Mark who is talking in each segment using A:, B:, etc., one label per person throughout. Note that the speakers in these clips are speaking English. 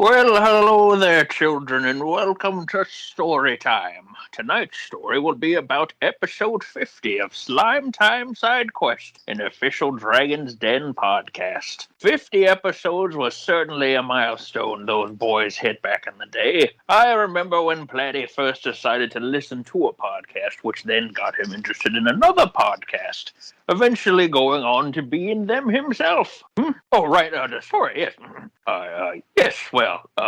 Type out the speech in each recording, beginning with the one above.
A: Well, hello there, children, and welcome to Story Time. Tonight's story will be about episode 50 of Slime Time Sidequest, an official Dragon's Den podcast. 50 episodes was certainly a milestone those boys hit back in the day. I remember when Platty first decided to listen to a podcast, which then got him interested in another podcast, eventually going on to be in them himself. Oh, right, the story, yes.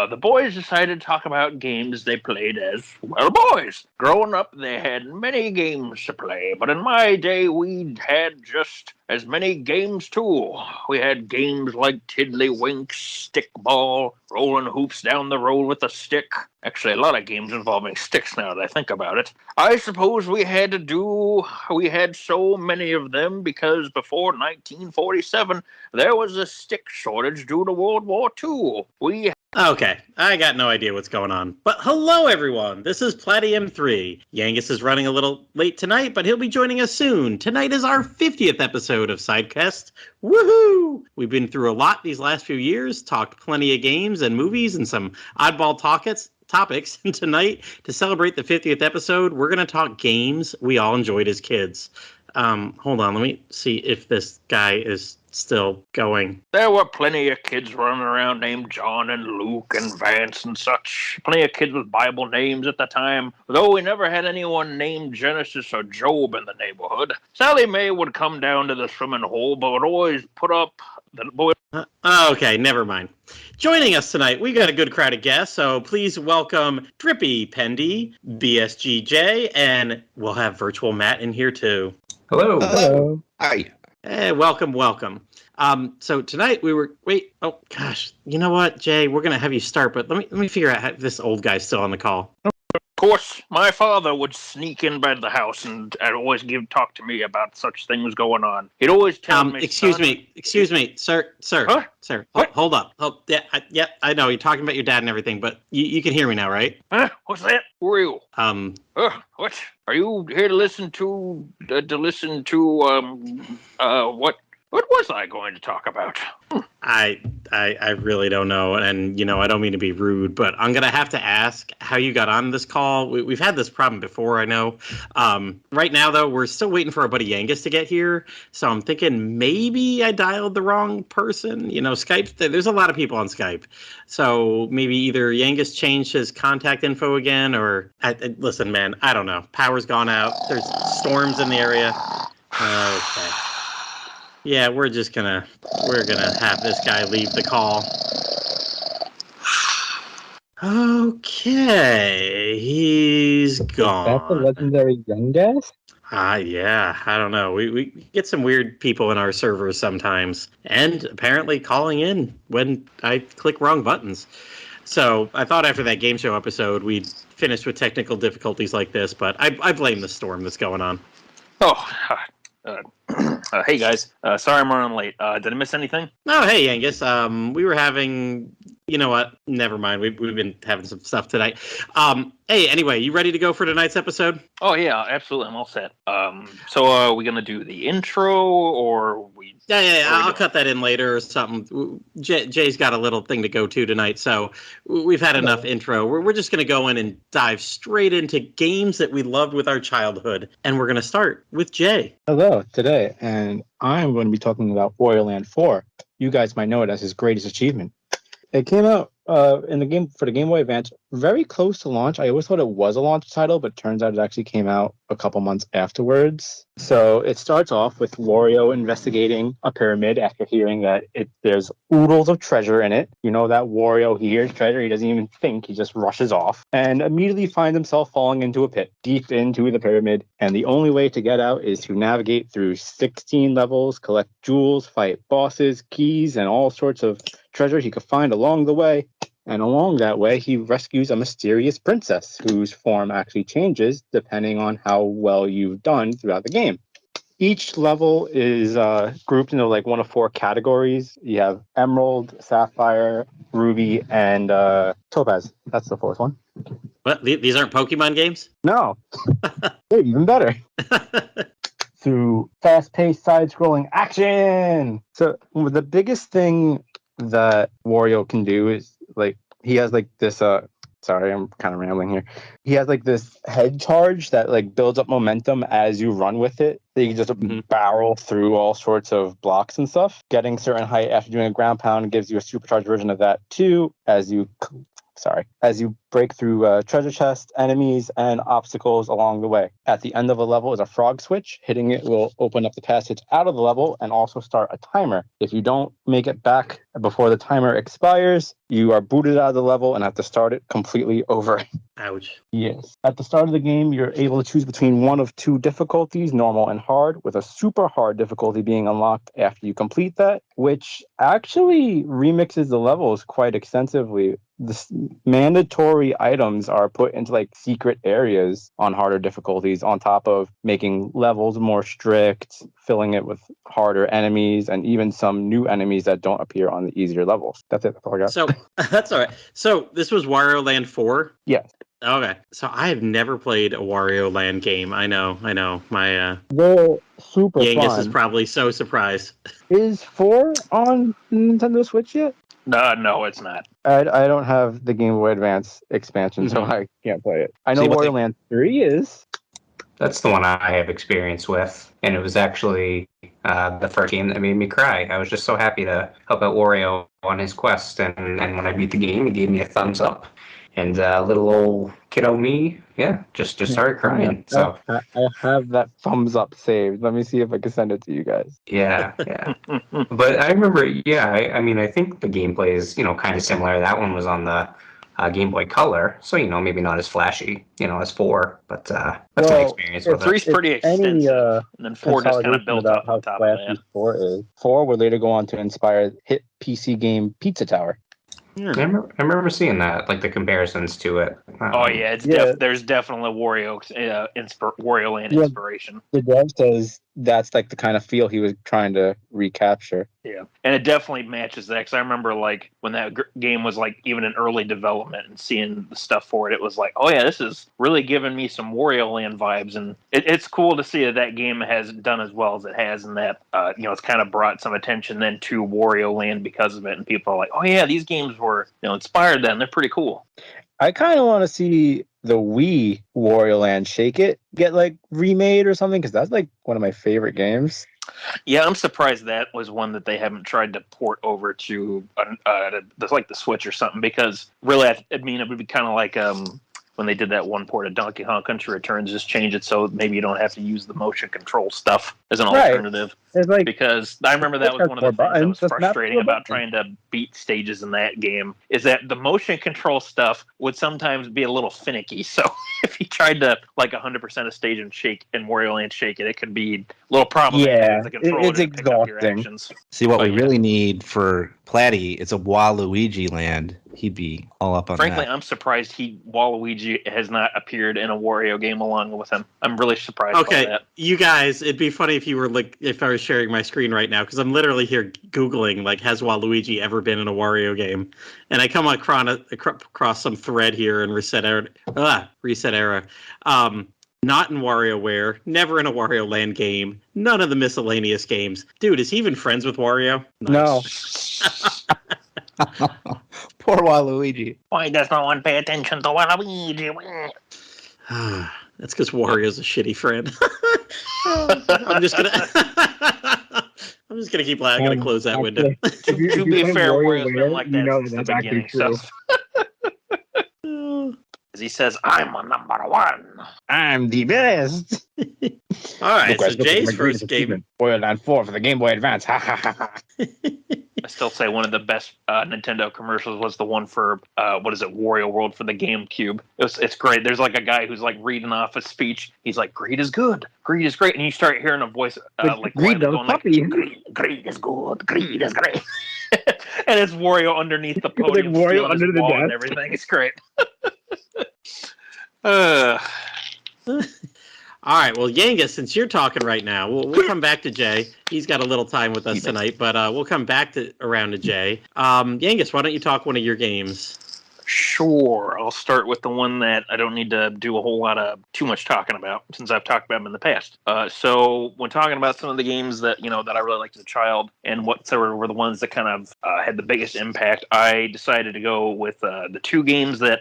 A: The boys decided to talk about games they played as, well, boys. Growing up, they had many games to play, but in my day, we had just as many games, too. We had games like Tiddlywinks, Stickball, rolling hoops down the road with a stick. Actually, a lot of games involving sticks now that I think about it. I suppose we had so many of them because before 1947, there was a stick shortage due to World War II.
B: Okay, I got no idea what's going on. But hello, everyone. This is Plattym3. Yangus is running a little late tonight, but he'll be joining us soon. Tonight is our 50th episode of Sidequest. Woohoo! We've been through a lot these last few years, talked plenty of games and movies and some oddball topics. And tonight, to celebrate the 50th episode, we're going to talk games we all enjoyed as kids. Hold on, let me see if this guy is still going.
A: There were plenty of kids running around named John and Luke and Vance and such. Plenty of kids with Bible names at the time, though we never had anyone named Genesis or Job in the neighborhood. Sally Mae would come down to the swimming hole, but would always put up the boy.
B: Okay, never mind. Joining us tonight, we got a good crowd of guests, so please welcome Drippy, Pendy, BSGJ, and we'll have Virtual Matt in here too.
C: Hello. Hello. Hi.
B: Hey, welcome. So tonight oh gosh, you know what, Jay, we're gonna have you start, but let me figure out how this old guy's still on the call.
A: Of course, my father would sneak in by the house and always talk to me about such things going on. He'd always tell me.
B: Excuse me, sir.
A: Huh?
B: Sir, hold up. Yeah, I know you're talking about your dad and everything, but you can hear me now, right?
A: Huh? What's that? Who are you? What? Are you here to listen to? What was I going to talk about?
B: I really don't know, and I don't mean to be rude, but I'm gonna have to ask how you got on this call. We've had this problem before, I know. Right now, though, we're still waiting for our buddy Yangus to get here, so I'm thinking maybe I dialed the wrong person. Skype. There's a lot of people on Skype, so maybe either Yangus changed his contact info again, or listen, man, I don't know. Power's gone out. There's storms in the area. Okay. Yeah, we're gonna have this guy leave the call. Okay, he's gone.
C: Is that the legendary Yangus?
B: Yeah, I don't know. We get some weird people in our servers sometimes, and apparently calling in when I click wrong buttons. So I thought after that game show episode we'd finish with technical difficulties like this, but I blame the storm that's going on.
A: Hey guys, sorry I'm running late. Did I miss anything?
B: Oh, hey Angus. We were having, you know what? Never mind. We've been having some stuff tonight. Hey, anyway, you ready to go for tonight's episode?
A: Oh yeah, absolutely. I'm all set. So are we gonna do the intro or we?
B: Yeah. I'll cut that in later or something. Jay's got a little thing to go to tonight, so we've had enough intro. We're just gonna go in and dive straight into games that we loved with our childhood, and we're gonna start with Jay.
C: Hello, today, and I'm going to be talking about Warioland 4. You guys might know it as his greatest achievement. It came out in the game for the Game Boy Advance very close to launch. I always thought it was a launch title, but turns out it actually came out a couple months afterwards. So it starts off with Wario investigating a pyramid after hearing that there's oodles of treasure in it. You know that Wario, he hears treasure, he doesn't even think, he just rushes off and immediately finds himself falling into a pit deep into the pyramid. And the only way to get out is to navigate through 16 levels, collect jewels, fight bosses, keys, and all sorts of treasure he could find along the way. And along that way, he rescues a mysterious princess whose form actually changes depending on how well you've done throughout the game. Each level is grouped into like one of 4 categories. You have Emerald, Sapphire, Ruby, and Topaz. That's the 4th one.
B: What? These aren't Pokemon games?
C: No. They're even better. Through fast-paced, side-scrolling action. So the biggest thing that Wario can do is, like, he has like this sorry, I'm kind of rambling here. He has like this head charge that like builds up momentum as you run with it. So you can just barrel through all sorts of blocks and stuff. Getting certain height after doing a ground pound gives you a supercharged version of that too, as you break through treasure chests, enemies, and obstacles along the way. At the end of a level is a frog switch. Hitting it will open up the passage out of the level and also start a timer. If you don't make it back before the timer expires, you are booted out of the level and have to start it completely over.
B: Ouch.
C: Yes. At the start of the game, you're able to choose between one of two difficulties, normal and hard, with a super hard difficulty being unlocked after you complete that, which actually remixes the levels quite extensively. The mandatory items are put into like secret areas on harder difficulties, on top of making levels more strict, filling it with harder enemies, and even some new enemies that don't appear on the easier levels. That's it. That's all I got.
B: So that's all right. So this was Wario Land 4?
C: Yes.
B: Okay. So I have never played a Wario Land game. I know. My
C: They're super
B: Yangus
C: fun.
B: is probably so surprised.
C: Is 4 on Nintendo Switch yet?
A: No, it's not.
C: I don't have the Game Boy Advance expansion, so I can't play it. I know
D: See,
C: Wario Land 3 is.
D: That's the one I have experience with, and it was actually the first game that made me cry. I was just so happy to help out Wario on his quest, and when I beat the game, he gave me a thumbs up. And little old kiddo me, just started crying. So
C: I have that thumbs up saved. Let me see if I can send it to you guys.
D: yeah. But I remember, I think the gameplay is kind of similar. That one was on the Game Boy Color, so maybe not as flashy, as 4, but that's my experience with it.
A: 3's pretty extensive, and then 4 just kind of built up on top of that.
C: 4 is. 4 would later go on to inspire hit PC game Pizza Tower.
D: I remember seeing that, like the comparisons to it.
A: Oh yeah, there's definitely Wario Land inspiration.
C: The dev says that's like the kind of feel he was trying to recapture.
A: Yeah, and it definitely matches that. Because I remember like when that game was like even in early development and seeing the stuff for it, it was like, oh yeah, this is really giving me some Wario Land vibes, and it's cool to see that game has done as well as it has, and that it's kind of brought some attention then to Wario Land because of it, and people are like, oh yeah, these games were inspired then. They're pretty cool.
C: I kind of want to see the Wii Wario Land Shake It get like remade or something, because that's like one of my favorite games.
A: Yeah, I'm surprised that was one that they haven't tried to port over to like the Switch or something, because really, I mean, it would be kind of like when they did that one port of Donkey Kong Country Returns, just change it so maybe you don't have to use the motion control stuff as an alternative.
C: It's like,
A: because I remember that was one of the things that was frustrating about trying to beat stages in that game, is that the motion control stuff would sometimes be a little finicky. So if you tried to like 100% of stage and shake and Wario Land Shake it, it could be a little problematic.
C: Yeah,
A: the controller
C: it's
A: to pick up your
C: exhausting.
A: actions.
E: See, what we really need for Platty is a Waluigi Land. He'd be all up on
A: Frankly,
E: that.
A: I'm surprised Waluigi has not appeared in a Wario game along with him. I'm really surprised by that.
B: You guys, it'd be funny if you were like, if I was sharing my screen right now, because I'm literally here Googling, like, has Waluigi ever been in a Wario game? And I come across some thread here in Reset Era. Not in WarioWare, never in a Wario Land game, none of the miscellaneous games. Dude, is he even friends with Wario? Nice.
C: No.
E: Poor Waluigi.
A: Why does no one pay attention to Waluigi?
B: That's because Wario's a shitty friend. I'm just gonna keep laughing. I'm gonna close that window.
A: To be fair, Wario's been like that since the beginning. So. As he says, I'm a number one.
C: I'm the best.
B: All right, so Jay's first game.
C: Wario Land 4 for the Game Boy Advance. Ha ha ha ha.
A: I still say one of the best Nintendo commercials was the one for Wario World for the GameCube. It's great. There's like a guy who's like reading off a speech. He's like, "Greed is good. Greed is great," and you start hearing a voice like
C: greed,
A: going like, "Greed is good. Greed is great." And it's Wario underneath the podium,
C: like Wario under the
A: ball
C: desk
A: and everything. It's great.
B: All right, well, Yangus, since you're talking right now, we'll come back to Jay. He's got a little time with us tonight, but we'll come back around to Jay. Yangus, why don't you talk one of your games?
A: Sure. I'll start with the one that I don't need to do a whole lot of too much talking about since I've talked about them in the past. So when talking about some of the games that that I really liked as a child and what sort of were the ones that kind of had the biggest impact, I decided to go with the two games that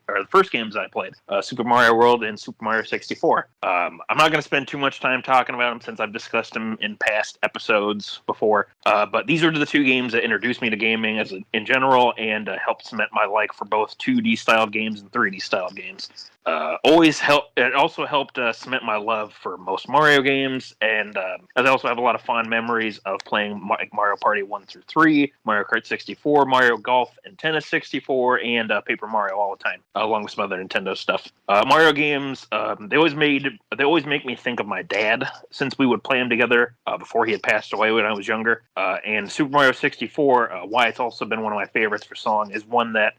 A: or the first games I played, Super Mario World and Super Mario 64. I'm not going to spend too much time talking about them since I've discussed them in past episodes before. But these are the two games that introduced me to gaming in general and helped cement my like for both 2D styled games and 3D styled games. It also helped cement my love for most Mario games, and I also have a lot of fond memories of playing Mario Party 1 through 3, Mario Kart 64, Mario Golf and Tennis 64, and Paper Mario all the time, along with some other Nintendo stuff. Mario games, they always make me think of my dad, since we would play them together before he had passed away when I was younger. And Super Mario 64, why it's also been one of my favorites for song, is one that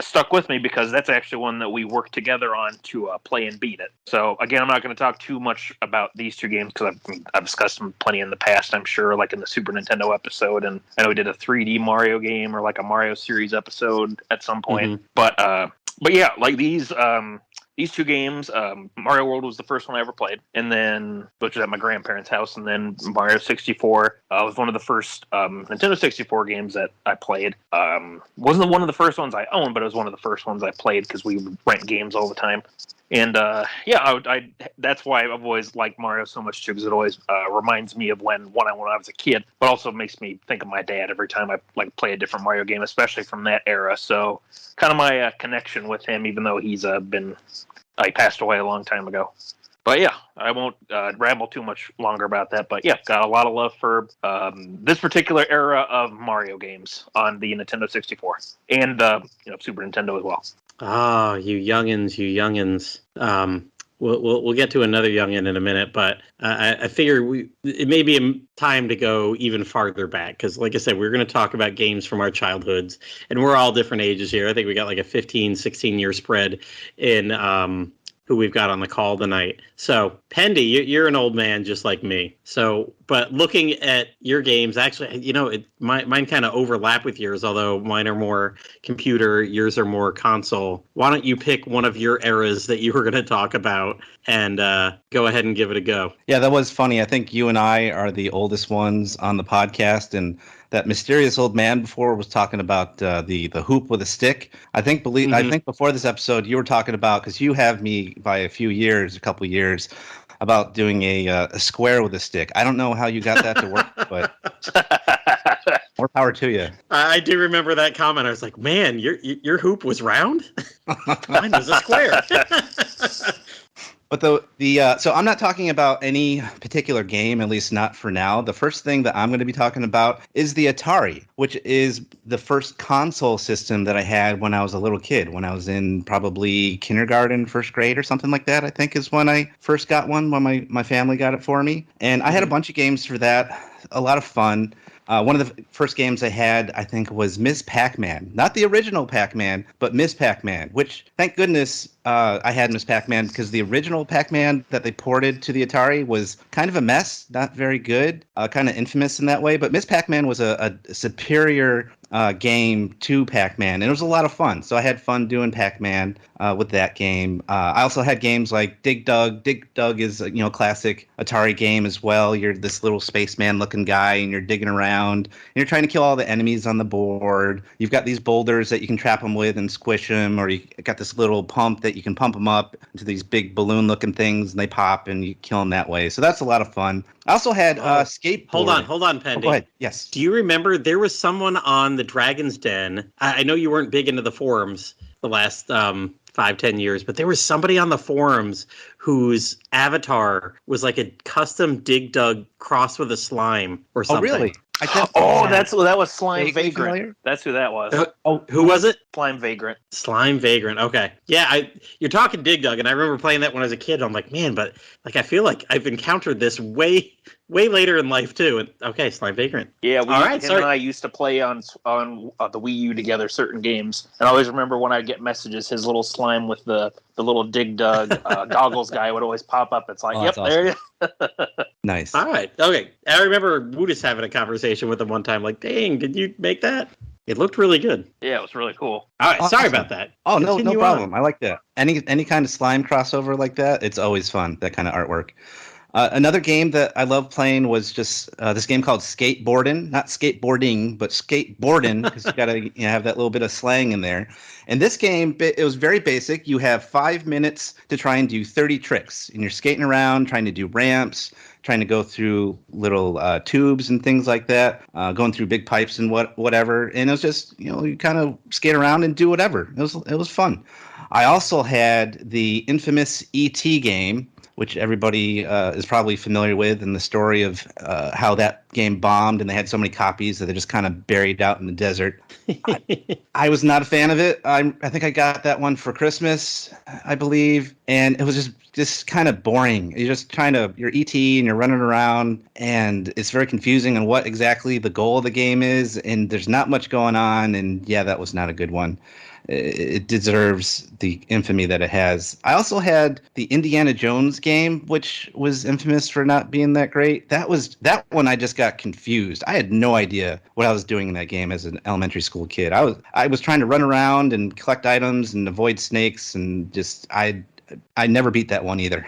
A: stuck with me because that's actually one that we worked together on to play and beat it. So again, I'm not going to talk too much about these two games because I've discussed them plenty in the past, I'm sure, like in the Super Nintendo episode, and I know we did a 3D Mario game or like a Mario series episode at some point. Mm-hmm. But yeah, like these two games, Mario World was the first one I ever played, and then which was at my grandparents' house, and then Mario 64 was one of the first Nintendo 64 games that I played. Wasn't one of the first ones I owned, but it was one of the first ones I played because we would rent games all the time. And I that's why I've always liked Mario so much too, because it always reminds me of when I was a kid, but also makes me think of my dad every time I play a different Mario game, especially from that era. So kind of my connection with him, even though he passed away a long time ago. But yeah, I won't ramble too much longer about that. But yeah, got a lot of love for this particular era of Mario games on the Nintendo 64 and Super Nintendo as well.
B: Oh, you youngins. We'll get to another youngin in a minute, but I figure it may be time to go even farther back because, like I said, we're going to talk about games from our childhoods, and we're all different ages here. I think we got like a 15, 16-year spread in who we've got on the call tonight. So, Pendy, you're an old man just like me. So, but looking at your games, actually, mine kind of overlap with yours, although mine are more computer, yours are more console. Why don't you pick one of your eras that you were going to talk about and go ahead and give it a go?
E: Yeah, that was funny. I think you and I are the oldest ones on the podcast, and that mysterious old man before was talking about the hoop with a stick. I think before this episode you were talking about, because you have me by a couple years, about doing a square with a stick. I don't know how you got that to work, but more power to you.
B: I do remember that comment. I was like, man, your hoop was round? Mine was a square.
E: But so I'm not talking about any particular game, at least not for now. The first thing that I'm going to be talking about is the Atari, which is the first console system that I had when I was a little kid, when I was in probably kindergarten, first grade or something like that, I think is when I first got one, when my family got it for me. And I had a bunch of games for that, a lot of fun. One of the first games I had, I think, was Miss Pac-Man. Not the original Pac-Man, but Miss Pac-Man, which, thank goodness, I had Miss Pac-Man, because the original Pac-Man that they ported to the Atari was kind of a mess, not very good, kind of infamous in that way. But Miss Pac-Man was a superior game to Pac-Man, and it was a lot of fun. So I had fun doing Pac-Man with that game. I also had games like Dig Dug. Dig Dug is a classic Atari game as well. You're this little spaceman looking guy, and you're digging around, and you're trying to kill all the enemies on the board. You've got these boulders that you can trap them with and squish them, or you got this little pump that you can pump them up into these big balloon looking things, and they pop, and you kill them that way. So that's a lot of fun. I also had skateboard.
B: Hold on, Pendy.
E: Go ahead. Yes.
B: Do you remember there was someone on the Dragon's Den? I know you weren't big into the forums the last 5-10 years, but there was somebody on the forums whose avatar was like a custom Dig Dug crossed with a slime or something.
E: Oh, really?
A: That was Slime Vagrant.
E: Familiar?
A: That's who that was.
B: Who was it?
A: Slime Vagrant.
B: Slime Vagrant. Okay. Yeah, you're talking Dig Dug, and I remember playing that when I was a kid. I'm like, man, but I feel like I've encountered this way later in life too. And, okay, Slime Vagrant.
A: Yeah, him and I used to play on the Wii U together certain games, and I always remember when I'd get messages, his little slime with the little Dig Dug goggles guy would always pop up. It's like, yep, awesome. There it is.
E: Nice.
B: All right. Okay. I remember Woodis having a conversation with him one time, like, dang, did you make that? It looked really good.
A: Yeah, it was really cool.
B: All right, sorry
E: Awesome.
B: about that.
E: Oh, no
B: Continue
E: problem.
B: on.
E: I like that. Any kind of slime crossover like that, it's always fun, that kind of artwork. Another game that I love playing was just this game called Skateboarding. Not skateboarding, but skateboarding, because you got to have that little bit of slang in there. And this game, it was very basic. You have 5 minutes to try and do 30 tricks. And you're skating around, trying to do ramps, trying to go through little tubes and things like that, going through big pipes and whatever. And it was just, you kind of skate around and do whatever. It was fun. I also had the infamous E.T. game, which everybody is probably familiar with, and the story of how that game bombed and they had so many copies that they just kind of buried out in the desert. I was not a fan of it. I think I got that one for Christmas, I believe, and it was just kind of boring. You're ET and you're running around, and it's very confusing on what exactly the goal of the game is, and there's not much going on, and yeah, that was not a good one. It deserves the infamy that it has. I also had the Indiana Jones game, which was infamous for not being that great. That one I just got confused. I had no idea what I was doing in that game as an elementary school kid. I was trying to run around and collect items and avoid snakes, and just I never beat that one either.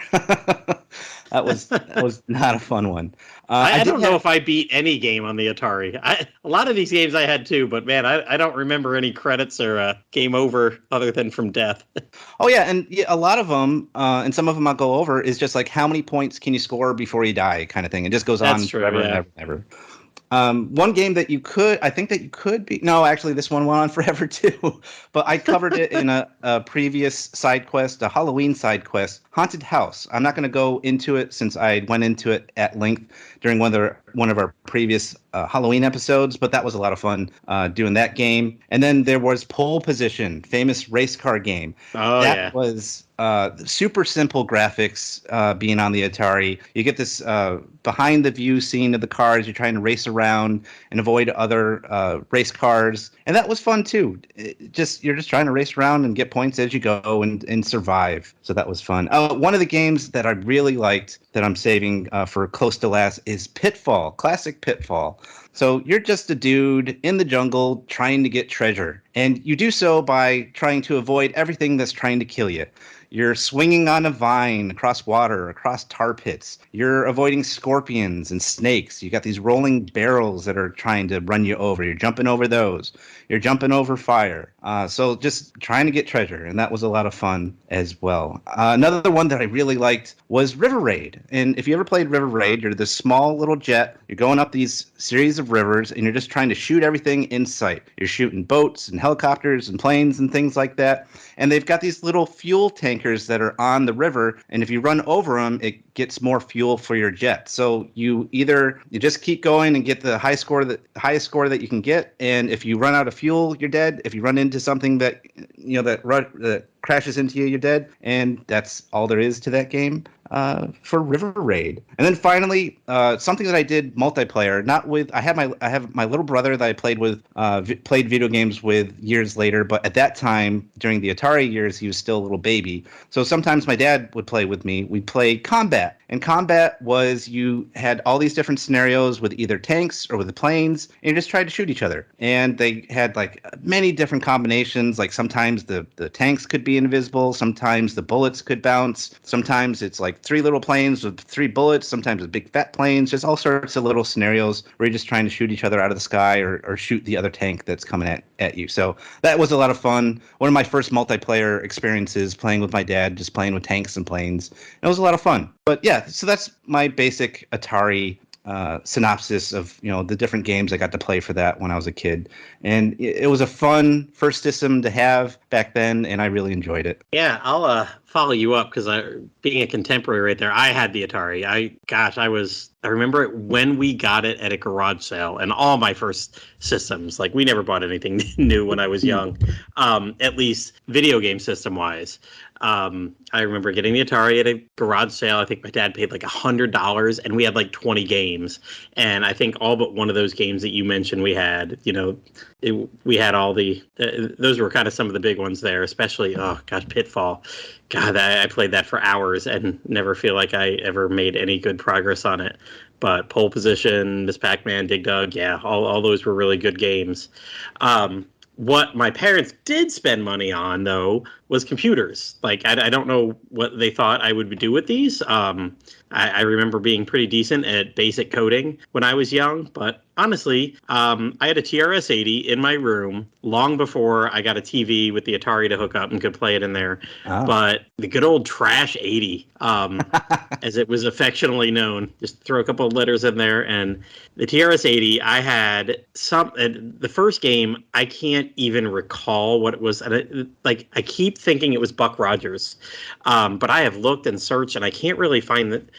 E: That was not a fun one.
B: I don't know if I beat any game on the Atari. A lot of these games I had too, but man, I don't remember any credits or game over other than from death.
E: Oh yeah, and a lot of them, and some of them I'll go over, is just like how many points can you score before you die, kind of thing. It just goes on forever and ever. One game that I think that you could be. No, actually, this one went on forever too. But I covered it in a previous side quest, a Halloween side quest, Haunted House. I'm not going to go into it since I went into it at length during one of our previous Halloween episodes. But that was a lot of fun doing that game. And then there was Pole Position, famous race car game.
B: Oh,
E: that was super simple graphics being on the Atari. You get this behind the view scene of the cars. You're trying to race around and avoid other race cars. And that was fun too. You're just trying to race around and get points as you go and survive. So that was fun. One of the games that I really liked that I'm saving for close to last is Pitfall, classic Pitfall. So you're just a dude in the jungle trying to get treasure. And you do so by trying to avoid everything that's trying to kill you. You're swinging on a vine across water, across tar pits. You're avoiding scorpions and snakes. You got these rolling barrels that are trying to run you over. You're jumping over those. You're jumping over fire. So just trying to get treasure, and that was a lot of fun as well. Another one that I really liked was River Raid. And if you ever played River Raid, you're this small little jet. You're going up these series of rivers, and you're just trying to shoot everything in sight. You're shooting boats and helicopters and planes and things like that. And they've got these little fuel tankers that are on the river, and if you run over them, it gets more fuel for your jet. So you just keep going and get the highest score that you can get, and if you run out of fuel, you're dead. If you run into something that that crashes into you, you're dead. And that's all there is to that game for River Raid. And then finally, something that I did multiplayer, I have my little brother that I played video games with years later, but at that time during the Atari years, he was still a little baby. So sometimes my dad would play with me. We'd play Combat. And Combat was, you had all these different scenarios with either tanks or with the planes, and you just tried to shoot each other. And they had like many different combinations. Like sometimes the tanks could be invisible, sometimes the bullets could bounce, sometimes it's like 3 little planes with 3 bullets, sometimes it's big fat planes, just all sorts of little scenarios where you're just trying to shoot each other out of the sky or shoot the other tank that's coming at you. So that was a lot of fun. One of my first multiplayer experiences playing with my dad, just playing with tanks and planes. It was a lot of fun. But yeah, so that's my basic Atari synopsis of the different games I got to play for that when I was a kid, and it was a fun first system to have back then, and I really enjoyed it.
B: Yeah, I'll follow you up because being a contemporary right there, I had the Atari. I remember it when we got it at a garage sale, and all my first systems, like we never bought anything new when I was young, at least video game system wise. I remember getting the Atari at a garage sale. I think my dad paid like $100, and we had like 20 games. And I think all but one of those games that you mentioned, we had, we had all those were kind of some of the big ones there, especially, Pitfall. God, I played that for hours and never feel like I ever made any good progress on it. But Pole Position, Miss Pac-Man, Dig Dug, yeah, all those were really good games. What my parents did spend money on, though, was computers. Like, I don't know what they thought I would do with these. I remember being pretty decent at basic coding when I was young, but honestly, I had a TRS-80 in my room long before I got a TV with the Atari to hook up and could play it in there. Oh. But the good old Trash 80, as it was affectionately known, just throw a couple of letters in there. And the TRS-80, I had the first game, I can't even recall what it was. I keep thinking it was Buck Rogers, but I have looked and searched and I can't really find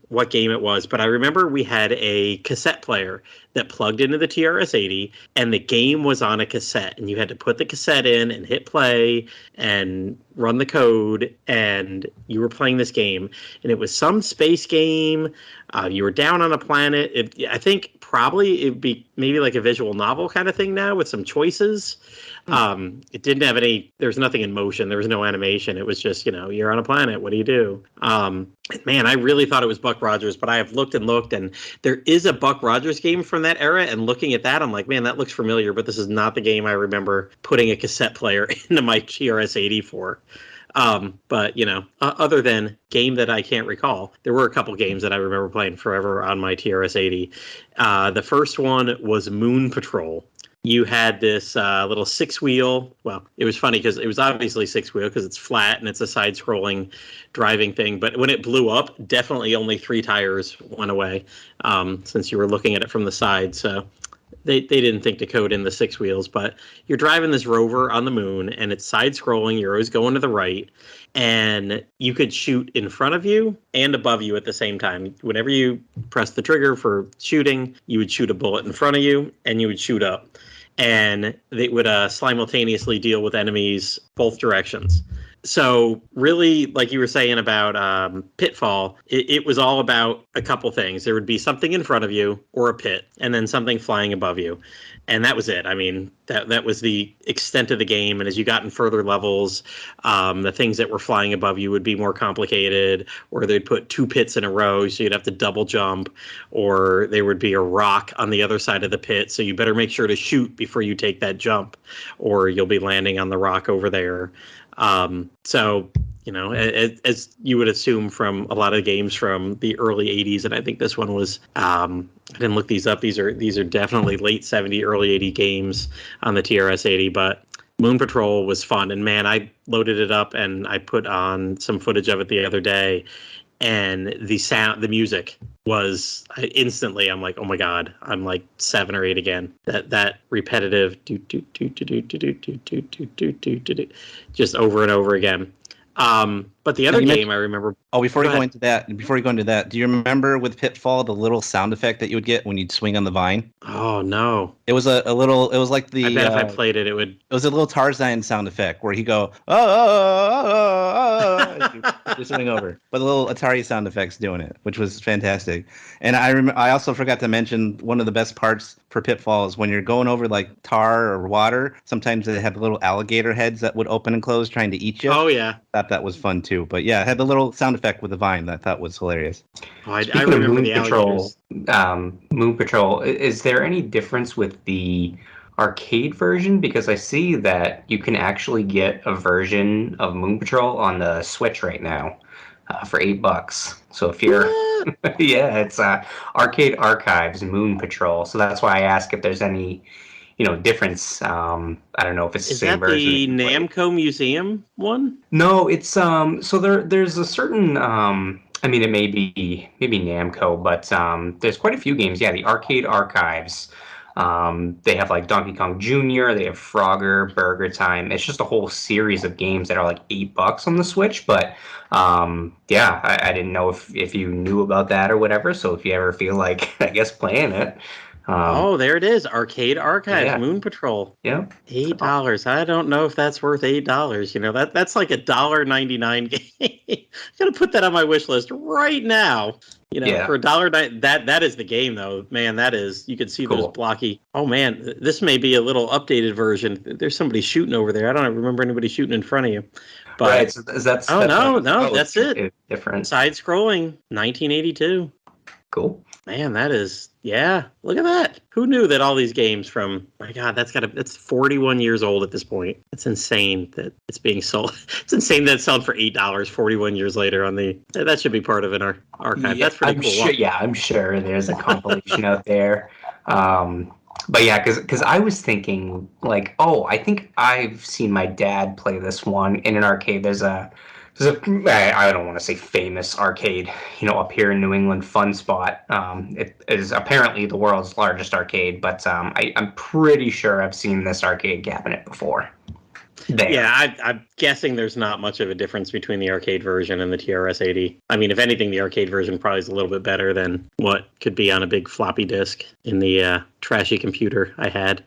B: what game it was. But I remember we had a cassette player that plugged into the TRS-80, and the game was on a cassette, and you had to put the cassette in and hit play and run the code, and you were playing this game. And it was some space game. You were down on a planet. I think probably it'd be maybe like a visual novel kind of thing now with some choices. It didn't have there's nothing in motion. There was no animation. It was just, you're on a planet. What do you do? Man, I really thought it was Buck Rogers, but I have looked, and there is a Buck Rogers game from that era. And looking at that, I'm like, man, that looks familiar, but this is not the game I remember putting a cassette player into my TRS-80 for. But other than game that I can't recall, there were a couple games that I remember playing forever on my TRS-80. The first one was Moon Patrol. You had this little six-wheel. Well, it was funny because it was obviously six-wheel because it's flat and it's a side-scrolling driving thing. But when it blew up, definitely only 3 tires went away since you were looking at it from the side. So they didn't think to code in the 6 wheels. But you're driving this rover on the moon, and it's side-scrolling. You're always going to the right. And you could shoot in front of you and above you at the same time. Whenever you press the trigger for shooting, you would shoot a bullet in front of you, and you would shoot up. And they would simultaneously deal with enemies both directions. So really, like you were saying about Pitfall, it was all about a couple things. There would be something in front of you or a pit, and then something flying above you. And that was it. I mean, that was the extent of the game. And as you got in further levels, the things that were flying above you would be more complicated, or they'd put 2 pits in a row, so you'd have to double jump, or there would be a rock on the other side of the pit, so you better make sure to shoot before you take that jump, or you'll be landing on the rock over there. So, as you would assume from a lot of games from the early 80s, and I think this one was, I didn't look these up. These are definitely late 70, early 80 games on the TRS-80, but Moon Patrol was fun. And man, I loaded it up and I put on some footage of it the other day, and the music was instantly, I'm like, oh my God, I'm like 7 or 8 again. That repetitive just over and over again. But the other game I remember.
E: Oh, before you go into that, do you remember with Pitfall the little sound effect that you would get when you'd swing on the vine?
B: Oh no!
E: It was a little. It was like the.
B: I bet if I played it, it would.
E: It was a little Tarzan sound effect where he'd go oh, just swing over, but the little Atari sound effects doing it, which was fantastic. And I also forgot to mention one of the best parts for Pitfall is when you're going over like tar or water. Sometimes they have little alligator heads that would open and close, trying to eat you.
B: Oh yeah,
E: that was fun too. But yeah, it had the little sound effect with the vine that I thought was hilarious.
B: Oh, I remember
D: Moon
B: the
D: Patrol.
B: alligators.
D: Moon Patrol. Is there any difference with the arcade version? Because I see that you can actually get a version of Moon Patrol on the Switch right now for $8. So if you're, yeah, it's Arcade Archives Moon Patrol. So that's why I ask if there's any, difference. I don't know if it's the same version.
B: Is that the Namco Museum one?
D: No, it's so there's a certain I mean, it may be Namco, but there's quite a few games. Yeah, the Arcade Archives. They have like Donkey Kong Jr., they have Frogger, Burger Time. It's just a whole series of games that are like $8 on the Switch. But yeah, I didn't know if you knew about that or whatever. So if you ever feel like, I guess, playing it.
B: Oh, there it is. Arcade Archives,
D: yeah.
B: Moon Patrol.
D: Yeah.
B: $8. I don't know if that's worth $8. That's like $1.99 game. I'm gonna put that on my wish list right now. For $1.09. That is the game though. Man, that is, you can see
D: cool.
B: those blocky. Oh man, this may be a little updated version. There's somebody shooting over there. I don't remember anybody shooting in front of you. But,
D: right. So that's
B: no, that's it.
D: Different.
B: Side scrolling, 1982.
D: Cool.
B: Man, that is, yeah, look at that. Who knew that all these games from, my God, that's 41 years old at this point. It's insane that it's being sold. It's insane that it's sold for $8 41 years later on that should be part of an archive.
D: Yeah,
B: That's pretty
D: I'm
B: cool.
D: sure. Yeah, I'm sure there's a compilation out there. But yeah, because I was thinking like, oh, I think I've seen my dad play this one in an arcade. There's a I don't want to say famous arcade, up here in New England, Fun Spot. It is apparently the world's largest arcade, but I'm pretty sure I've seen this arcade cabinet before. There.
B: Yeah, I'm guessing there's not much of a difference between the arcade version and the TRS-80. I mean, if anything, the arcade version probably is a little bit better than what could be on a big floppy disk in the trashy computer I had.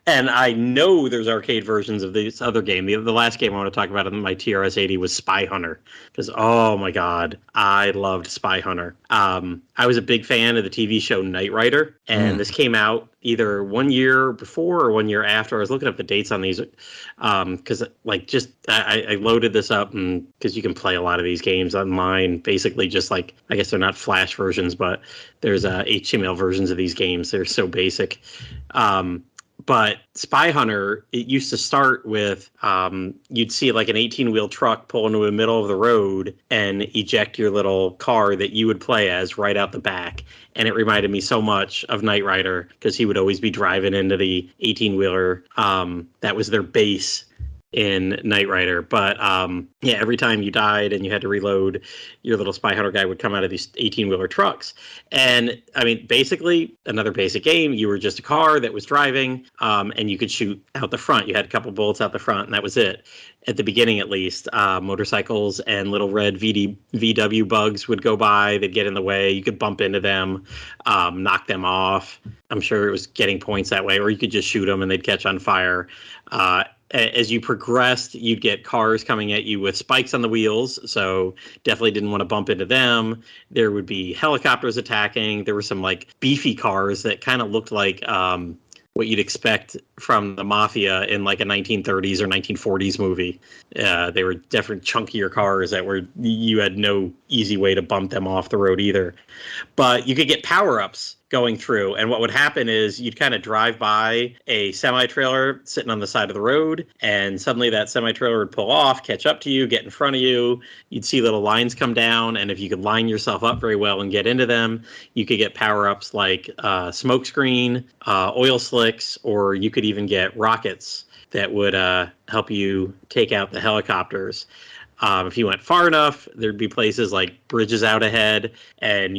B: And I know there's arcade versions of this other game. The last game I want to talk about on my TRS-80 was Spy Hunter. Because, oh my God, I loved Spy Hunter. I was a big fan of the TV show Knight Rider. And this came out either 1 year before or 1 year after. I was looking up the dates on these. Because, I loaded this up because you can play a lot of these games online. Basically, just like, I guess they're not Flash versions, but there's HTML versions of these games. They're so basic. But Spy Hunter, it used to start with you'd see like an 18-wheel truck pull into the middle of the road and eject your little car that you would play as right out the back. And it reminded me so much of Knight Rider because he would always be driving into the 18-wheeler. That was their base in Knight Rider. But every time you died and you had to reload, your little Spy Hunter guy would come out of these 18-wheeler trucks. And I mean, basically another basic game. You were just a car that was driving, and you could shoot out the front. You had a couple bullets out the front, and that was it. At the beginning, at least, motorcycles and little red VW bugs would go by. They'd get in the way. You could bump into them, knock them off. I'm sure it was getting points that way, or you could just shoot them and they'd catch on fire. As you progressed, you'd get cars coming at you with spikes on the wheels, so definitely didn't want to bump into them. There would be helicopters attacking. There were some like beefy cars that kind of looked like what you'd expect from the mafia in like a 1930s or 1940s movie. They were definitely chunkier cars you had no easy way to bump them off the road either. But you could get power-ups going through, and what would happen is you'd kind of drive by a semi-trailer sitting on the side of the road, and suddenly that semi-trailer would pull off, catch up to you, get in front of you. You'd see little lines come down, and if you could line yourself up very well and get into them, you could get power-ups like smoke screen, oil slicks, or you could even get rockets that would help you take out the helicopters. If you went far enough, there'd be places like bridges out ahead, and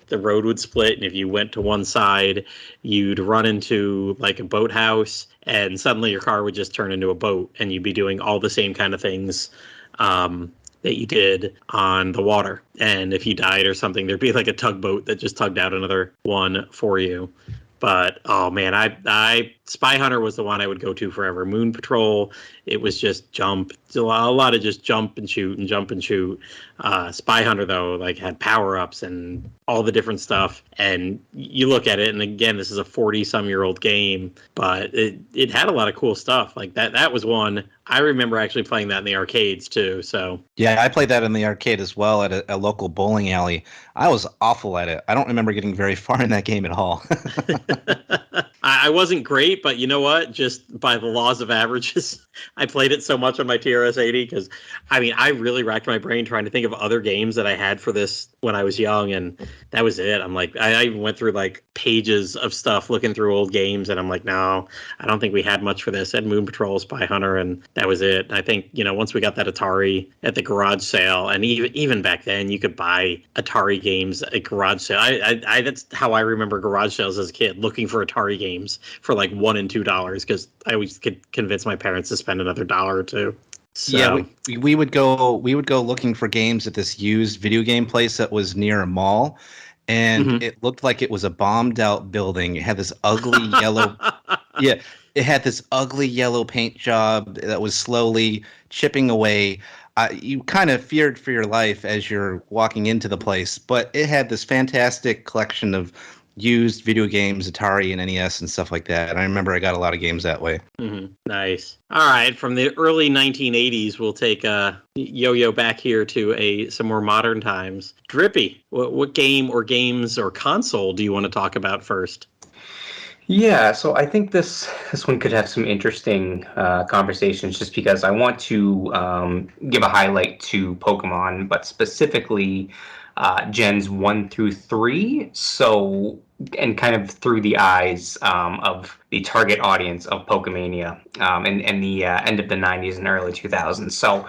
B: the road would split, and if you went to one side, you'd run into like a boathouse, and suddenly your car would just turn into a boat, and you'd be doing all the same kind of things that you did on the water. And if you died or something, there'd be like a tugboat that just tugged out another one for you. But oh man, I Spy Hunter was the one I would go to forever. Moon Patrol, it was just jump, a lot of just jump and shoot and jump and shoot. Spy Hunter though, like had power ups and all the different stuff. And you look at it, and again, this is a 40-some-year-old game, but it had a lot of cool stuff. Like that was one I remember actually playing that in the arcades too. So
E: yeah, I played that in the arcade as well at a local bowling alley. I was awful at it. I don't remember getting very far in that game at all.
B: I wasn't great, but you know what? Just by the laws of averages, I played it so much on my TRS-80 because, I mean, I really racked my brain trying to think of other games that I had for this when I was young, and that was it. I'm like, I went through like pages of stuff looking through old games, and I'm like, no, I don't think we had much for this. I had Moon Patrol, Spy Hunter, and that was it. And I think, once we got that Atari at the garage sale, and even back then, you could buy Atari games at garage sale. I that's how I remember garage sales as a kid, looking for Atari games for like $1 and $2 because I always could convince my parents to spend another $1 or $2. So.
E: Yeah, we would go looking for games at this used video game place that was near a mall, and it looked like it was a bombed out building. It had this ugly yellow it had this ugly yellow paint job that was slowly chipping away. You kind of feared for your life as you're walking into the place, but it had this fantastic collection of used video games, Atari and NES and stuff like that. And I remember I got a lot of games that way.
B: Mm-hmm. Nice. All right, from the early 1980s, we'll take Yo-Yo back here to some more modern times. Drippy, what game or games or console do you want to talk about first?
D: Yeah, so I think this one could have some interesting conversations just because I want to give a highlight to Pokemon, but specifically Gens 1 through 3. So, and kind of through the eyes of the target audience of Pokemania and the end of the 90s and early 2000s. So,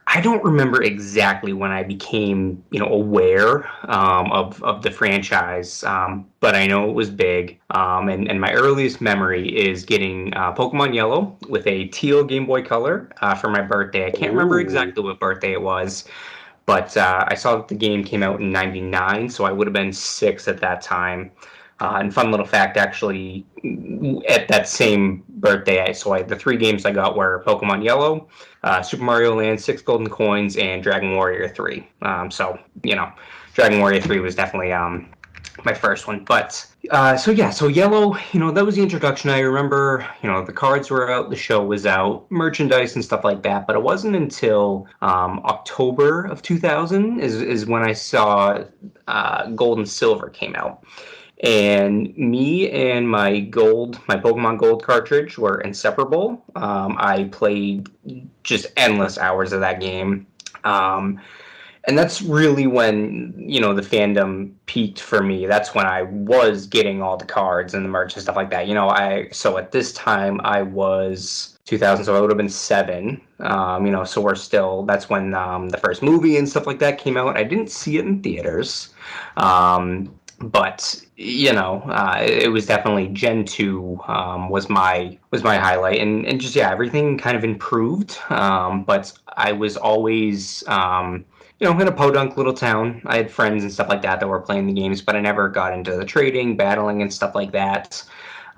D: I don't remember exactly when I became, aware of the franchise, but I know it was big. And my earliest memory is getting Pokemon Yellow with a teal Game Boy Color for my birthday. I can't remember exactly what birthday it was, but I saw that the game came out in '99, so I would have been 6 at that time. And fun little fact, actually, at that same birthday, the 3 games I got were Pokemon Yellow, Super Mario Land, 6 Golden Coins, and Dragon Warrior 3. Dragon Warrior 3 was definitely my first one. But, so Yellow, that was the introduction. I remember, the cards were out, the show was out, merchandise and stuff like that. But it wasn't until October of 2000 is when I saw Gold and Silver came out. And me and my Pokemon Gold cartridge were inseparable. I played just endless hours of that game. And that's really when, the fandom peaked for me. That's when I was getting all the cards and the merch and stuff like that. So at this time I was 2000, so I would have been 7. So that's when the first movie and stuff like that came out. I didn't see it in theaters. But it was definitely Gen 2 was my highlight, and just everything kind of improved. But I was always in a podunk little town. I had friends and stuff like that were playing the games, but I never got into the trading, battling, and stuff like that.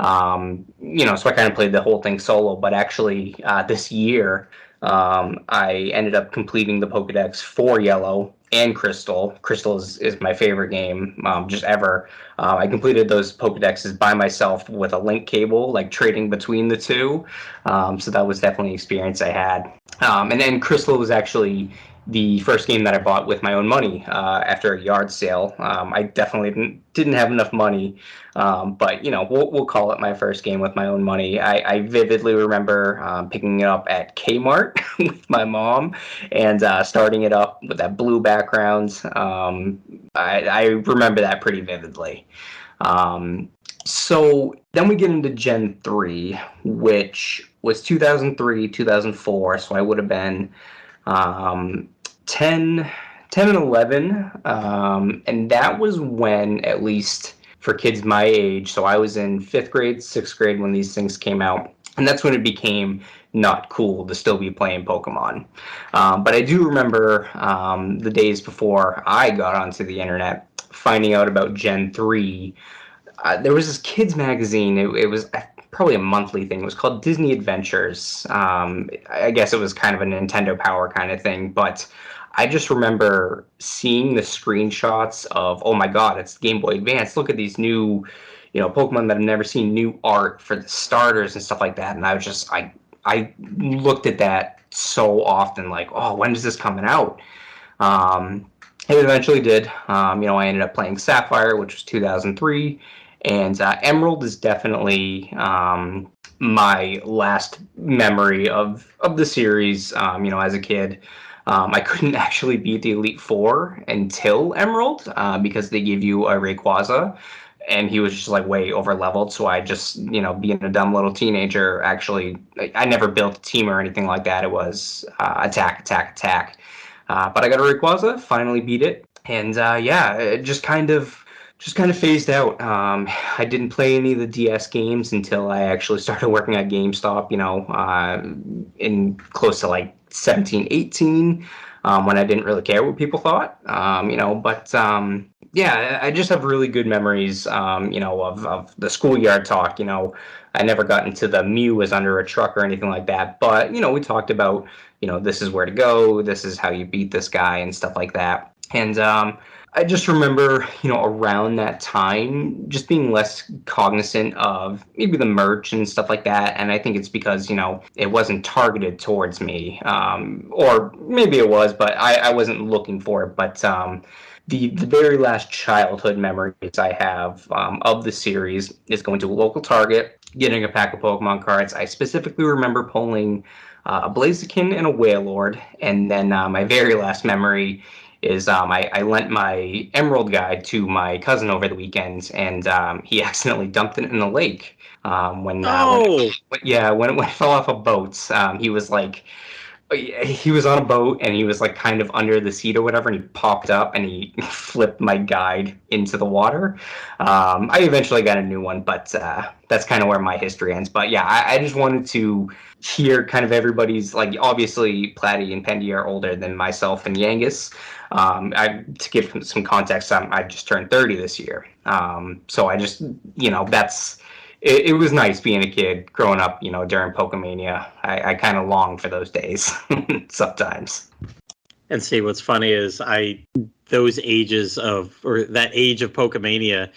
D: So I kind of played the whole thing solo. But actually, this year, I ended up completing the Pokedex for Yellow and Crystal. Crystal is my favorite game just ever. I completed those Pokedexes by myself with a link cable, like trading between the two. So that was definitely an experience I had. And then Crystal was actually the first game that I bought with my own money after a yard sale. I definitely didn't have enough money, but we'll call it my first game with my own money. I vividly remember picking it up at Kmart with my mom and starting it up with that blue background. I remember that pretty vividly. So then we get into Gen 3, which was 2003, 2004. So I would have been 10 and 11, and that was when, at least for kids my age, so I was in 5th grade, 6th grade when these things came out, and that's when it became not cool to still be playing Pokemon. But I do remember the days before I got onto the internet, finding out about Gen 3. There was this kids magazine. It was probably a monthly thing. It was called Disney Adventures. I guess it was kind of a Nintendo Power kind of thing, but I just remember seeing the screenshots of, oh my god, it's Game Boy Advance. Look at these new, Pokemon that I've never seen, new art for the starters and stuff like that. And I was just, I looked at that so often, like, oh, when is this coming out? It eventually did. I ended up playing Sapphire, which was 2003. And Emerald is definitely my last memory of the series, as a kid. I couldn't actually beat the Elite Four until Emerald because they give you a Rayquaza, and he was just like way over leveled. So I just, being a dumb little teenager, actually, I never built a team or anything like that. It was attack. But I got a Rayquaza, finally beat it, and it just kind of phased out. I didn't play any of the DS games until I actually started working at GameStop, in close to like 17, 18, when I didn't really care what people thought, but I just have really good memories, of the schoolyard talk. I never got into the Mew was under a truck or anything like that, but, we talked about, this is where to go, this is how you beat this guy and stuff like that. And I just remember, around that time, just being less cognizant of maybe the merch and stuff like that. And I think it's because, it wasn't targeted towards me. Or maybe it was, but I wasn't looking for it. But the very last childhood memories I have of the series is going to a local Target, getting a pack of Pokemon cards. I specifically remember pulling a Blaziken and a Wailord. And then my very last memory is I lent my Emerald guide to my cousin over the weekends, and he accidentally dumped it in the lake. When it fell off a boat, he was like, he was on a boat and he was like kind of under the seat or whatever, and he popped up and he flipped my guide into the water. I eventually got a new one, but that's kind of where my history ends. But yeah, I just wanted to hear kind of everybody's, like, obviously Platty and Pendy are older than myself and Yangus. To give some context, I just turned 30 this year. So I just, it was nice being a kid growing up, during Pokemania. I kind of long for those days sometimes.
B: And see, what's funny is that age of Pokemania,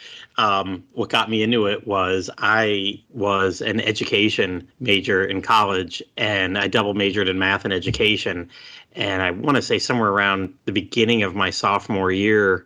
B: what got me into it was I was an education major in college, and I double majored in math and education. And I want to say somewhere around the beginning of my sophomore year,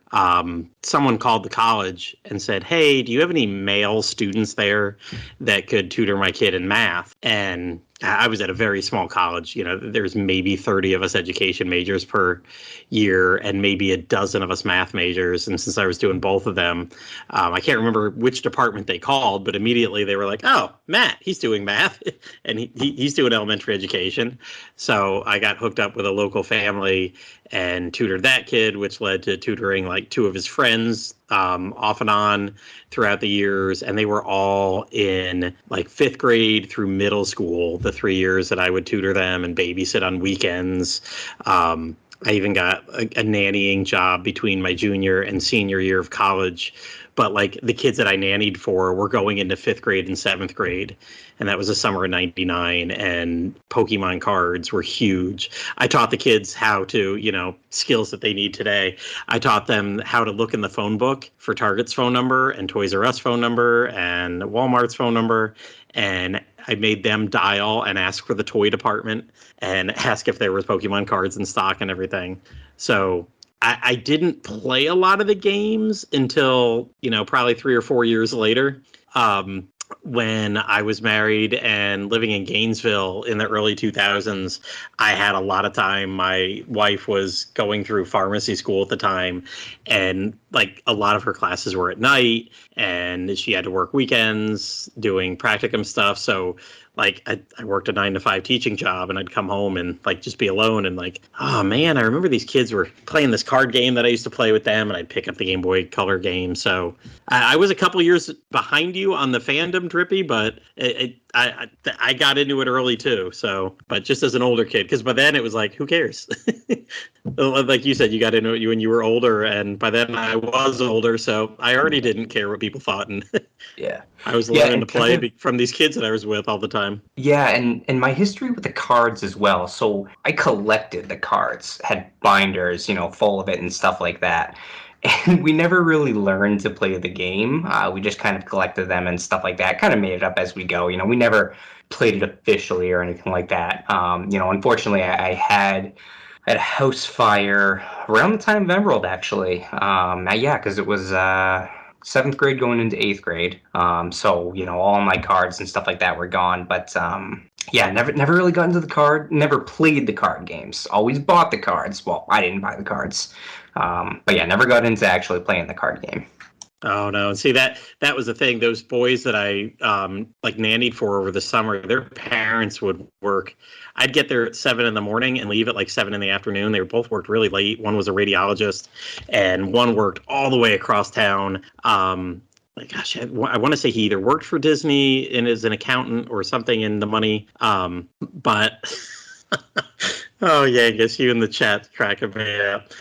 B: someone called the college and said, "Hey, do you have any male students there that could tutor my kid in math?" And I was at a very small college. There's maybe 30 of us education majors per year and maybe a dozen of us math majors. And since I was doing both of them, I can't remember which department they called, but immediately they were like, "Oh, Matt, he's doing math and he's doing elementary education." So I got hooked up with a local family and tutored that kid, which led to tutoring like two of his friends off and on throughout the years. And they were all in like 5th grade through middle school, the 3 years that I would tutor them and babysit on weekends. I even got a nannying job between my junior and senior year of college. But like the kids that I nannied for were going into 5th grade and 7th grade. And that was the summer of '99. And Pokemon cards were huge. I taught the kids how to, skills that they need today. I taught them how to look in the phone book for Target's phone number and Toys R Us phone number and Walmart's phone number. And I made them dial and ask for the toy department and ask if there was Pokemon cards in stock and everything. So I didn't play a lot of the games until, probably 3 or 4 years later, when I was married and living in Gainesville in the early 2000s. I had a lot of time. My wife was going through pharmacy school at the time, and like a lot of her classes were at night, and she had to work weekends doing practicum stuff. So like I worked a 9 to 5 teaching job, and I'd come home and like just be alone and like, oh man, I remember these kids were playing this card game that I used to play with them, and I'd pick up the Game Boy Color game. So I was a couple years behind you on the fandom, Drippy, but I got into it early too. So, but just as an older kid, because by then it was like, who cares? Like you said, you got into it when you were older, and by then I was older, so I already didn't care what people thought, and
D: yeah,
B: I was learning to play from these kids that I was with all the time.
D: Yeah, and my history with the cards as well. So I collected the cards, had binders, full of it and stuff like that. And we never really learned to play the game. We just kind of collected them and stuff like that. Kind of made it up as we go. We never played it officially or anything like that. Unfortunately, I had a house fire around the time of Emerald, actually. Yeah, because it was 7th grade going into 8th grade. So, all my cards and stuff like that were gone. But yeah, never really got into the card, never played the card games. Always bought the cards. Well, I didn't buy the cards. But yeah, never got into actually playing the card game.
B: Oh no! And see that was the thing. Those boys that I like nannied for over the summer, their parents would work. I'd get there at 7 a.m. and leave at like 7 p.m. They both worked really late. One was a radiologist, and one worked all the way across town. Gosh, I want to say he either worked for Disney and is an accountant or something in the money. But oh yeah, I guess you in the chat cracking me up.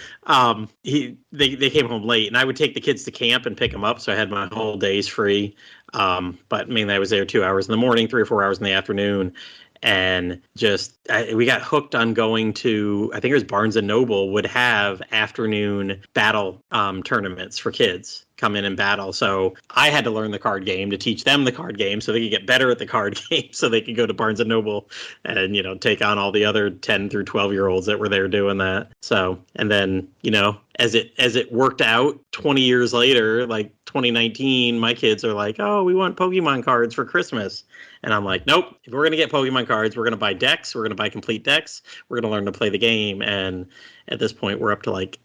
B: They came home late, and I would take the kids to camp and pick them up, so I had my whole days free. But mainly I was there 2 hours in the morning, 3 or 4 hours in the afternoon. and we got hooked on going to, I think it was Barnes and Noble would have afternoon battle tournaments for kids come in and battle. So I had to learn the card game to teach them the card game so they could get better at the card game so they could go to Barnes and Noble and, take on all the other 10 through 12-year-olds that were there doing that. So, and then, as it worked out 20 years later, like 2019, my kids are like, oh, we want Pokemon cards for Christmas. And I'm like, nope, if we're going to get Pokemon cards, we're going to buy decks. We're going to buy complete decks. We're going to learn to play the game. And at this point, we're up to like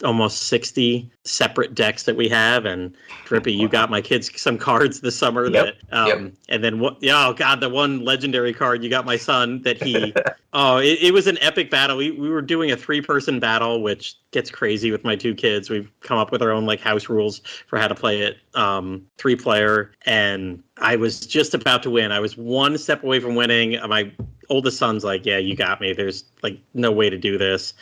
B: almost 60 separate decks that we have. And Drippy, you got my kids some cards this summer.
D: Yep.
B: And then what? Yeah, oh God, the one legendary card you got my son that he. It was an epic battle. We were doing a 3-person battle, which gets crazy with my 2 kids. We've come up with our own like house rules for how to play it. 3-player, and I was just about to win. I was 1 step away from winning. My oldest son's like, yeah, you got me. There's like no way to do this.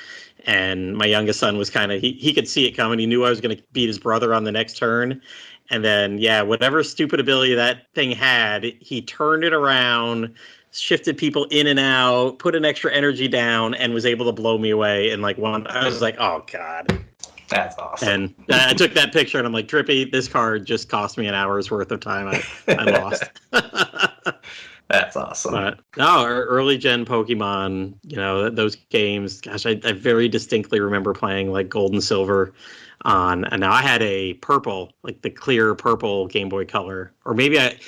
B: And my youngest son was kind of, he could see it coming. He knew I was going to beat his brother on the next turn. And then, yeah, whatever stupid ability that thing had, he turned it around, shifted people in and out, put an extra energy down, and was able to blow me away in like one. I was like, oh, God.
D: That's awesome.
B: And I took that picture and I'm like, Drippy, this card just cost me an hour's worth of time. I lost.
D: That's awesome.
B: But no, early gen Pokemon, those games, gosh, I very distinctly remember playing like Gold and Silver on, and now I had a purple, like the clear purple Game Boy Color, or maybe I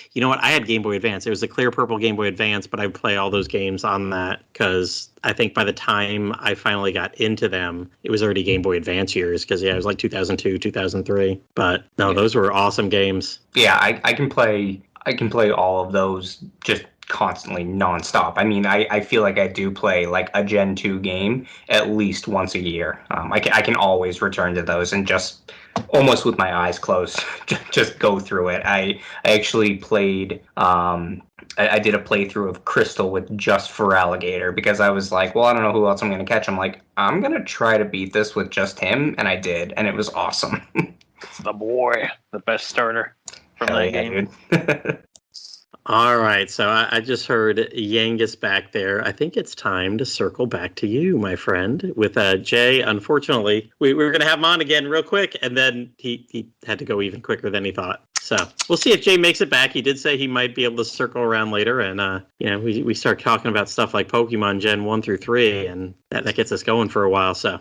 B: had Game Boy Advance. It was a clear purple Game Boy Advance, but I would play all those games on that because I think by the time I finally got into them, it was already Game Boy Advance years because it was like 2002, 2003. But no, those were awesome games.
D: Yeah, I can play all of those just constantly nonstop. I mean, I feel like I do play like a Gen 2 game at least once a year. I can always return to those and just almost with my eyes closed, just go through it. I actually played, I did a playthrough of Crystal with just for Alligator because I was like, well, I don't know who else I'm going to catch. I'm like, I'm going to try to beat this with just him. And I did. And it was awesome.
A: The boy, the best starter from
D: Hell
A: that
D: yeah,
A: game.
D: dude.
B: All right, so I just heard Yangus back there. I think it's time to circle back to you, my friend, with Jay. Unfortunately, we were going to have him on again real quick, and then he had to go even quicker than he thought. So we'll see if Jay makes it back. He did say he might be able to circle around later, and we start talking about stuff like Pokemon Gen 1 through 3, and that gets us going for a while. So,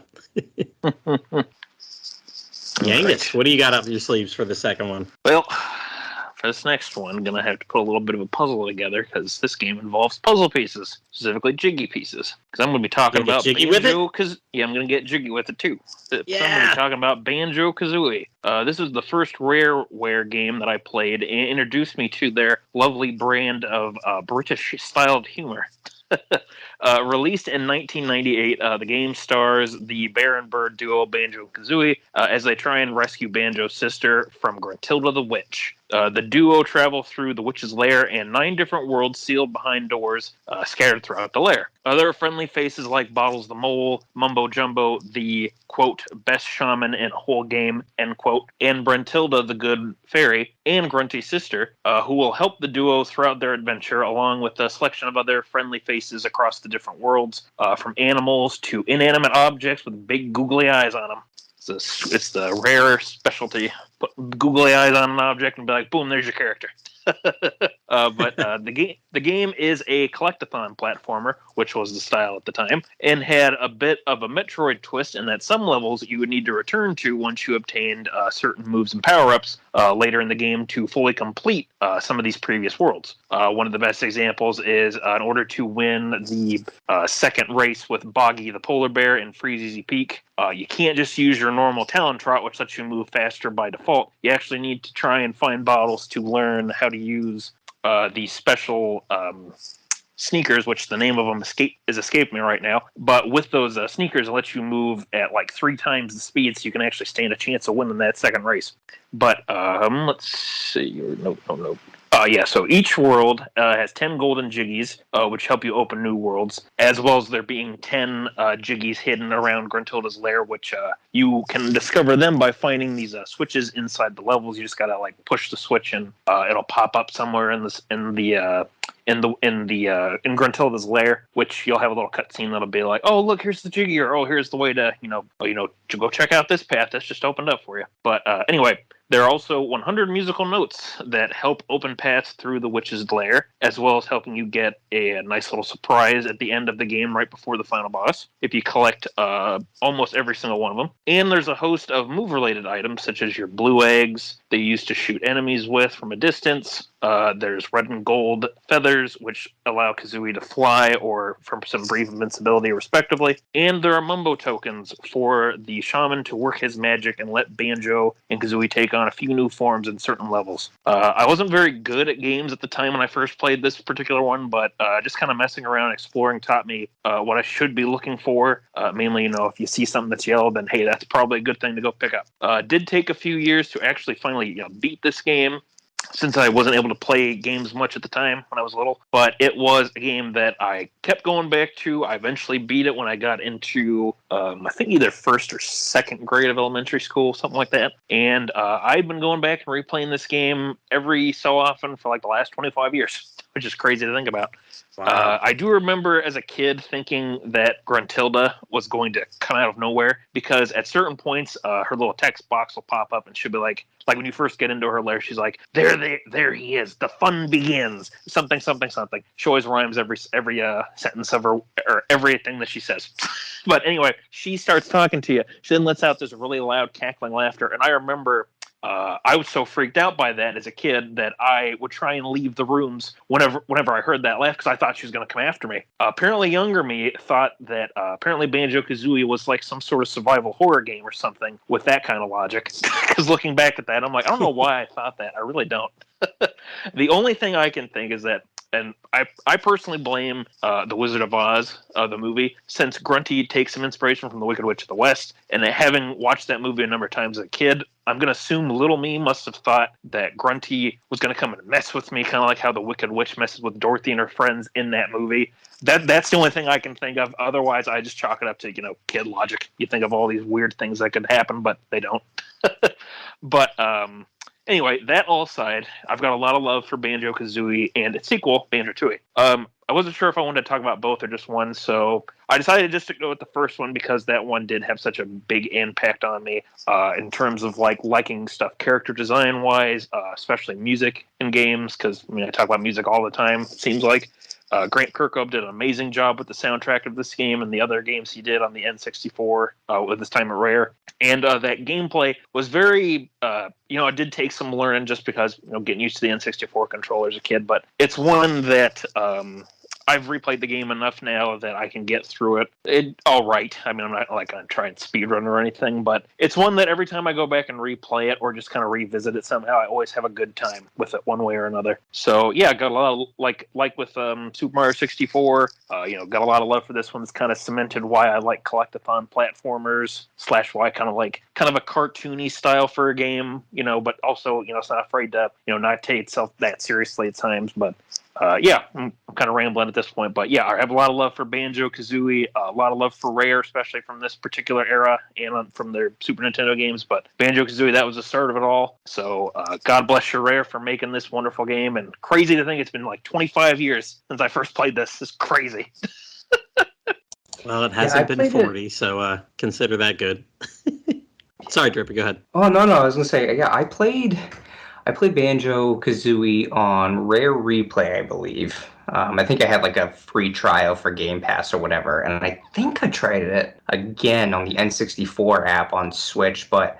B: Yangus, what do you got up your sleeves for the second one?
A: Well, for this next one, I'm going to have to put a little bit of a puzzle together because this game involves puzzle pieces, specifically jiggy pieces. Because I'm going to be talking about Banjo-Kazooie. Yeah, I'm going to get jiggy with it too.
B: Yeah.
A: So I'm going to be talking about Banjo-Kazooie. This is the first Rareware game that I played and introduced me to their lovely brand of British-styled humor. Released in 1998, the game stars the bear and bird duo Banjo-Kazooie as they try and rescue Banjo's sister from Gruntilda the Witch. The duo travel through the witch's lair and 9 different worlds sealed behind doors scattered throughout the lair. Other friendly faces like Bottles the Mole, Mumbo Jumbo, the, quote, best shaman in a whole game, end quote, and Bruntilda the good fairy, and Grunty's sister, who will help the duo throughout their adventure, along with a selection of other friendly faces across the different worlds, from animals to inanimate objects with big googly eyes on them. It's the rare specialty. Put googly eyes on an object and be like, boom, there's your character. But the game is a collectathon platformer, which was the style at the time, and had a bit of a Metroid twist in that some levels you would need to return to once you obtained certain moves and power-ups later in the game to fully complete some of these previous worlds. One of the best examples is in order to win the second race with Boggy the Polar Bear in Freezeezy Peak, you can't just use your normal Talon Trot, which lets you move faster by default. You actually need to try and find Bottles to learn how to use the special sneakers, which the name of them is escaping me right now. But with those sneakers, it lets you move at like 3 times the speed, so you can actually stand a chance of winning that second race. But let's see. Nope. So each world has 10 golden jiggies, which help you open new worlds, as well as there being 10 jiggies hidden around Gruntilda's lair, which you can discover them by finding these switches inside the levels. You just gotta like push the switch and it'll pop up somewhere in the in Gruntilda's lair, which you'll have a little cutscene that'll be like, oh look, here's the Jiggy, or oh here's the way to to go check out this path that's just opened up for you. But anyway. There are also 100 musical notes that help open paths through the witch's lair, as well as helping you get a nice little surprise at the end of the game right before the final boss, if you collect almost every single one of them. And there's a host of move-related items, such as your blue eggs they use to shoot enemies with from a distance. There's red and gold feathers, which allow Kazooie to fly or from some brief invincibility, respectively. And there are Mumbo tokens for the shaman to work his magic and let Banjo and Kazooie take on a few new forms in certain levels. I wasn't very good at games at the time when I first played this particular one, but just kind of messing around, exploring taught me what I should be looking for. Mainly, if you see something that's yellow, then hey, that's probably a good thing to go pick up. Did take a few years to actually finally beat this game, since I wasn't able to play games much at the time when I was little. But it was a game that I kept going back to. I eventually beat it when I got into, I think either first or second grade of elementary school, something like that. And I've been going back and replaying this game every so often for like the last 25 years, which is crazy to think about.
B: Wow.
A: I do remember as a kid thinking that Gruntilda was going to come out of nowhere, because at certain points her little text box will pop up and she'll be like when you first get into her lair, she's like, there he is, the fun begins, something something something. She always rhymes every sentence of her, or everything that she says. But anyway, she starts talking to you. She then lets out this really loud cackling laughter, and I remember I was so freaked out by that as a kid that I would try and leave the rooms whenever I heard that laugh, because I thought she was going to come after me. Apparently, younger me thought that apparently Banjo-Kazooie was like some sort of survival horror game or something with that kind of logic. Because looking back at that, I'm like, I don't know why I thought that. I really don't. The only thing I can think is that, and I personally blame The Wizard of Oz, the movie, since Grunty takes some inspiration from The Wicked Witch of the West. And having watched that movie a number of times as a kid, I'm going to assume little me must have thought that Grunty was going to come and mess with me, kind of like how the Wicked Witch messes with Dorothy and her friends in that movie. That's the only thing I can think of. Otherwise, I just chalk it up to, kid logic. You think of all these weird things that could happen, but they don't. But, anyway, that all aside, I've got a lot of love for Banjo-Kazooie and its sequel, Banjo-Tooie. I wasn't sure if I wanted to talk about both or just one, so I decided just to go with the first one because that one did have such a big impact on me in terms of liking stuff character design wise, especially music in games, because I talk about music all the time, it seems like. Grant Kirkhope did an amazing job with the soundtrack of this game and the other games he did on the N64 with his time at Rare. And that gameplay was very, it did take some learning just because, getting used to the N64 controller as a kid. But it's one that I've replayed the game enough now that I can get through it. All right. I'm not going to try and speedrun or anything, but it's one that every time I go back and replay it or just kind of revisit it somehow, I always have a good time with it one way or another. So yeah, got a lot of, like with Super Mario 64, got a lot of love for this one. It's kind of cemented why I like collectathon platformers / why kind of a cartoony style for a game, but also, it's not afraid to, not take itself that seriously at times, but I'm kind of rambling at this point, but yeah, I have a lot of love for Banjo-Kazooie, a lot of love for Rare, especially from this particular era and from their Super Nintendo games, but Banjo-Kazooie, that was the start of it all, so God bless your Rare for making this wonderful game, and crazy to think it's been 25 years since I first played this. It's crazy.
B: Well, it hasn't been 40, so consider that good. Sorry, Drippy, go ahead.
D: Oh, no, I was going to say, yeah, I played Banjo-Kazooie on Rare Replay, I believe. I think I had a free trial for Game Pass or whatever, and I think I tried it again on the N64 app on Switch, but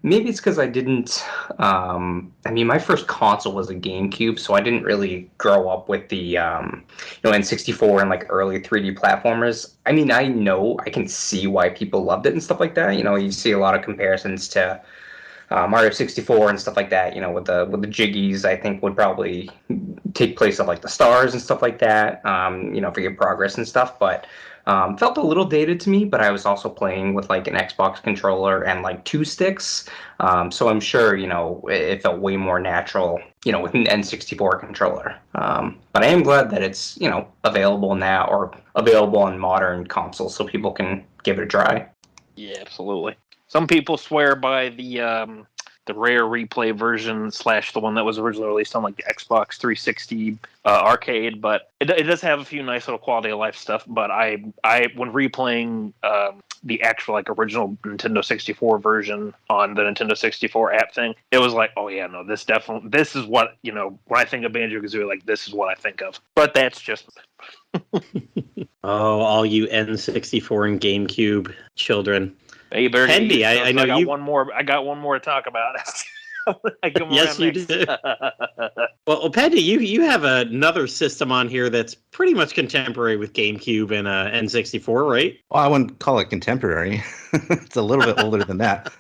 D: maybe it's because I didn't... my first console was a GameCube, so I didn't really grow up with the N64 and early 3D platformers. I know I can see why people loved it and stuff like that. You see a lot of comparisons to Mario 64 and stuff like that, with the jiggies, I think would probably take place of the stars and stuff like that, for your progress and stuff. But felt a little dated to me, but I was also playing with an Xbox controller and 2 sticks. So I'm sure, it felt way more natural, with an N64 controller. But I am glad that it's, available now or available on modern consoles so people can give it a try.
A: Yeah, absolutely. Some people swear by the the rare replay version / the one that was originally released on like the Xbox 360 arcade. But it does have a few nice little quality of life stuff. But I when replaying the actual like original Nintendo 64 version on the Nintendo 64 app thing, it was like, oh yeah, no, this is what, you know, when I think of Banjo-Kazooie, like this is what I think of. But that's just
B: Oh, all you N64 and GameCube children.
A: Hey,
B: Pendy, I know
A: got
B: you.
A: one more. I got one more to talk about.
B: Yes, you do. Well, Pendy, you have another system on here that's pretty much contemporary with GameCube and N64, right?
E: Well, I wouldn't call it contemporary. It's a little bit older than that.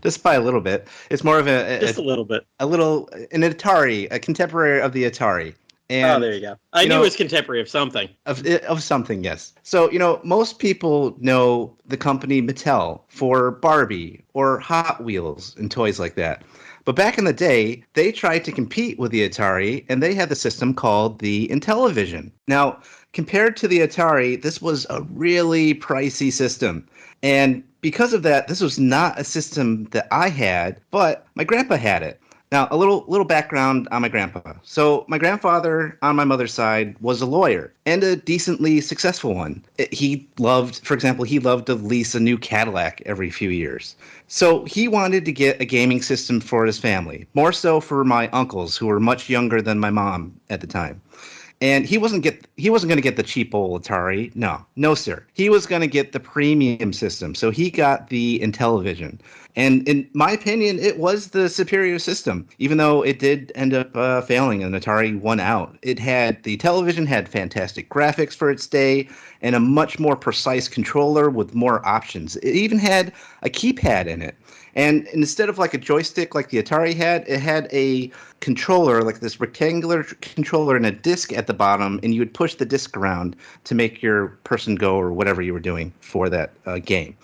E: just by a little bit. It's more of
B: just a little bit.
E: an Atari, a contemporary of the Atari. And,
B: there you go. I knew it was contemporary of something.
E: Of something, yes. So, most people know the company Mattel for Barbie or Hot Wheels and toys like that. But back in the day, they tried to compete with the Atari, and they had the system called the Intellivision. Now, compared to the Atari, this was a really pricey system. And because of that, this was not a system that I had, but my grandpa had it. Now, a little background on my grandpa. So my grandfather on my mother's side was a lawyer and a decently successful one. He loved to lease a new Cadillac every few years. So he wanted to get a gaming system for his family, more so for my uncles who were much younger than my mom at the time. And he wasn't going to get the cheap old Atari. No, sir. He was going to get the premium system. So he got the Intellivision. And in my opinion, it was the superior system, even though it did end up failing and Atari won out. The television had fantastic graphics for its day and a much more precise controller with more options. It even had a keypad in it. And instead of like a joystick like the Atari had, it had a controller, like this rectangular controller and a disc at the bottom, and you would push the disc around to make your person go or whatever you were doing for that game.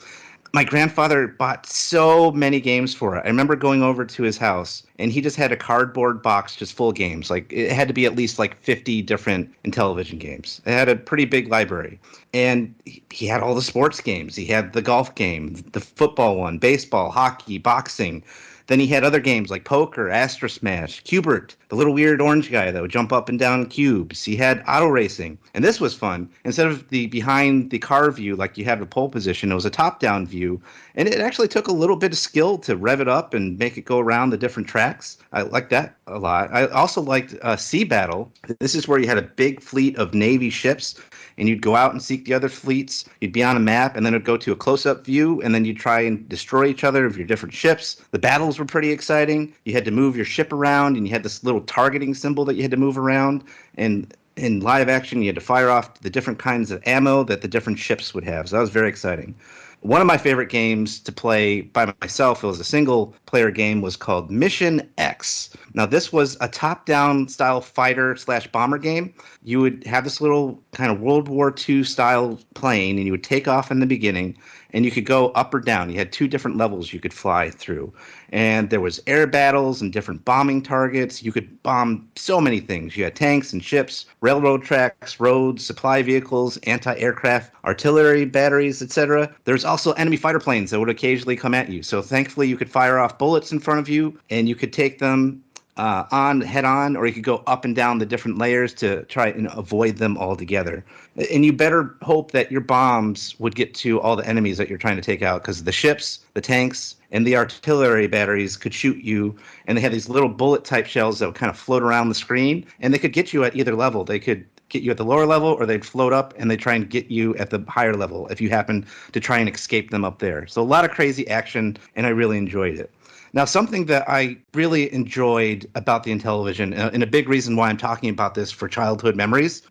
E: My grandfather bought so many games for it. I remember going over to his house, and he just had a cardboard box just full of games. Like, it had to be at least like 50 different Intellivision games. It had a pretty big library. And he had all the sports games. He had the golf game, the football one, baseball, hockey, boxing. Then he had other games like poker, Astro Smash, Cubert, the little weird orange guy that would jump up and down cubes. He had auto racing. And this was fun. Instead of the behind the car view like you have a pole position, it was a top-down view. And it actually took a little bit of skill to rev it up and make it go around the different tracks. I liked that a lot. I also liked Sea Battle. This is where you had a big fleet of Navy ships, and you'd go out and seek the other fleets. You'd be on a map, and then it'd go to a close-up view, and then you'd try and destroy each other of your different ships. The battles were pretty exciting. You had to move your ship around, and you had this little targeting symbol that you had to move around. And in live action, you had to fire off the different kinds of ammo that the different ships would have. So that was very exciting. One of my favorite games to play by myself, it was a single-player game, was called Mission X. Now, this was a top-down style fighter/bomber game. You would have this little kind of World War II style plane, and you would take off in the beginning, and you could go up or down. You had two different levels you could fly through. And there was air battles and different bombing targets. You could bomb so many things. You had tanks and ships, railroad tracks, roads, supply vehicles, anti-aircraft, artillery batteries, etc. There's also enemy fighter planes that would occasionally come at you. So thankfully you could fire off bullets in front of you, and you could take them head on, or you could go up and down the different layers to try and avoid them altogether. And you better hope that your bombs would get to all the enemies that you're trying to take out, because the ships, the tanks, and the artillery batteries could shoot you, and they had these little bullet-type shells that would kind of float around the screen, and they could get you at either level. They could get you at the lower level, or they'd float up and they try and get you at the higher level if you happen to try and escape them up there. So a lot of crazy action, and I really enjoyed it. Now, something that I really enjoyed about the Intellivision, and a big reason why I'm talking about this for childhood memories,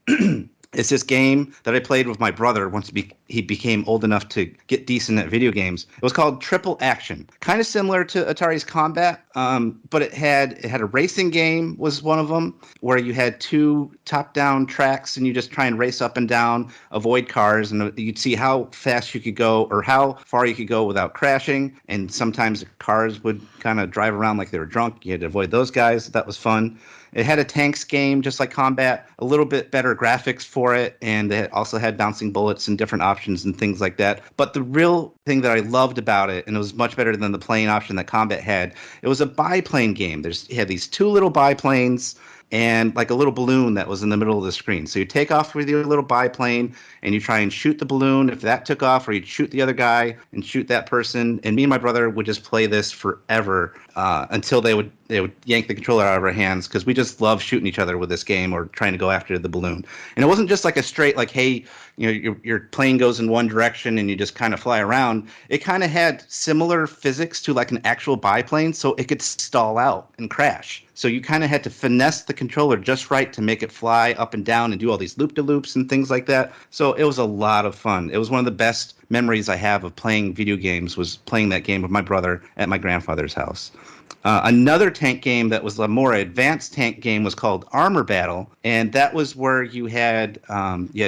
E: is this game that I played with my brother once he became old enough to get decent at video games. It was called Triple Action, kind of similar to Atari's Combat, but it had a racing game was one of them, where you had two top-down tracks and you just try and race up and down, avoid cars, and you'd see how fast you could go or how far you could go without crashing. And sometimes the cars would kind of drive around like they were drunk. You had to avoid those guys. That was fun. It had a tanks game, just like Combat, a little bit better graphics for it, and it also had bouncing bullets and different options options and things like that. But the real thing that I loved about it, and it was much better than the plane option that Combat had, it was a biplane game. You had these two little biplanes and like a little balloon that was in the middle of the screen. So you take off with your little biplane and you try and shoot the balloon. If that took off, or you'd shoot the other guy and shoot that person. And me and my brother would just play this forever until they would yank the controller out of our hands, because we just love shooting each other with this game or trying to go after the balloon. And it wasn't just like a straight like, hey, your plane goes in one direction and you just kind of fly around. It kind of had similar physics to like an actual biplane, so it could stall out and crash. So you kind of had to finesse the controller just right to make it fly up and down and do all these loop-de-loops and things like that. So it was a lot of fun. It was one of the best memories I have of playing video games, was playing that game with my brother at my grandfather's house. Another tank game that was a more advanced tank game was called Armor Battle, and that was where you had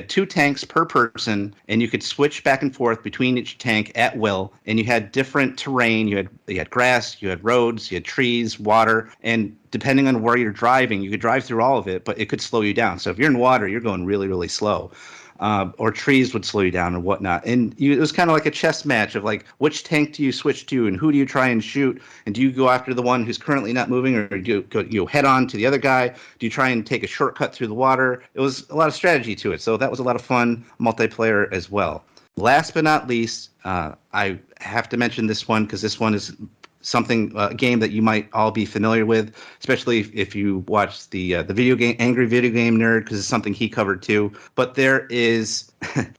E: two tanks per person, and you could switch back and forth between each tank at will. And you had different terrain. You had grass, you had roads, you had trees, water, and depending on where you're driving, you could drive through all of it, but it could slow you down. So if you're in water, you're going really, really slow. Or trees would slow you down and whatnot. And it was kind of like a chess match of like, which tank do you switch to and who do you try and shoot? And do you go after the one who's currently not moving, or do you head on to the other guy? Do you try and take a shortcut through the water? It was a lot of strategy to it. So that was a lot of fun multiplayer as well. Last but not least, I have to mention this one because this one is a game that you might all be familiar with, especially if you watch the video game Angry Video Game Nerd, because it's something he covered too. But there is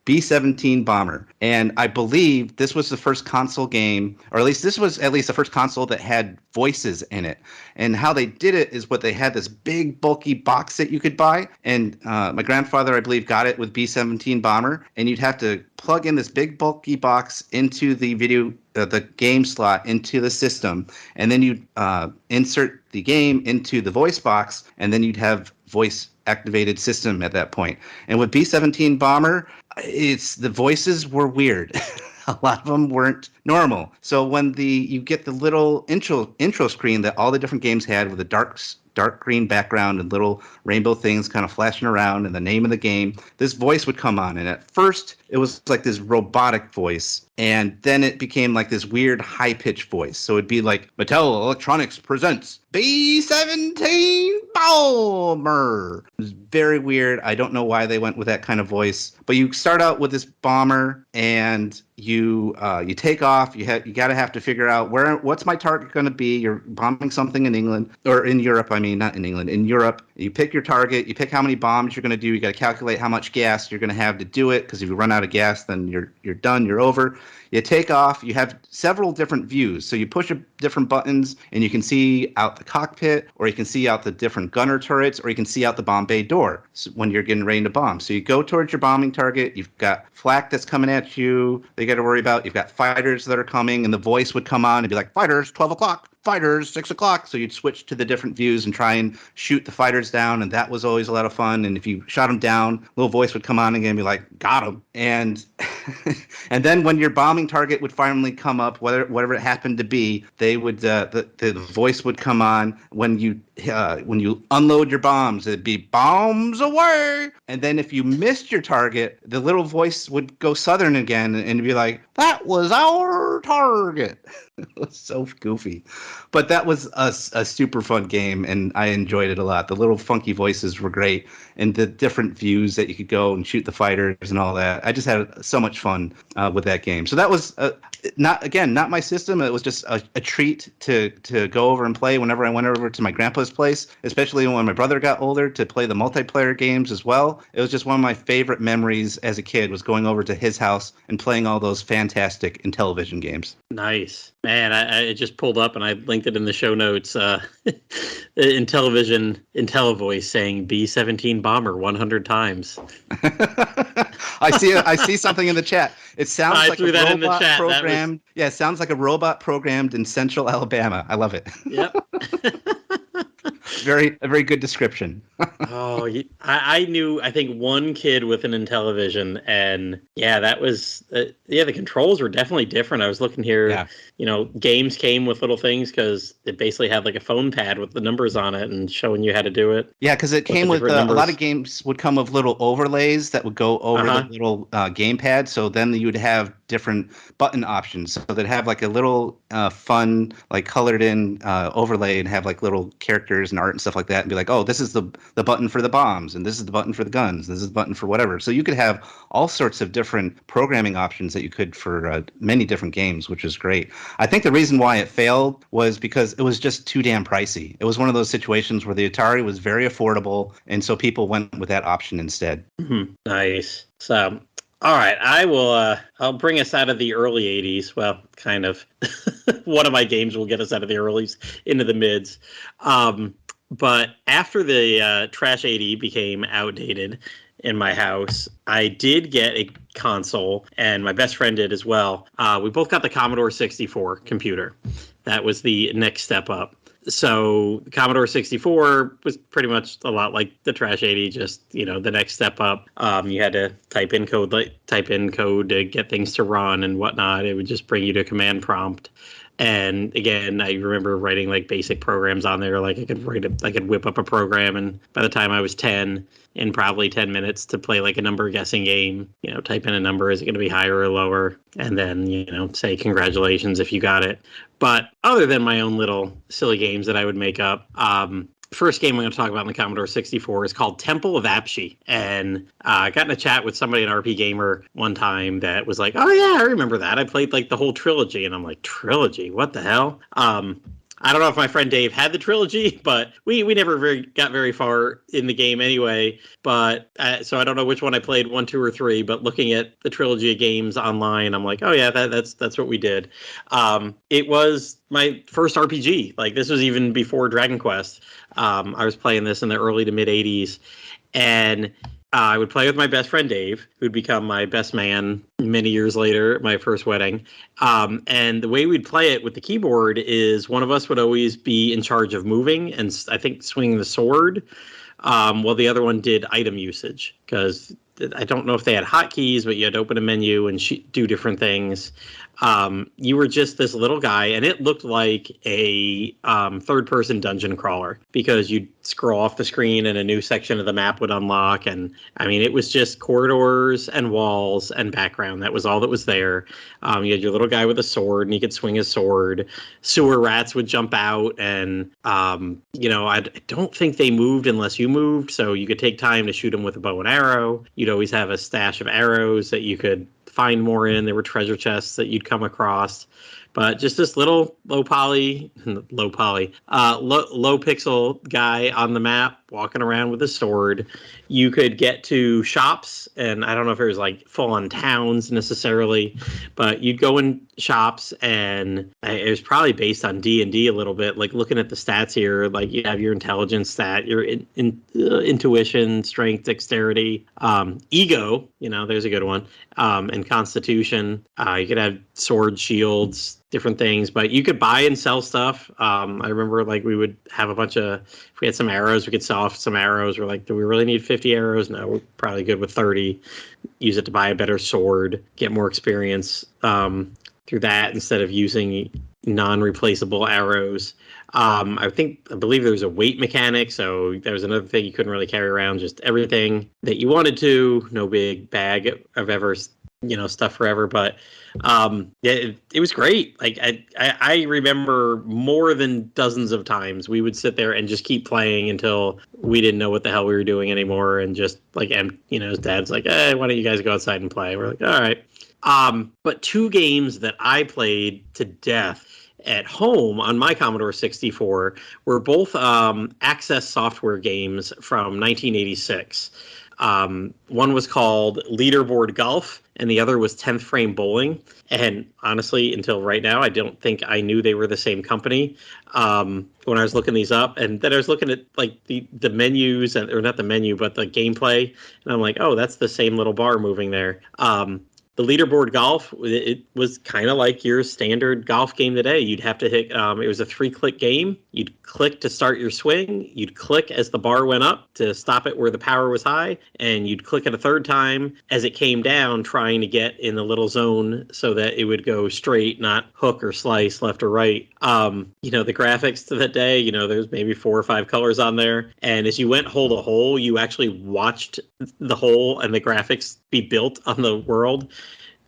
E: B-17 Bomber, and I believe this was the first console game, or at least this was the first console that had voices in it. And how they did it is they had this big bulky box that you could buy, and my grandfather, I believe, got it with B-17 Bomber, and you'd have to plug in this big bulky box into the the game slot into the system, and then you insert the game into the voice box, and then you'd have voice activated system at that point. And with B-17 Bomber, the voices were weird. A lot of them weren't normal. So when you get the little intro screen that all the different games had, with a dark green background and little rainbow things kind of flashing around and the name of the game, this voice would come on. And at first it was like this robotic voice, and then it became like this weird high-pitched voice. So it'd be like, Mattel Electronics presents B-17 Bomber. It was very weird. I don't know why they went with that kind of voice. But you start out with this bomber, and you take off. You gotta have to figure out what's my target going to be. You're bombing something in England, or in Europe. I mean, not in England, in Europe. You pick your target. You pick how many bombs you're going to do. You got to calculate how much gas you're going to have to do it, because if you run out of gas, then you're done. You're over. You take off. You have several different views. So you push different buttons, and you can see out the cockpit, or you can see out the different gunner turrets, or you can see out the bomb bay door when you're getting ready to bomb. So you go towards your bombing target. You've got flak that's coming at you that you got to worry about. You've got fighters that are coming, and the voice would come on and be like, fighters, 12 o'clock. Fighters, 6 o'clock. So you'd switch to the different views and try and shoot the fighters down, and that was always a lot of fun. And if you shot them down, little voice would come on again and be like, got him. And and then when your bombing target would finally come up, whatever it happened to be, they would the voice would come on when you unload your bombs. It'd be bombs away. And then if you missed your target, the little voice would go southern again and be like, that was our target. It was so goofy. But that was a super fun game, and I enjoyed it a lot. The little funky voices were great, and the different views that you could go and shoot the fighters and all that. I just had so much fun with that game. So that was not my system. It was just a treat to go over and play whenever I went over to my grandpa's place, especially when my brother got older, to play the multiplayer games as well. It was just one of my favorite memories as a kid, was going over to his house and playing all those fantastic Intellivision games.
B: Nice. Man, I just pulled up and I linked it in the show notes. Intellivision IntelliVoice saying B-17 Bomber 100 times.
E: I see something in the chat. It sounds like a robot programmed.
B: Was...
E: Yeah, it sounds like a robot programmed in Central Alabama. I love it.
B: Yep.
E: A very good description.
B: Oh, I knew, I think, one kid with an Intellivision, and yeah, that was, the controls were definitely different. I was looking here,
E: Yeah.
B: Games came with little things because it basically had like a phone pad with the numbers on it and showing you how to do it.
E: Yeah, because it came with
B: different
E: a lot
B: numbers.
E: of games would come with little overlays that would go over the little gamepad. So then you would have different button options. So they'd have like a little fun, like colored in overlay and have like little characters and art and stuff like that, and be like, oh, this is the button for the bombs, and this is the button for the guns, this is the button for whatever. So you could have all sorts of different programming options that you could for many different games, which is great. I think the reason why it failed was because it was just too damn pricey. It was one of those situations where the Atari was very affordable, and so people went with that option instead.
B: Mm-hmm. Nice. So, all right, I'll bring us out of the early 80s. Well, kind of. One of my games will get us out of the earlys into the mids. But after the Trash 80 became outdated in my house, I did get a console, and my best friend did as well. We both got the Commodore 64 computer. That was the next step up. So the Commodore 64 was pretty much a lot like the Trash 80, just, the next step up. You had to type in code to get things to run and whatnot. It would just bring you to a command prompt. And again, I remember writing like basic programs on there. Like I could whip up a program, and by the time I was 10, in probably 10 minutes to play like a number guessing game, type in a number, is it going to be higher or lower? And then, say congratulations if you got it. But other than my own little silly games that I would make up, first game I'm going to talk about in the Commodore 64 is called Temple of Apshi. And I got in a chat with somebody in RP Gamer one time that was like, oh yeah, I remember that. I played like the whole trilogy. And I'm like, trilogy? What the hell? I don't know if my friend Dave had the trilogy, but we never got very far in the game anyway. But so I don't know which one I played, 1, 2, or 3. But looking at the trilogy of games online, I'm like, oh yeah, that's what we did. It was my first RPG. Like this was even before Dragon Quest. I was playing this in the early to mid 80s, and I would play with my best friend Dave, who'd become my best man many years later at my first wedding. And the way we'd play it with the keyboard is one of us would always be in charge of moving and I think swinging the sword, while the other one did item usage. Because I don't know if they had hotkeys, but you had to open a menu and do different things. You were just this little guy, and it looked like a third-person dungeon crawler because you'd scroll off the screen and a new section of the map would unlock. And I mean, it was just corridors and walls and background. That was all that was there. You had your little guy with a sword, and he could swing his sword. Sewer rats would jump out, and I don't think they moved unless you moved, so you could take time to shoot them with a bow and arrow. You'd always have a stash of arrows that you could find more in. There were treasure chests that you'd come across, but just this little low pixel guy on the map walking around with a sword. You could get to shops, and I don't know if it was like full on towns necessarily, but you'd go in shops, and it was probably based on D&D a little bit. Like looking at the stats here, like you have your intelligence stat, your intuition, strength, dexterity, ego, there's a good one, and constitution. You could have swords, shields, different things, but you could buy and sell stuff. I remember like we would have a bunch of, if we had some arrows, we could sell off some arrows. We're like, do we really need 50 arrows? No, we're probably good with 30. Use it to buy a better sword, get more experience through that instead of using non-replaceable arrows. I believe there was a weight mechanic, so there was another thing you couldn't really carry around, just everything that you wanted to, no big bag of ever, stuff forever. But it was great. Like I remember more than dozens of times we would sit there and just keep playing until we didn't know what the hell we were doing anymore, and just like, his dad's like, hey, why don't you guys go outside and play? We're like, all right. But two games that I played to death at home on my Commodore 64 were both Access Software games from 1986. One was called Leaderboard Golf, and the other was 10th Frame Bowling. And honestly, until right now, I don't think I knew they were the same company when I was looking these up. And then I was looking at like the menus, or not the menu, but the gameplay. And I'm like, oh, that's the same little bar moving there. the leaderboard golf, it was kind of like your standard golf game today. You'd have to hit, it was a 3-click game. You'd click to start your swing. You'd click as the bar went up to stop it where the power was high. And you'd click it a third time as it came down, trying to get in the little zone so that it would go straight, not hook or slice left or right. The graphics to that day, there's maybe 4 or 5 colors on there. And as you went hole to hole, you actually watched the hole and the graphics be built on the world.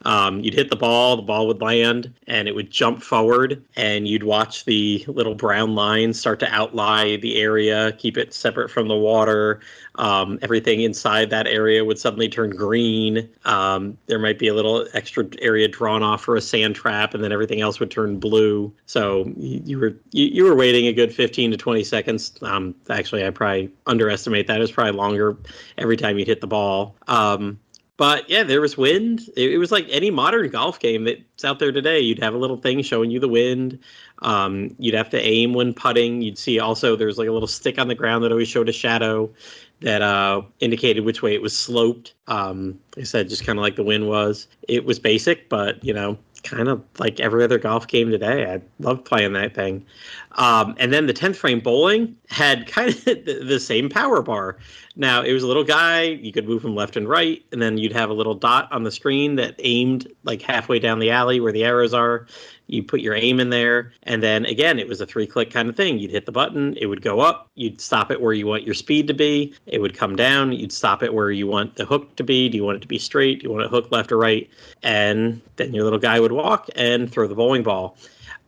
B: You'd hit the ball would land, and it would jump forward, and you'd watch the little brown lines start to outline the area, keep it separate from the water. Everything inside that area would suddenly turn green. There might be a little extra area drawn off for a sand trap, and then everything else would turn blue. So you were waiting a good 15 to 20 seconds. Actually, I probably underestimate that. It was probably longer every time you'd hit the ball. But yeah, there was wind. It was like any modern golf game that's out there today. You'd have a little thing showing you the wind. You'd have to aim when putting. You'd see also there's like a little stick on the ground that always showed a shadow that indicated which way it was sloped. Like I said, just kind of like the wind was. It was basic, but kind of like every other golf game today. I loved playing that thing. And then the 10th frame bowling had kind of the same power bar. Now, it was a little guy. You could move him left and right, and then you'd have a little dot on the screen that aimed like halfway down the alley where the arrows are. You put your aim in there, and then again, it was a 3-click kind of thing. You'd hit the button, it would go up, you'd stop it where you want your speed to be, it would come down, you'd stop it where you want the hook to be. Do you want it to be straight? Do you want it hook left or right? And then your little guy would walk and throw the bowling ball.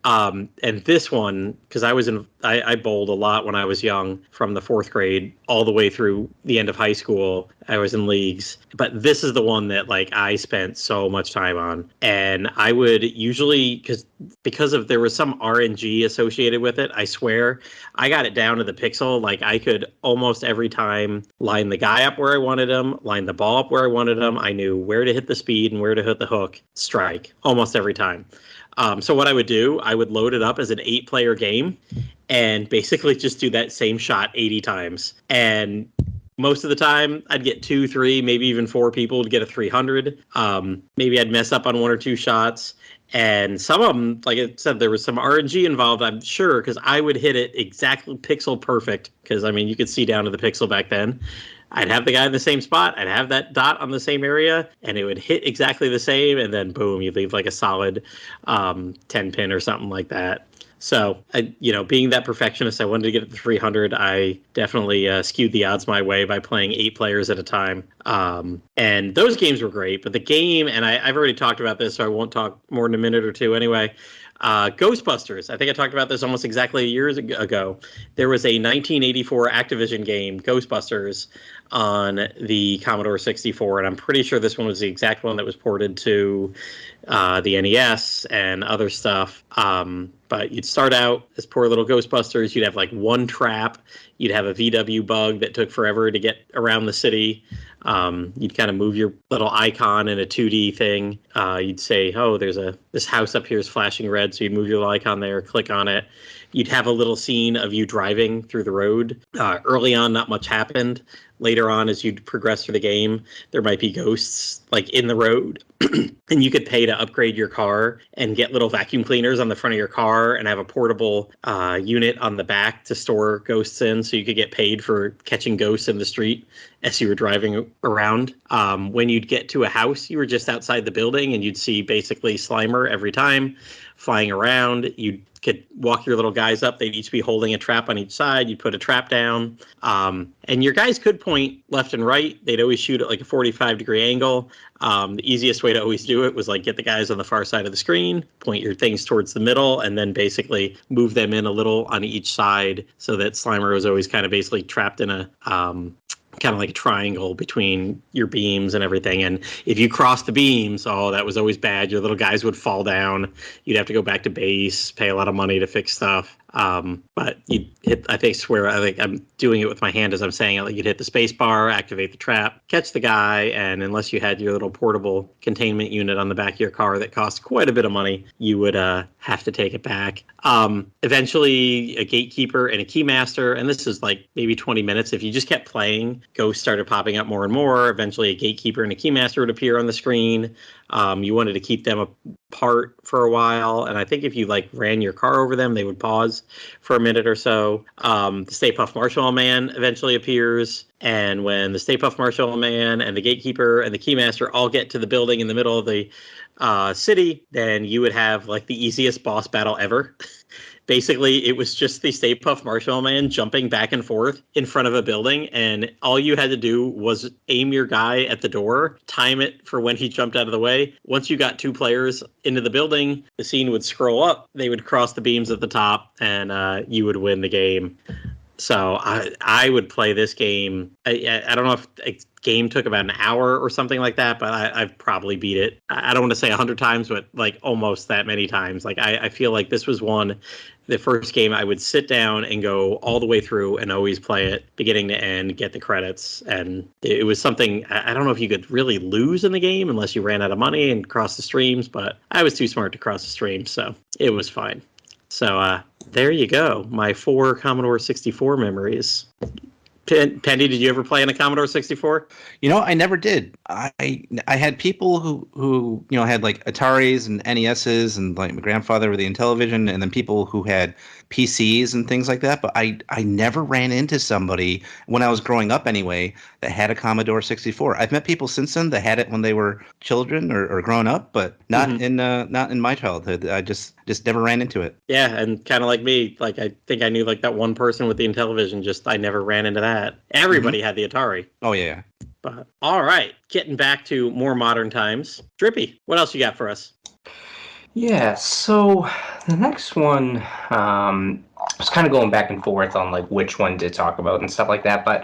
B: And this one, because I bowled a lot when I was young, from the 4th grade all the way through the end of high school. I was in leagues, but this is the one that I spent so much time on. And I would usually, because there was some RNG associated with it, I swear I got it down to the pixel. Like I could almost every time line the guy up where I wanted him, line the ball up where I wanted him. I knew where to hit the speed and where to hit the hook, strike almost every time. So what I would do, I would load it up as an 8-player game and basically just do that same shot 80 times. And most of the time, I'd get 2, 3, maybe even 4 people to get a 300. Maybe I'd mess up on 1 or 2 shots. And some of them, like I said, there was some RNG involved, I'm sure, because I would hit it exactly pixel perfect. Because, you could see down to the pixel back then. I'd have the guy in the same spot. I'd have that dot on the same area, and it would hit exactly the same. And then, boom, you'd leave like a solid 10-pin or something like that. So, being that perfectionist, I wanted to get it to 300. I definitely skewed the odds my way by playing 8 players at a time. And those games were great. But the game, and I've already talked about this, so I won't talk more than a minute or two anyway. Ghostbusters. I think I talked about this almost exactly years ago. There was a 1984 Activision game, Ghostbusters, on the Commodore 64, and I'm pretty sure this one was the exact one that was ported to the NES and other stuff. But you'd start out as poor little Ghostbusters. You'd have like 1 trap. You'd have a VW bug that took forever to get around the city. You'd kind of move your little icon in a 2D thing. You'd say, oh, this house up here is flashing red. So you'd move your little icon there, click on it. You'd have a little scene of you driving through the road. Early on, not much happened. Later on, as you progress through the game, there might be ghosts like in the road. And you could pay to upgrade your car and get little vacuum cleaners on the front of your car and have a portable unit on the back to store ghosts in. So you could get paid for catching ghosts in the street as you were driving around. When you'd get to a house, you were just outside the building and you'd see basically Slimer every time flying around. You could walk your little guys up. They'd each be holding a trap on each side. You'd put a trap down. And your guys could point left and right. They'd always shoot at like a 45-degree angle. The easiest way to always do it was like get the guys on the far side of the screen, point your things towards the middle, and then basically move them in a little on each side so that Slimer was always kind of basically trapped in a kind of like a triangle between your beams and everything. And if you crossed the beams, that was always bad. Your little guys would fall down. You'd have to go back to base, pay a lot of money to fix stuff. But you hit, I think I'm doing it with my hand as I'm saying it. Like you'd hit the space bar, activate the trap, catch the guy, and unless you had your little portable containment unit on the back of your car that cost quite a bit of money, you would have to take it back. Eventually, a gatekeeper and a keymaster, and this is like maybe 20 minutes. If you just kept playing, ghosts started popping up more and more. Eventually, a gatekeeper and a keymaster would appear on the screen. You wanted to keep them apart for a while, and I think if you like ran your car over them, they would pause for a minute or so. The Stay Puft Marshmallow Man eventually appears, and when the Stay Puft Marshmallow Man and the gatekeeper and the keymaster all get to the building in the middle of the city, then you would have like the easiest boss battle ever. Basically, it was just the Stay Puft Marshmallow Man jumping back and forth in front of a building, and all you had to do was aim your guy at the door, time it for when he jumped out of the way. Once you got 2 players into the building, the scene would scroll up, they would cross the beams at the top, and you would win the game. So I would play this game. I don't know if a game took about an hour or something like that, but I've probably beat it. I don't want to say 100 times, but like almost that many times. Like I feel like this was the first game I would sit down and go all the way through and always play it beginning to end, get the credits. And it was something, I don't know if you could really lose in the game unless you ran out of money and crossed the streams, but I was too smart to cross the streams, so it was fine. So there you go, my 4 Commodore 64 memories. Pendy, did you ever play on a Commodore 64?
E: I never did. I had people who had like Ataris and NESs, and like my grandfather with the Intellivision, and then people who had PCs and things like that. But I never ran into somebody when I was growing up anyway that had a Commodore 64. I've met people since then that had it when they were children or growing up, but not in my childhood. I just never ran into it.
B: Yeah, and kind of like me, like I think I knew like that one person with the Intellivision, just I never ran into that. Everybody had the Atari.
E: Oh yeah.
B: But all right, getting back to more modern times. Drippy, what else you got for us?
D: Yeah, so the next one, I was kind of going back and forth on like which one to talk about and stuff like that, but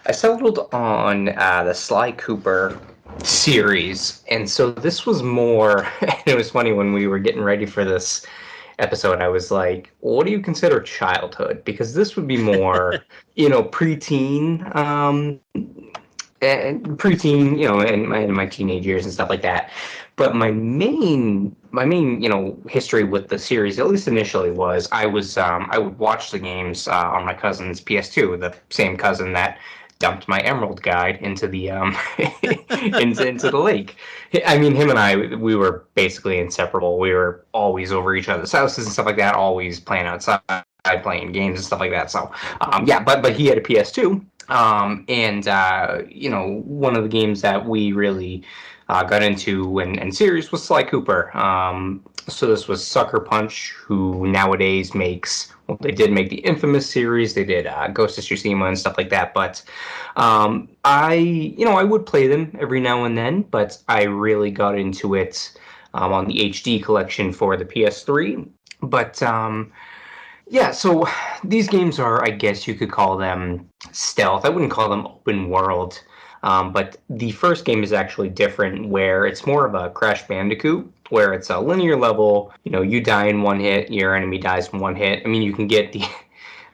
D: I settled on the Sly Cooper series. And so this was more, and it was funny when we were getting ready for this episode, I was like, what do you consider childhood? Because this would be more, preteen, in my teenage years and stuff like that. But my main, history with the series, at least initially, was I would watch the games on my cousin's PS2, the same cousin that dumped my Emerald guide into the into the lake. I mean, him and I, we were basically inseparable. We were always over each other's houses and stuff like that, always playing outside, playing games and stuff like that. So, but he had a PS2, one of the games that we really got into and series was Sly Cooper. So this was Sucker Punch, who nowadays makes, well, they did make the infamous series. They did Ghost of Tsushima and stuff like that. But I would play them every now and then, but I really got into it on the HD collection for the PS3. But so these games are, I guess you could call them stealth. I wouldn't call them open world. But the first game is actually different, where it's more of a Crash Bandicoot, where it's a linear level. You die in one hit, your enemy dies in one hit. I mean, you can get it's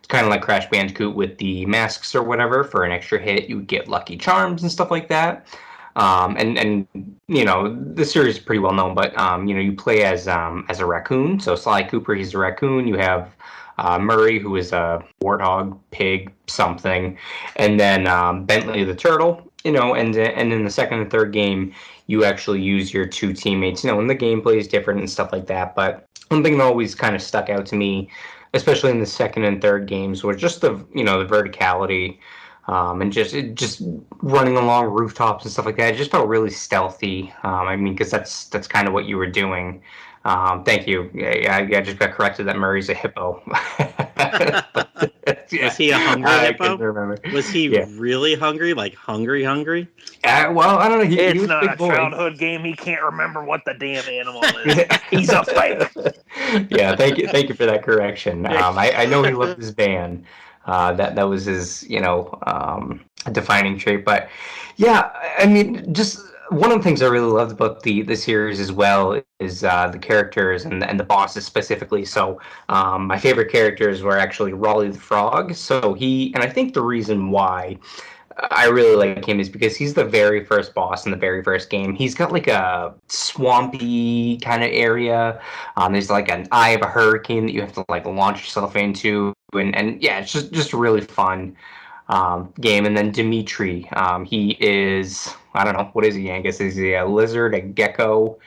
D: kind of like Crash Bandicoot with the masks or whatever. For an extra hit, you would get Lucky Charms and stuff like that. The series is pretty well known, but you play as a raccoon. So Sly Cooper, he's a raccoon. You have Murray, who is a warthog, pig, something, and then Bentley the turtle. And in the second and third game, you actually use your 2 teammates. And the gameplay is different and stuff like that. But one thing that always kind of stuck out to me, especially in the second and third games, was just the verticality. And just running along rooftops and stuff like that. It just felt really stealthy. Because that's kind of what you were doing. Thank you. I just got corrected that Murray's a hippo.
B: Was he a hungry hippo?
D: I couldn't remember.
B: Was he really hungry? Like hungry?
D: Well, I don't know. He
A: It's
D: was
A: not
D: big
A: a
D: boy.
A: childhood game. He can't remember what the damn animal is. He's a fake.
D: Yeah, thank you for that correction. I know he loved his band. That was his, defining trait. But yeah, I mean, just One of the things I really loved about the series as well is the characters and the bosses specifically. So my favorite characters were actually Raleigh the Frog. So and I think the reason why I really like him is because he's the very first boss in the very first game. He's got like a swampy kind of area. There's like an eye of a hurricane that you have to like launch yourself into, and yeah, it's just really fun game. And then Dimitri, he is, I don't know, what is he, Yangus? Is he a lizard, a gecko?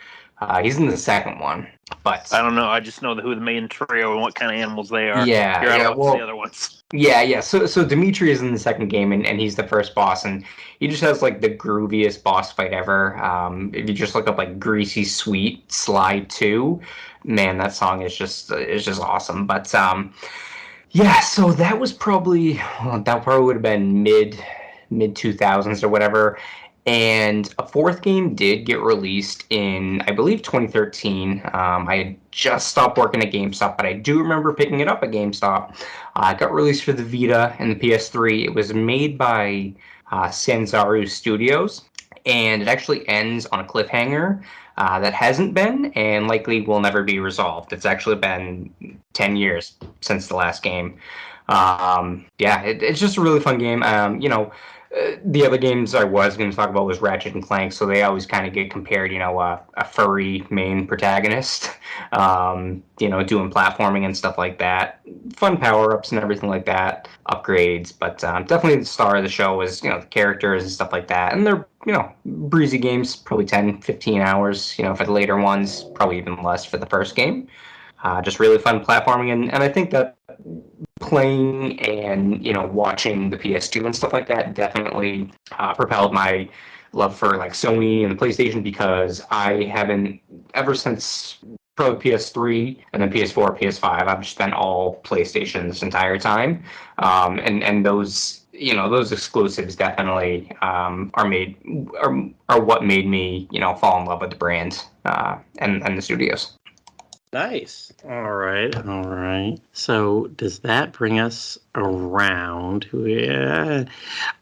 D: He's in the second one, but
A: I don't know. I just know who the main trio and what kind of animals they are.
D: Yeah,
A: Here, I
D: yeah,
A: don't know
D: well-
A: the other ones.
D: yeah. So Dimitri is in the second game, and he's the first boss, and he just has like the grooviest boss fight ever. If you just look up like "Greasy Sweet Slide 2," man, that song is just awesome. But yeah, so that was probably would have been mid 2000s or whatever. And a fourth game did get released in, I believe, 2013. I had just stopped working at GameStop, but I do remember picking it up at GameStop. It got released for the Vita and the PS3. It was made by Sanzaru Studios, and it actually ends on a cliffhanger that hasn't been and likely will never be resolved. It's actually been 10 years since the last game. Yeah, it's just a really fun game. The other games I was going to talk about was Ratchet and Clank, so they always kind of get compared, a furry main protagonist, doing platforming and stuff like that. Fun power-ups and everything like that, upgrades, but definitely the star of the show was, the characters and stuff like that. And they're, breezy games, probably 10, 15 hours, for the later ones, probably even less for the first game. Just really fun platforming, and I think that playing and watching the PS2 and stuff like that definitely propelled my love for like Sony and the PlayStation, because I haven't ever since probably PS3 and then PS4, PS5. I've just been all PlayStation this entire time, and those those exclusives definitely are what made me fall in love with the brand and the studios.
B: Nice. All right. So does that bring us around? Yeah.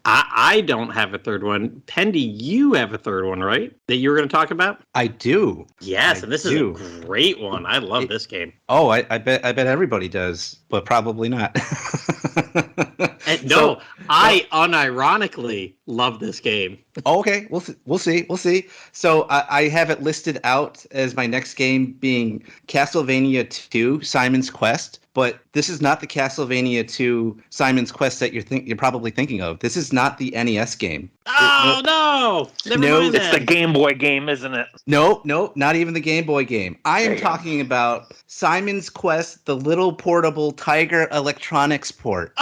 B: I don't have a third one. Pendy, you have a third one, right? That you were going to talk about?
E: I do.
B: Yes, and this is a great one. I love this game.
E: Oh, I bet everybody does, but probably not.
B: I unironically love this game.
E: Okay, we'll see. So I have it listed out as my next game being Castlevania 2: Simon's Quest, but this is not the Castlevania 2: Simon's Quest that you're probably thinking of. This is not the NES game.
B: No! Never mind
A: It's
B: that.
A: the Game Boy game, isn't it?
E: No, not even the Game Boy game. I am talking about Simon's Quest, the little portable Tiger Electronics port.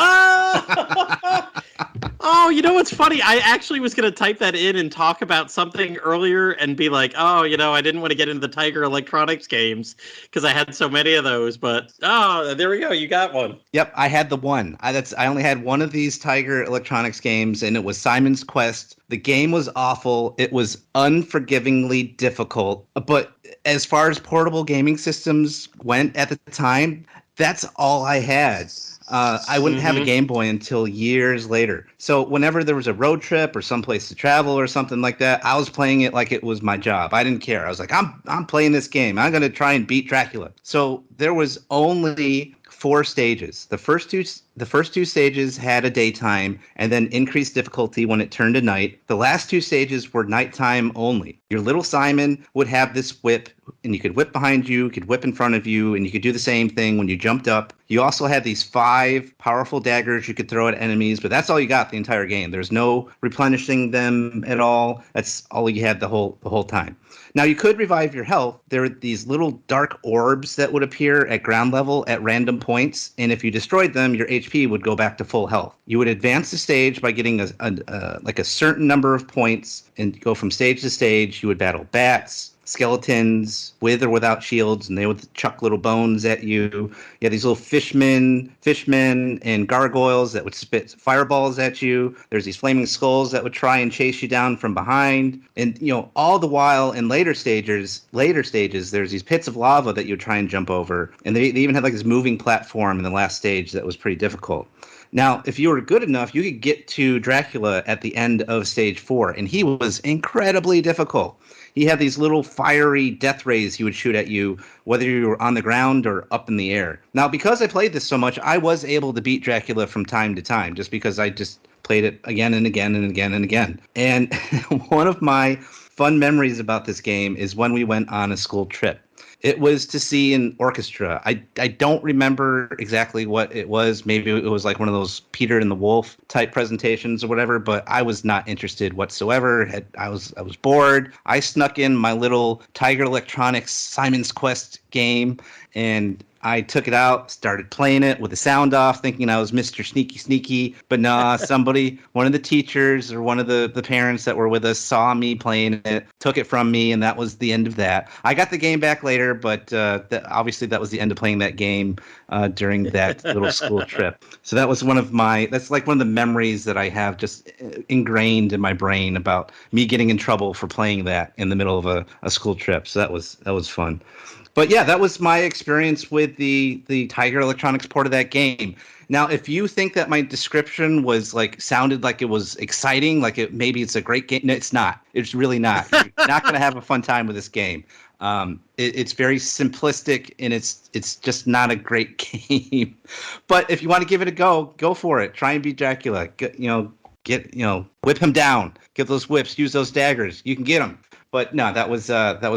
B: Oh, you know what's funny? I actually was going to type that in and talk about something earlier and be like, I didn't want to get into the Tiger Electronics games because I had so many of those. But, there we go. You got one.
E: Yep, I had the one. I only had one of these Tiger Electronics games, and it was Simon's Quest. The game was awful. It was unforgivingly difficult. But as far as portable gaming systems went at the time, that's all I had. I wouldn't have a Game Boy until years later. So whenever there was a road trip or someplace to travel or something like that, I was playing it like it was my job. I didn't care. I was like, I'm playing this game. I'm going to try and beat Dracula. So there was only 4 stages. The first two stages had a daytime and then increased difficulty when it turned to night. The last 2 stages were nighttime only. Your little Simon would have this whip, and you could whip behind you, could whip in front of you, and you could do the same thing when you jumped up. You also had these 5 powerful daggers you could throw at enemies, but that's all you got the entire game. There's no replenishing them at all. That's all you had the whole time. Now, you could revive your health. There were these little dark orbs that would appear at ground level at random points, and if you destroyed them, your HP would go back to full health. You would advance the stage by getting a certain number of points and go from stage to stage. You would battle bats, skeletons with or without shields, and they would chuck little bones at you. You had these little fishmen and gargoyles that would spit fireballs at you. There's these flaming skulls that would try and chase you down from behind. And all the while in later stages, there's these pits of lava that you would try and jump over. And they even had like this moving platform in the last stage that was pretty difficult. Now, if you were good enough, you could get to Dracula at the end of stage 4, and he was incredibly difficult. He had these little fiery death rays he would shoot at you, whether you were on the ground or up in the air. Now, because I played this so much, I was able to beat Dracula from time to time, just because I just played it again and again and again and again. And one of my fun memories about this game is when we went on a school trip. It was to see an orchestra. I don't remember exactly what it was. Maybe it was like one of those Peter and the Wolf type presentations or whatever, but I was not interested whatsoever. I was bored. I snuck in my little Tiger Electronics Simon's Quest game, and I took it out, started playing it with the sound off, thinking I was Mr. Sneaky. But nah, one of the teachers or one of the parents that were with us saw me playing it, took it from me, and that was the end of that. I got the game back later, but obviously that was the end of playing that game during that little school trip. So that was that's like one of the memories that I have just ingrained in my brain about me getting in trouble for playing that in the middle of a school trip. So that was fun. But yeah, that was my experience with the Tiger Electronics port of that game. Now, if you think that my description sounded like it was exciting, maybe it's a great game, no, it's not. It's really not. You're not going to have a fun time with this game. It's very simplistic, and it's just not a great game. But if you want to give it a go for it. Try and beat Dracula. Whip him down. Get those whips. Use those daggers. You can get them. But no, that was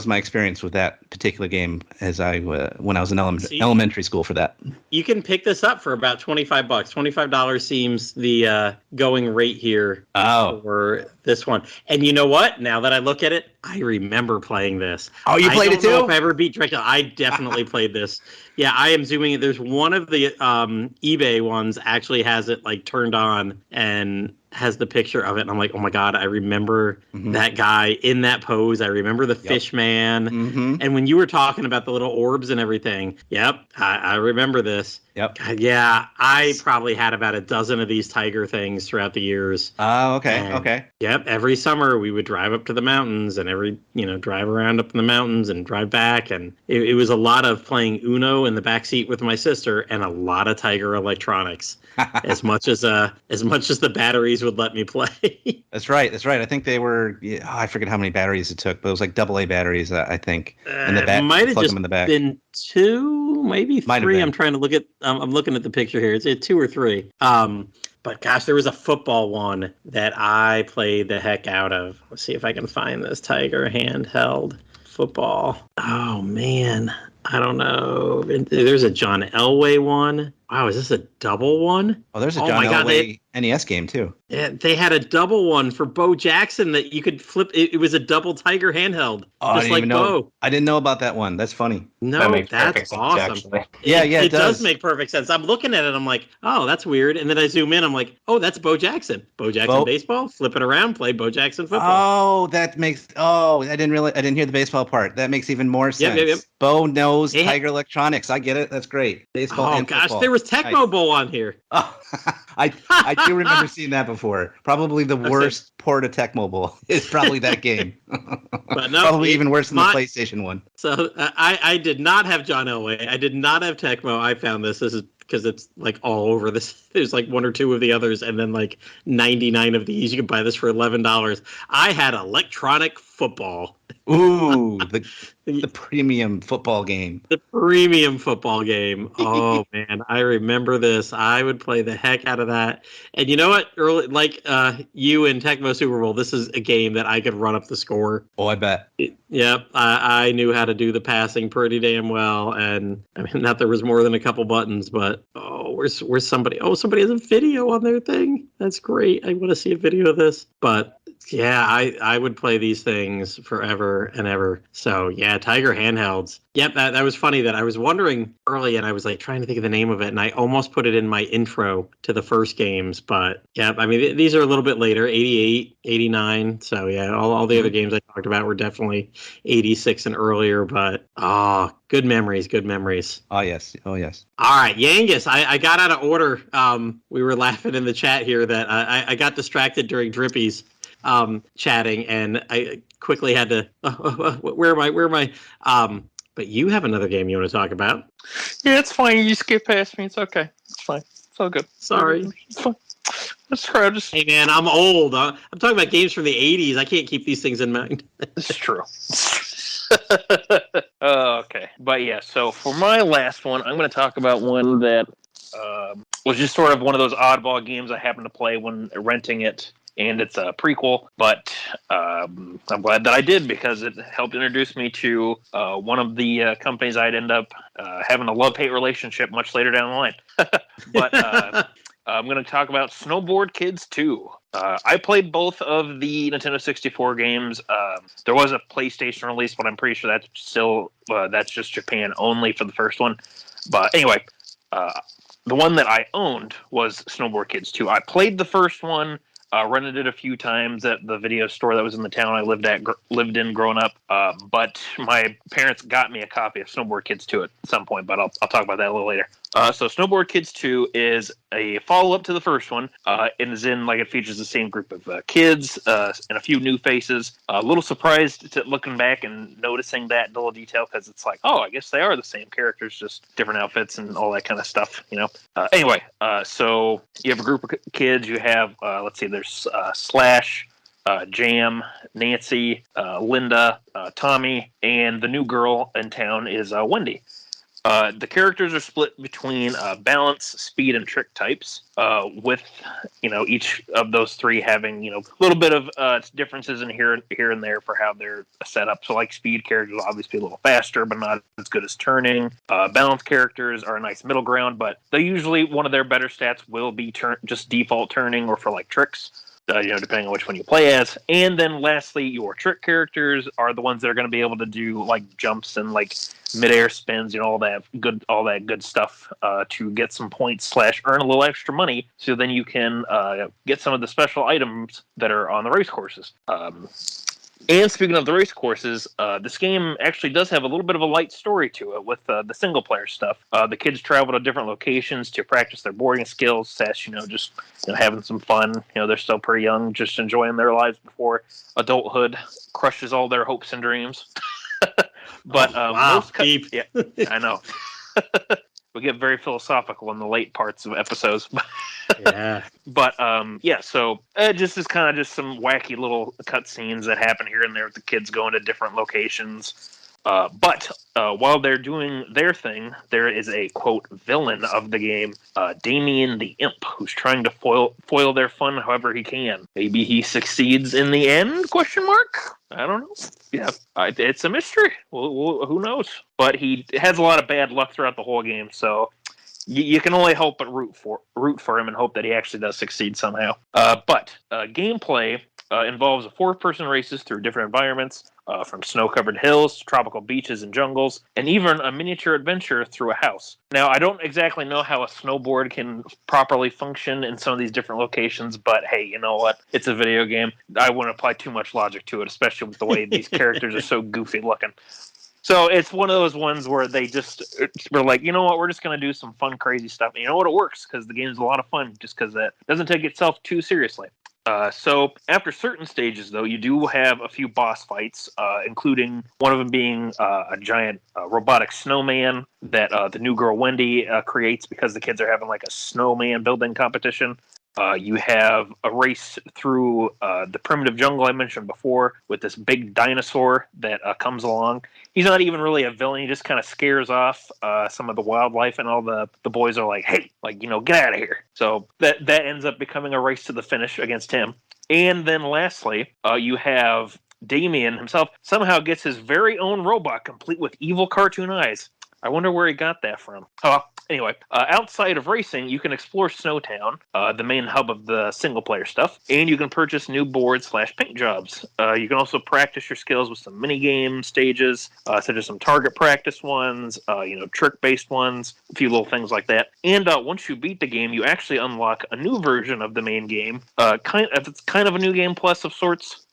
E: my experience with that particular game when I was in elementary school for that.
B: You can pick this up for about $25. $25 seems the going rate here for this one. And you know what? Now that I look at it, I remember playing this.
E: Oh, you played it too?
B: I don't know if I ever beat Dracula. I definitely played this. Yeah, I am zooming. There's one of the eBay ones actually has it turned on and has the picture of it, and I'm like, oh my god, I remember that guy in that pose. I remember the fish man. And when you were talking about the little orbs and everything, I remember this.
E: Yep.
B: God, yeah, I probably had about a dozen of these tiger things throughout the years.
E: Oh, okay,
B: and,
E: okay.
B: Yep, every summer we would drive up to the mountains and drive around up in the mountains and drive back, and it was a lot of playing Uno in the backseat with my sister and a lot of Tiger Electronics. as much as the batteries would let me play.
E: That's right. I think they were. I forget how many batteries it took, but it was like AA batteries. I think. In the back,
B: might have just
E: in the back.
B: been 2, maybe 3. I'm trying to look at. I'm looking at the picture here. It's 2 or 3. But gosh, there was a football one that I played the heck out of. Let's see if I can find this Tiger handheld football. Oh man, I don't know. There's a John Elway one. Wow, is this a double one?
E: Oh, there's a John Elway NES game too.
B: Yeah, they had a double one for Bo Jackson that you could flip. It was a double Tiger handheld, just like Bo.
E: I didn't know about that one. That's funny.
B: No, that's awesome.
D: Sense,
B: it does make perfect sense. I'm looking at it. I'm like, oh, that's weird. And then I zoom in. I'm like, oh, that's Bo Jackson. Bo Jackson baseball. Flip it around. Play Bo Jackson football.
E: Oh, that makes. Oh, I didn't hear the baseball part. That makes even more sense.
B: Yep.
E: Bo knows Tiger Electronics. I get it. That's great. Baseball.
B: Oh gosh, there was Tecmo Bowl on here.
E: Oh, I do remember seeing that before. Probably the worst port of Tecmo Bowl is probably that game.
B: But no,
E: probably even worse than the PlayStation one.
B: So I did not have John Elway. I did not have Tecmo. I found this. This is because it's all over this. There's 1 or 2 of the others, and then 99 of these. You can buy this for $11. I had electronic football.
E: Ooh, the premium football game.
B: The premium football game. Oh man, I remember this. I would play the heck out of that. And you know what? Early, you in Tecmo Super Bowl, this is a game that I could run up the score.
E: Oh, I bet.
B: Yep, I knew how to do the passing pretty damn well. And I mean, not there was more than a couple buttons, but where's somebody? Oh, somebody has a video on their thing. That's great. I want to see a video of this. But yeah, I would play these things forever and ever. So yeah, Tiger handhelds. Yep, that was funny that I was wondering early, and I was trying to think of the name of it, and I almost put it in my intro to the first games. But yeah, I mean, these are a little bit later, 88, 89. So yeah, all the other games I talked about were definitely 86 and earlier. But good memories.
E: Oh yes.
B: All right, Yangus, I got out of order. We were laughing in the chat here that I got distracted during Drippy's chatting, and I quickly had to where am I? But you have another game you want to talk about?
A: Yeah, it's fine. You skip past me. It's okay. It's fine. It's all good.
B: Sorry.
A: It's fine. That's right. Just
B: Hey man, I'm old. I'm talking about games from the '80s. I can't keep these things in mind.
A: It's true. Okay, but yeah. So for my last one, I'm going to talk about one that was just sort of one of those oddball games I happened to play when renting it, and it's a prequel. But I'm glad that I did because it helped introduce me to one of the companies I'd end up having a love-hate relationship much later down the line. But I'm going to talk about Snowboard Kids 2. I played both of the Nintendo 64 games. There was a PlayStation release, but I'm pretty sure that's still that's just Japan only for the first one. But anyway, the one that I owned was Snowboard Kids 2. I played the first one, rented it a few times at the video store that was in the town I lived in growing up. But my parents got me a copy of Snowboard Kids 2 at some point, but I'll talk about that a little later. So Snowboard Kids 2 is a follow-up to the first one. It features the same group of kids and a few new faces. A little surprised looking back and noticing that little detail because it's like, oh, I guess they are the same characters, just different outfits and all that kind of stuff, you know. So you have a group of kids. You have, there's Slash, Jam, Nancy, Linda, Tommy, and the new girl in town is Wendy. The characters are split between balance, speed, and trick types, with each of those three having a little bit of differences in here and there for how they're set up. So, like speed characters will obviously be a little faster, but not as good as turning. Balance characters are a nice middle ground, but they usually one of their better stats will be just default turning or for like tricks. Depending on which one you play as. And then lastly, your trick characters are the ones that are going to be able to do like jumps and like midair spins, all that good stuff to get some points / earn a little extra money. So then you can get some of the special items that are on the race courses. And speaking of the race courses, this game actually does have a little bit of a light story to it with the single player stuff. The kids travel to different locations to practice their boarding skills, just having some fun. They're still pretty young, just enjoying their lives before adulthood crushes all their hopes and dreams. But
B: wow, deep.
A: Yeah, I know. We get very philosophical in the late parts of episodes.
B: Yeah.
A: But, so just is kind of just some wacky little cutscenes that happen here and there with the kids going to different locations. But while they're doing their thing, there is a, quote, villain of the game, Damien the Imp, who's trying to foil their fun however he can. Maybe he succeeds in the end, ? I don't know. Yeah, it's a mystery. Well, who knows? But he has a lot of bad luck throughout the whole game, so you can only hope but root for him and hope that he actually does succeed somehow. But gameplay involves 4-person races through different environments, from snow-covered hills, tropical beaches and jungles, and even a miniature adventure through a house. Now, I don't exactly know how a snowboard can properly function in some of these different locations, but hey, you know what? It's a video game. I wouldn't apply too much logic to it, especially with the way these characters are so goofy looking. So it's one of those ones where they just were like, you know what, we're just going to do some fun, crazy stuff. And you know what, it works because the game's a lot of fun just because it doesn't take itself too seriously. So after certain stages, though, you do have a few boss fights, including one of them being a giant robotic snowman that the new girl Wendy creates because the kids are having like a snowman building competition. You have a race through the primitive jungle I mentioned before with this big dinosaur that comes along. He's not even really a villain. He just kind of scares off some of the wildlife, and all the boys are like, hey, get out of here. So that ends up becoming a race to the finish against him. And then lastly, you have Damien himself somehow gets his very own robot complete with evil cartoon eyes. I wonder where he got that from. Anyway, outside of racing, you can explore Snowtown, the main hub of the single-player stuff, and you can purchase new boards / paint jobs. You can also practice your skills with some mini-game stages, such as some target practice ones, trick-based ones, a few little things like that. And once you beat the game, you actually unlock a new version of the main game. It's kind of a new game plus of sorts.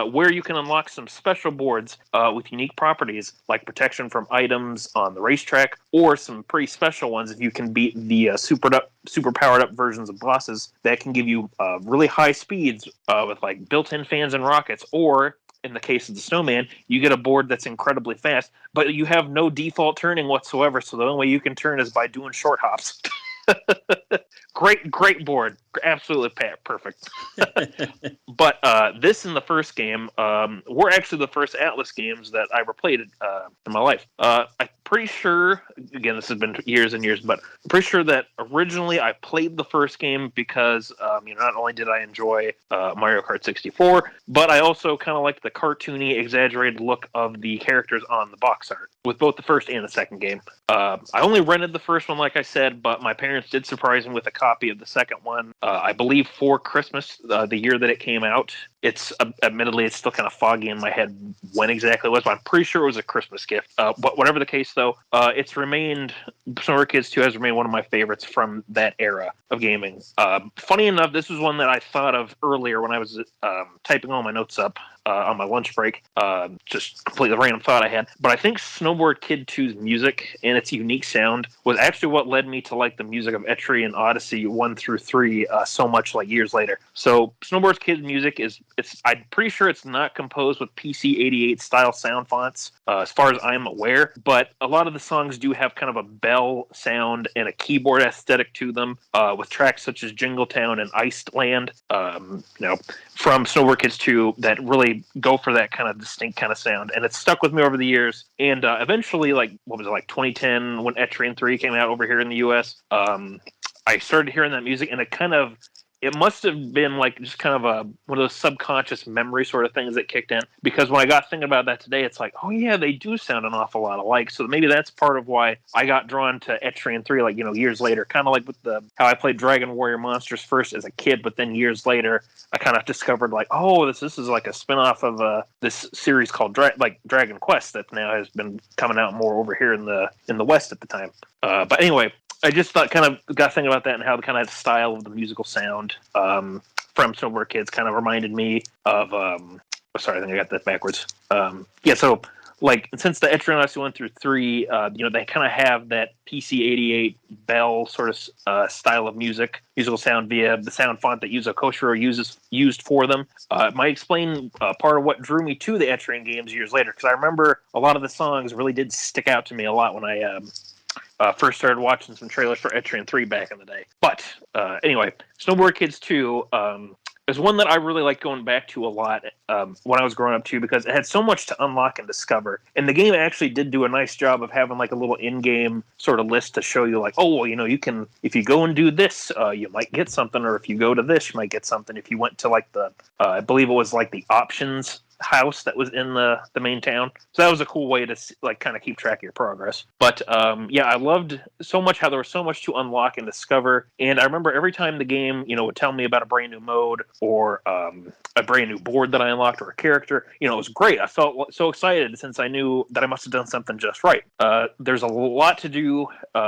A: Where you can unlock some special boards with unique properties like protection from items on the racetrack, or some pretty special ones if you can beat the super powered up versions of bosses that can give you really high speeds with like built-in fans and rockets, or in the case of the snowman, you get a board that's incredibly fast, but you have no default turning whatsoever, so the only way you can turn is by doing short hops. Great board. Absolutely perfect. But this and the first game were actually the first Atlas games that I ever played in my life. I'm pretty sure, again, this has been years and years, but I'm pretty sure that originally I played the first game because not only did I enjoy Mario Kart 64, but I also kind of liked the cartoony, exaggerated look of the characters on the box art with both the first and the second game. I only rented the first one, like I said, but my parents did surprise me with a copy of the second one, I believe for Christmas, the year that it came out. It's admittedly, it's still kind of foggy in my head when exactly it was, but I'm pretty sure it was a Christmas gift. But whatever the case, though, it's remained, Snowboard Kids 2 has remained one of my favorites from that era of gaming. Funny enough, this was one that I thought of earlier when I was typing all my notes up on my lunch break. Just completely random thought I had. But I think Snowboard Kid 2's music and its unique sound was actually what led me to like the music of Etri and Odyssey 1 through 3 so much like years later. So Snowboard Kid's music I'm pretty sure it's not composed with PC-88 style sound fonts as far as I'm aware, but a lot of the songs do have kind of a bell sound and a keyboard aesthetic to them with tracks such as Jingletown and Iced Land, from Snowboard Kids 2 that really go for that kind of distinct kind of sound, and it's stuck with me over the years. And eventually, like 2010, when Etrian 3 came out over here in the US, I started hearing that music, and it must have been like just kind of one of those subconscious memory sort of things that kicked in. Because when I got thinking about that today, it's like, oh yeah, they do sound an awful lot alike. So maybe that's part of why I got drawn to Etrian 3, years later. Kind of like with how I played Dragon Warrior Monsters first as a kid, but then years later, I kind of discovered this is like a spinoff of this series called Dragon Quest that now has been coming out more over here in the West at the time. But anyway, I just got thinking about that and how the kind of style of the musical sound from Snowboard Kids kind of reminded me of. Sorry, I think I got that backwards. So since the Etrian Odyssey 1 through 3, they kind of have that PC-88 bell sort of style of musical sound via the sound font that Yuzo Koshiro used for them. It might explain part of what drew me to the Etrian games years later, because I remember a lot of the songs really did stick out to me a lot when I first started watching some trailers for Etrian 3 back in the day. But anyway, Snowboard Kids 2 is one that I really like going back to a lot when I was growing up too, because it had so much to unlock and discover. And the game actually did do a nice job of having a little in-game sort of list to show you you can, if you go and do this, you might get something, or if you go to this, you might get something. If you went to the I believe it was the options house that was in the main town. So that was a cool way to kind of keep track of your progress. But I loved so much how there was so much to unlock and discover. And I remember every time the game, would tell me about a brand new mode or a brand new board that I unlocked or a character, it was great. I felt so excited since I knew that I must have done something just right. There's a lot to do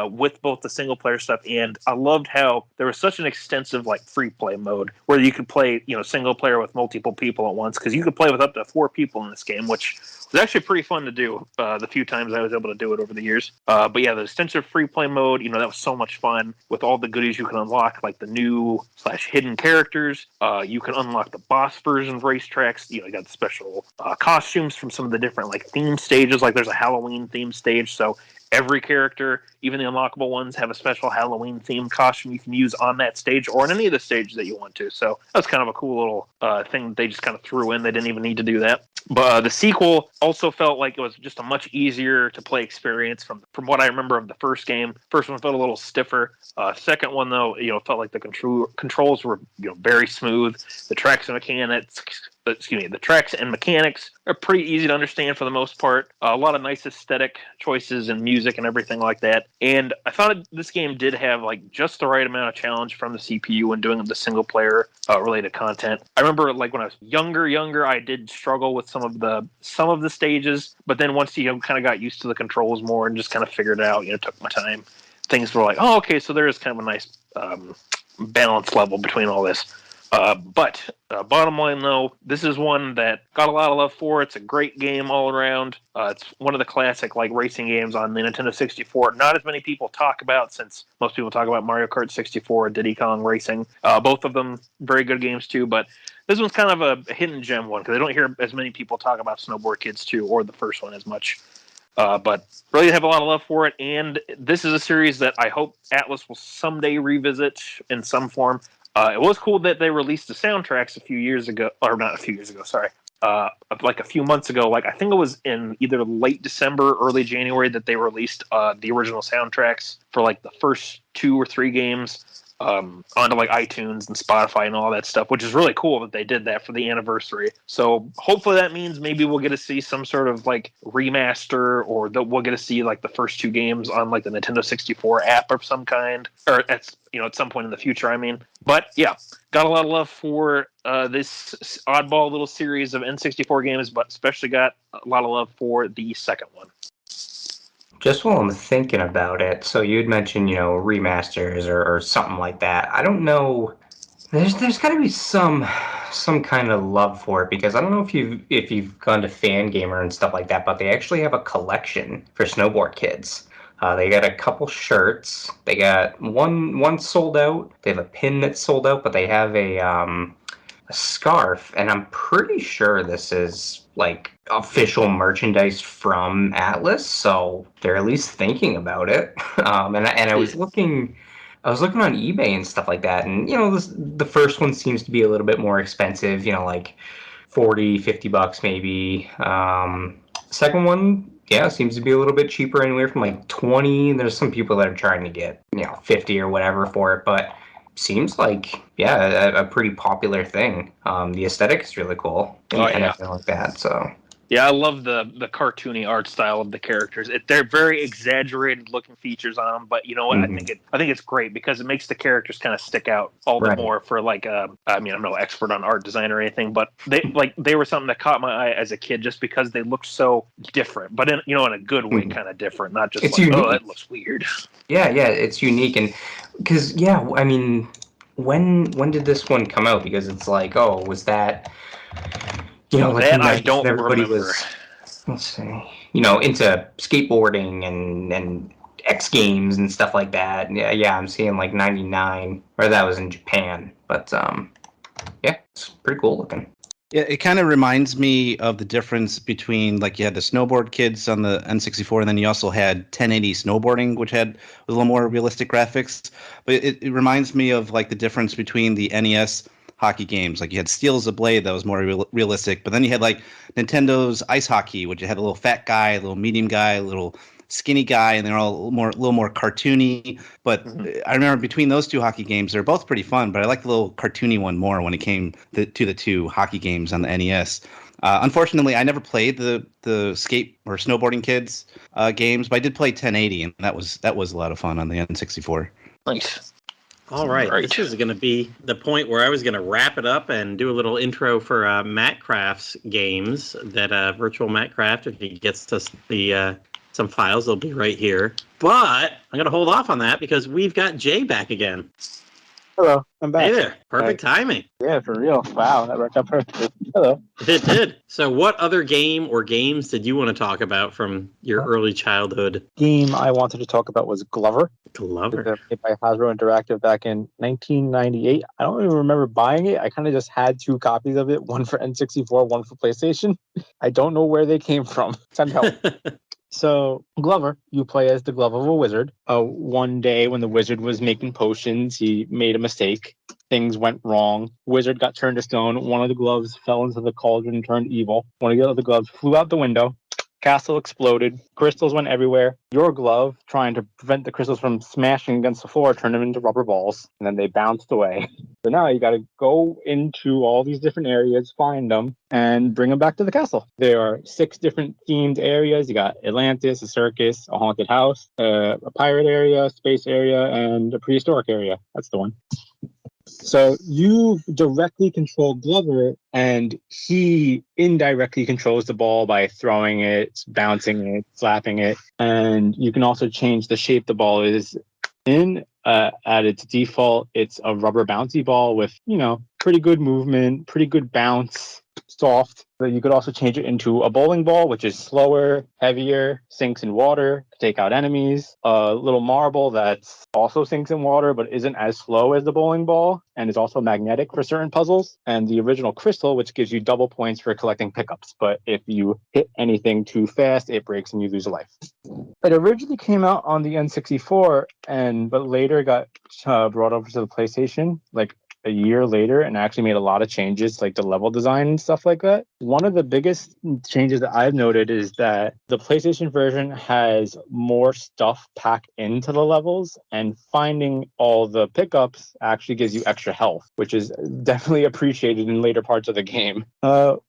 A: with both the single player stuff, and I loved how there was such an extensive free play mode where you could play, single player with multiple people at once, because you could play with up to 4 people in this game, which was actually pretty fun to do the few times I was able to do it over the years. But yeah, the extensive free play mode, that was so much fun with all the goodies you can unlock, like the new / hidden characters. You can unlock the boss version of racetracks. You got the special costumes from some of the different theme stages. There's a Halloween themed stage, so every character, even the unlockable ones, have a special Halloween themed costume you can use on that stage or on any of the stages that you want to. So that's kind of a cool little thing that they just kind of threw in. They didn't even need to do that. But the sequel also felt like it was just a much easier to play experience from what I remember of the first game. First one felt a little stiffer. Second one, though, felt like the controls were very smooth. The tracks and mechanics are pretty easy to understand for the most part. A lot of nice aesthetic choices and music and everything like that. And I thought this game did have just the right amount of challenge from the CPU when doing the single player related content. I remember when I was younger, I did struggle with some of the stages, but then once you kind of got used to the controls more and just kind of figured it out, took my time. Things were oh, okay, so there is kind of a nice balance level between all this. But bottom line, though, this is one that got a lot of love for. It's a great game all around. It's one of the classic racing games on the Nintendo 64. Not as many people talk about, since most people talk about Mario Kart 64 and Diddy Kong Racing. Both of them very good games too, but this one's kind of a hidden gem one because I don't hear as many people talk about Snowboard Kids 2 or the first one as much. But really have a lot of love for it, and this is a series that I hope Atlas will someday revisit in some form. It was cool that they released the soundtracks a few years ago, or not a few years ago, sorry. Like a few months ago, like I think it was in either late December, early January that they released the original soundtracks for like the first 2 or 3 games onto like iTunes and Spotify and all that stuff, which is really cool that they did that for the anniversary. So hopefully that means maybe we'll get to see some sort of like remaster, or that we'll get to see like the first 2 games on like the Nintendo 64 app of some kind, or at some point in the future. I mean, but yeah, got a lot of love for this oddball little series of N64 games, but especially got a lot of love for the second one.
D: Just while I'm thinking about it, so you'd mentioned, remasters or something like that. I don't know. There's got to be some kind of love for it, because I don't know if you've gone to Fangamer and stuff like that, but they actually have a collection for snowboard kids. They got a couple shirts. They got one sold out. They have a pin that's sold out, but they have a scarf, and I'm pretty sure this is like official merchandise from Atlas, so they're at least thinking about it. And I was looking on eBay and stuff like that, and the first one seems to be a little bit more expensive, like $40-$50 maybe. Second one, yeah, seems to be a little bit cheaper, anywhere from like 20. There's some people that are trying to get 50 or whatever for it, but seems like a pretty popular thing. The aesthetic is really cool and everything like that. So
A: yeah, I love the cartoony art style of the characters. They're very exaggerated looking features on them, but you know what?
D: Mm-hmm.
A: I think it's great because it makes the characters kind of stick out all the more. For like, I mean, I'm no expert on art design or anything, but they were something that caught my eye as a kid just because they looked so different, but in a good way, kind of different, not just oh, that looks weird.
D: Yeah, it's unique, and because I mean, when did this one come out? Because it's like, oh, was that? Like
A: that I don't
D: everybody
A: remember.
D: Was, let's see, into skateboarding and X Games and stuff like that. Yeah, I'm seeing like 99, or that was in Japan. But yeah, it's pretty cool looking.
E: Yeah, it kind of reminds me of the difference between, like, you had the snowboard kids on the N64, and then you also had 1080 snowboarding, which had a little more realistic graphics. But it reminds me of like the difference between the NES hockey games. Like, you had Steel as a Blade that was more realistic, but then you had like Nintendo's Ice Hockey, which had a little fat guy, a little medium guy, a little skinny guy, and they're all a little more cartoony. But I remember between those 2 hockey games, they're both pretty fun, but I like the little cartoony one more when it came to the 2 hockey games on the NES. Unfortunately, I never played the skate or snowboarding kids games, but I did play 1080, and that was a lot of fun on the N64.
A: Nice.
B: All right. This is going to be the point where I was going to wrap it up and do a little intro for Mattcraft's games. That virtual Mattcraft, if he gets us the some files, they'll be right here. But I'm going to hold off on that because we've got Jay back again.
C: Hello, I'm back.
B: Hey there. Perfect timing.
C: Yeah, for real. Wow, that worked out perfectly. Hello.
B: It did. So what other game or games did you want to talk about from your early childhood?
C: Game I wanted to talk about was Glover.
B: Glover.
C: Made by Hasbro Interactive back in 1998. I don't even remember buying it. I kind of just had 2 copies of it, one for N64, one for PlayStation. I don't know where they came from. Send help. So, Glover, you play as the glove of a wizard. One day when the wizard was making potions, he made a mistake. Things went wrong. Wizard got turned to stone. One of the gloves fell into the cauldron and turned evil. One of the other gloves flew out the window. Castle exploded. Crystals went everywhere. Your glove, trying to prevent the crystals from smashing against the floor, turned them into rubber balls. And then they bounced away. So now you got to go into all these different areas, find them, and bring them back to the castle. There are 6 different themed areas. You got Atlantis, a circus, a haunted house, a pirate area, a space area, and a prehistoric area. That's the one. So you directly control Glover, and he indirectly controls the ball by throwing it, bouncing it, slapping it. And you can also change the shape the ball is in. At its default, it's a rubber bouncy ball with, pretty good movement, pretty good bounce, soft. But you could also change it into a bowling ball, which is slower, heavier, sinks in water to take out enemies. A little marble that's also sinks in water, but isn't as slow as the bowling ball, and is also magnetic for certain puzzles. And the original crystal, which gives you double points for collecting pickups. But if you hit anything too fast, it breaks and you lose a life. It originally came out on the N64, but later got brought over to the PlayStation, like a year later, and actually made a lot of changes, like the level design and stuff like that. One of the biggest changes that I've noted is that the PlayStation version has more stuff packed into the levels, and finding all the pickups actually gives you extra health, which is definitely appreciated in later parts of the game.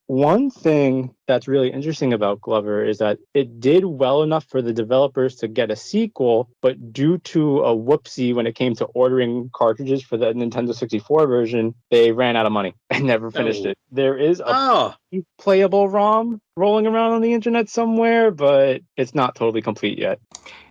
C: One thing that's really interesting about Glover is that it did well enough for the developers to get a sequel, but due to a whoopsie when it came to ordering cartridges for the Nintendo 64 version, they ran out of money and never finished it. There is a playable ROM rolling around on the internet somewhere, but it's not totally complete yet.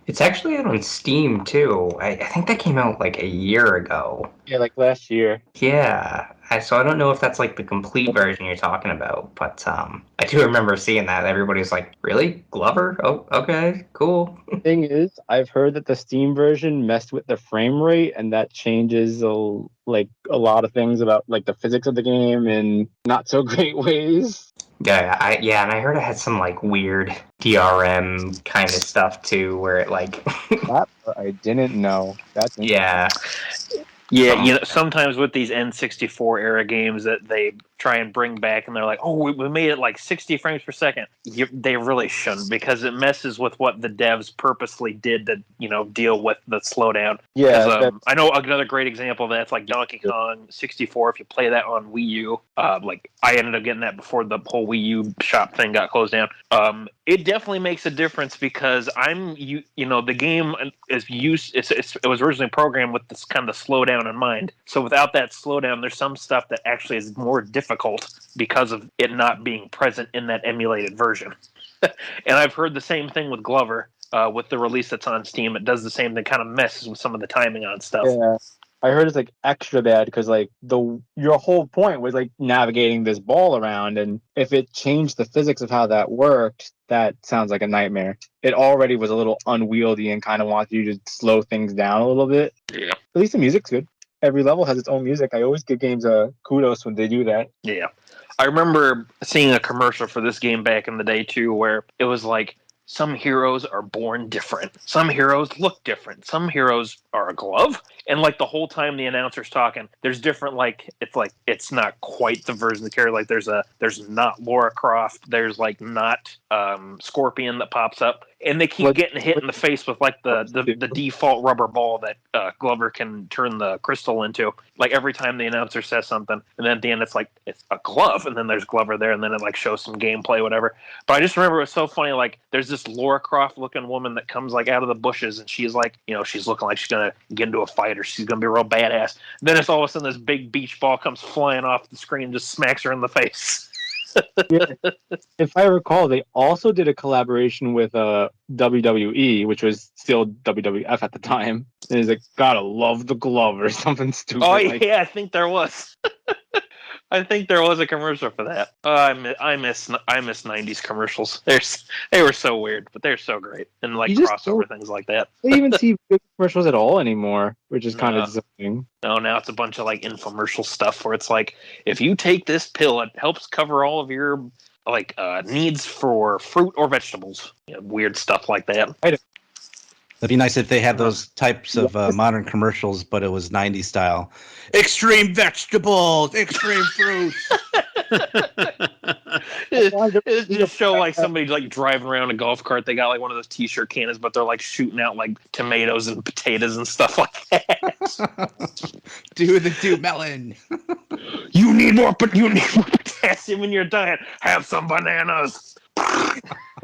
D: It's actually out on Steam too. I think that came out like a year ago.
C: Yeah, like last year.
D: Yeah. So I don't know if that's like the complete version you're talking about, but I do remember seeing that. Everybody's like, really? Glover? Oh, okay, cool.
C: Thing is, I've heard that the Steam version messed with the frame rate, and that changes a lot of things about like the physics of the game in not so great ways.
D: Yeah, and I heard it had some like weird DRM kind of stuff too, where it like
C: That I didn't know. That's
D: yeah.
A: Yeah, sometimes with these N64 era games that they try and bring back, and they're like, "Oh, we made it like 60 frames per second." They really shouldn't, because it messes with what the devs purposely did to, deal with the slowdown.
C: Yeah,
A: I know another great example of that's like Donkey Kong 64. If you play that on Wii U, like I ended up getting that before the whole Wii U shop thing got closed down. It definitely makes a difference, because the game is used. It was originally programmed with this kind of slowdown in mind. So without that slowdown, there's some stuff that actually is more difficult because of it not being present in that emulated version. And I've heard the same thing with Glover. With the release that's on Steam, it does the same thing, kind of messes with some of the timing on stuff.
C: Yeah. I heard it's like extra bad because like your whole point was like navigating this ball around, and if it changed the physics of how that worked, that sounds like a nightmare. It already was a little unwieldy and kind of wants you to slow things down a little bit.
A: Yeah.
C: At least the music's good. Every level has its own music. I always give games kudos when they do that.
A: Yeah. I remember seeing a commercial for this game back in the day too, where it was like, some heroes are born different. Some heroes look different. Some heroes are a glove. And like the whole time the announcer's talking, there's different, it's not quite the version of the character. Like there's not Lara Croft. There's like not Scorpion that pops up. And they keep getting hit in the face with like the default rubber ball that Glover can turn the crystal into. Like every time the announcer says something, and then at the end it's like it's a glove, and then there's Glover there, and then it like shows some gameplay, whatever. But I just remember it was so funny. Like there's this Lara Croft looking woman that comes like out of the bushes, and she's like, she's looking like she's gonna get into a fight, or she's gonna be real badass. Then it's all of a sudden this big beach ball comes flying off the screen and just smacks her in the face.
C: Yeah. If I recall, they also did a collaboration with WWE, which was still WWF at the time. And it's like, gotta love the glove or something stupid.
A: Oh yeah, I think there was. I think there was a commercial for that. I miss 90s commercials. They were so weird, but they're so great, and like crossover things like that.
C: They don't even see big commercials at all anymore, which is kind of disappointing.
A: No, now it's a bunch of like infomercial stuff where it's like, if you take this pill, it helps cover all of your needs for fruit or vegetables. Weird stuff like that.
E: It'd be nice if they had those types of modern commercials, but it was 90s style. Extreme vegetables, extreme fruits.
A: It just show like somebody like driving around a golf cart. They got like one of those t-shirt cannons, but they're like shooting out like tomatoes and potatoes and stuff like that.
E: do melon.
A: You need more potassium in your diet. Have some bananas.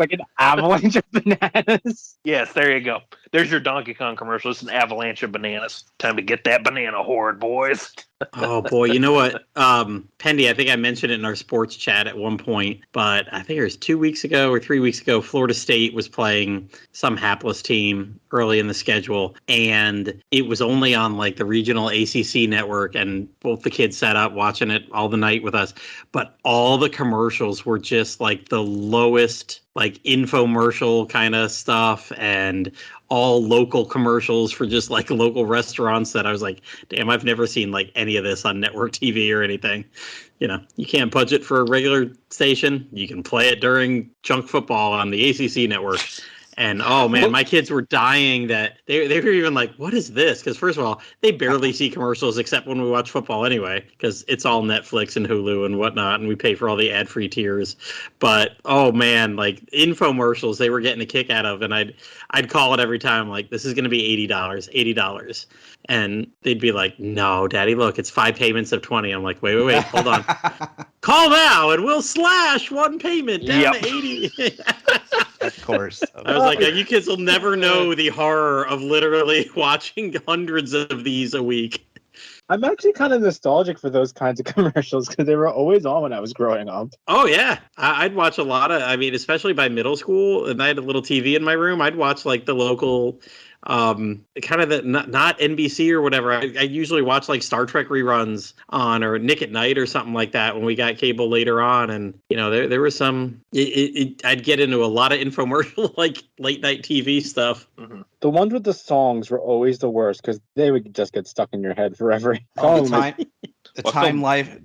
C: like an avalanche of bananas.
A: Yes, there you go. There's your Donkey Kong commercial. It's an avalanche of bananas. Time to get that banana horde, boys.
B: Oh boy, you know what, Pendy? I think I mentioned it in our sports chat at one point, but I think it was 2 weeks ago or 3 weeks ago. Florida State was playing some hapless team early in the schedule, and it was only on like the regional ACC network, and both the kids sat up watching it all the night with us. But all the commercials were just like the lowest, like infomercial kind of stuff, and all local commercials for just like local restaurants that I was like, damn, I've never seen like any of this on network TV or anything. You know, you can't budget for a regular station. You can play it during junk football on the ACC network. And oh man, my kids were dying that they were even like, what is this? Because first of all, they barely see commercials except when we watch football anyway, because it's all Netflix and Hulu and whatnot, and we pay for all the ad-free tiers. But oh man, like infomercials, they were getting a kick out of, and I'd call it every time, like, this is going to be $80, and they'd be like, no, Daddy, look, it's 5 payments of 20. I'm like, wait, hold on. Call now, and we'll slash one payment down to 80.
E: Of course.
B: I was like, you kids will never know the horror of literally watching hundreds of these a week.
C: I'm actually kind of nostalgic for those kinds of commercials because they were always on when I was growing up.
B: Oh, yeah. I'd watch a lot of, I mean, especially by middle school, and I had a little TV in my room. I'd watch like the local, kind of the, not NBC or whatever. I usually watch like Star Trek reruns on, or Nick at Night or something like that when we got cable later on. And, you know, there was some, I'd get into a lot of infomercial, like late night TV stuff.
A: Mm-hmm.
C: The ones with the songs were always the worst because they would just get stuck in your head forever.
E: The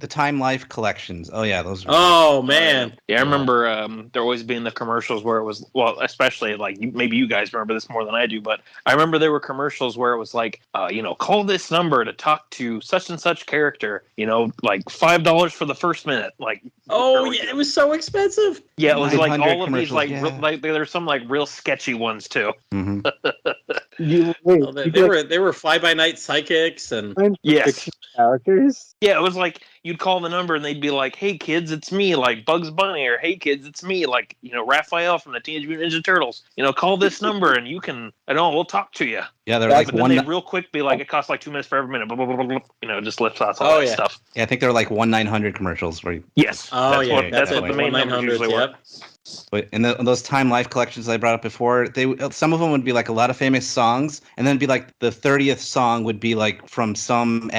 E: Time Life collections. Oh yeah, those.
B: Oh man.
A: Yeah, I remember there always being the commercials where it was, well, especially like maybe you guys remember this more than I do, but I remember there were commercials where it was like, call this number to talk to such and such character. You know, like $5 for the first minute. Like,
B: oh yeah, it was so expensive.
A: Yeah, it was like all of these like
E: yeah.
A: like there's some like real sketchy ones too.
E: Mm-hmm.
B: They were fly by night psychics and
A: yes.
C: Characters.
A: Yeah, it was like you'd call the number and they'd be like, "Hey kids, it's me," like Bugs Bunny, or "Hey kids, it's me," like, you know, Raphael from the Teenage Mutant Ninja Turtles. You know, call this number and you can, we'll talk to you.
E: Yeah, they're like
A: but then they'd real quick be like, it costs like 2 minutes for every minute. Blah, blah, blah, blah, blah, you know, just lifts out all that stuff.
E: Yeah, I think they're like 1-900 commercials where.
A: Yes.
B: Oh
A: That's what the main numbers usually were.
E: But in those Time Life collections I brought up before, some of them would be like a lot of famous songs, and then be like the 30th song would be like from some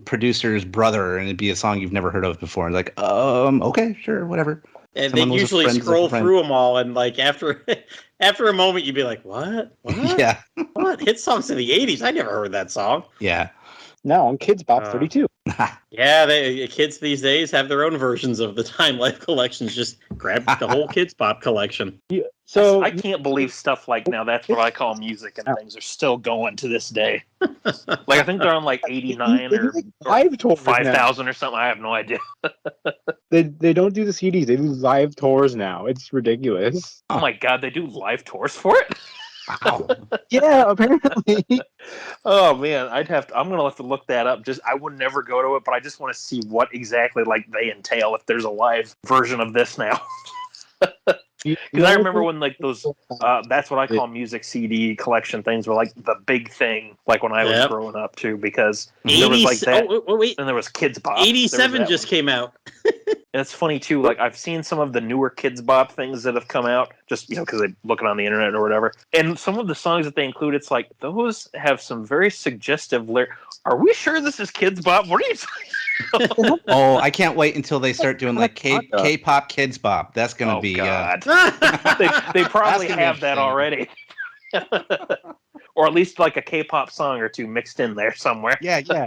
E: producer's brother, and it'd be a song you've never heard of before. And like, okay, sure, whatever.
B: And they usually scroll through them all, and like after a moment, you'd be like, "What?
E: Yeah,
B: what hit songs in the '80s? I never heard that song."
E: Yeah.
C: Now on Kids Bop 32.
B: Yeah, kids these days have their own versions of the Time Life collections. Just grab the whole Kids Bop collection.
C: Yeah, so
A: I can't believe stuff like now. That's what I call music, and things are still going to this day. Like I think they're on like 89 or 5,000 or something. I have no idea.
C: They don't do the CDs. They do live tours now. It's ridiculous.
A: Oh my god, they do live tours for it.
E: Wow.
C: Yeah, apparently.
A: Oh man, I'm gonna have to look that up. I would never go to it, but I just want to see what exactly like they entail if there's a live version of this now. Because I remember when like those, that's what I call music CD collection things were like the big thing, like when I was growing up too. Because there was like that, and there was Kids Bop.
B: 87 just came out.
A: And it's funny too, like I've seen some of the newer Kids Bop things that have come out, just because I'm looking on the internet or whatever. And some of the songs that they include, it's like those have some very suggestive lyrics. Are we sure this is Kids Bop? What are you saying?
E: Oh, I can't wait until they start doing like K-pop Kids Bop. That's gonna be.
A: God. They probably have that already. Or at least like a K-pop song or two mixed in there somewhere.
E: Yeah.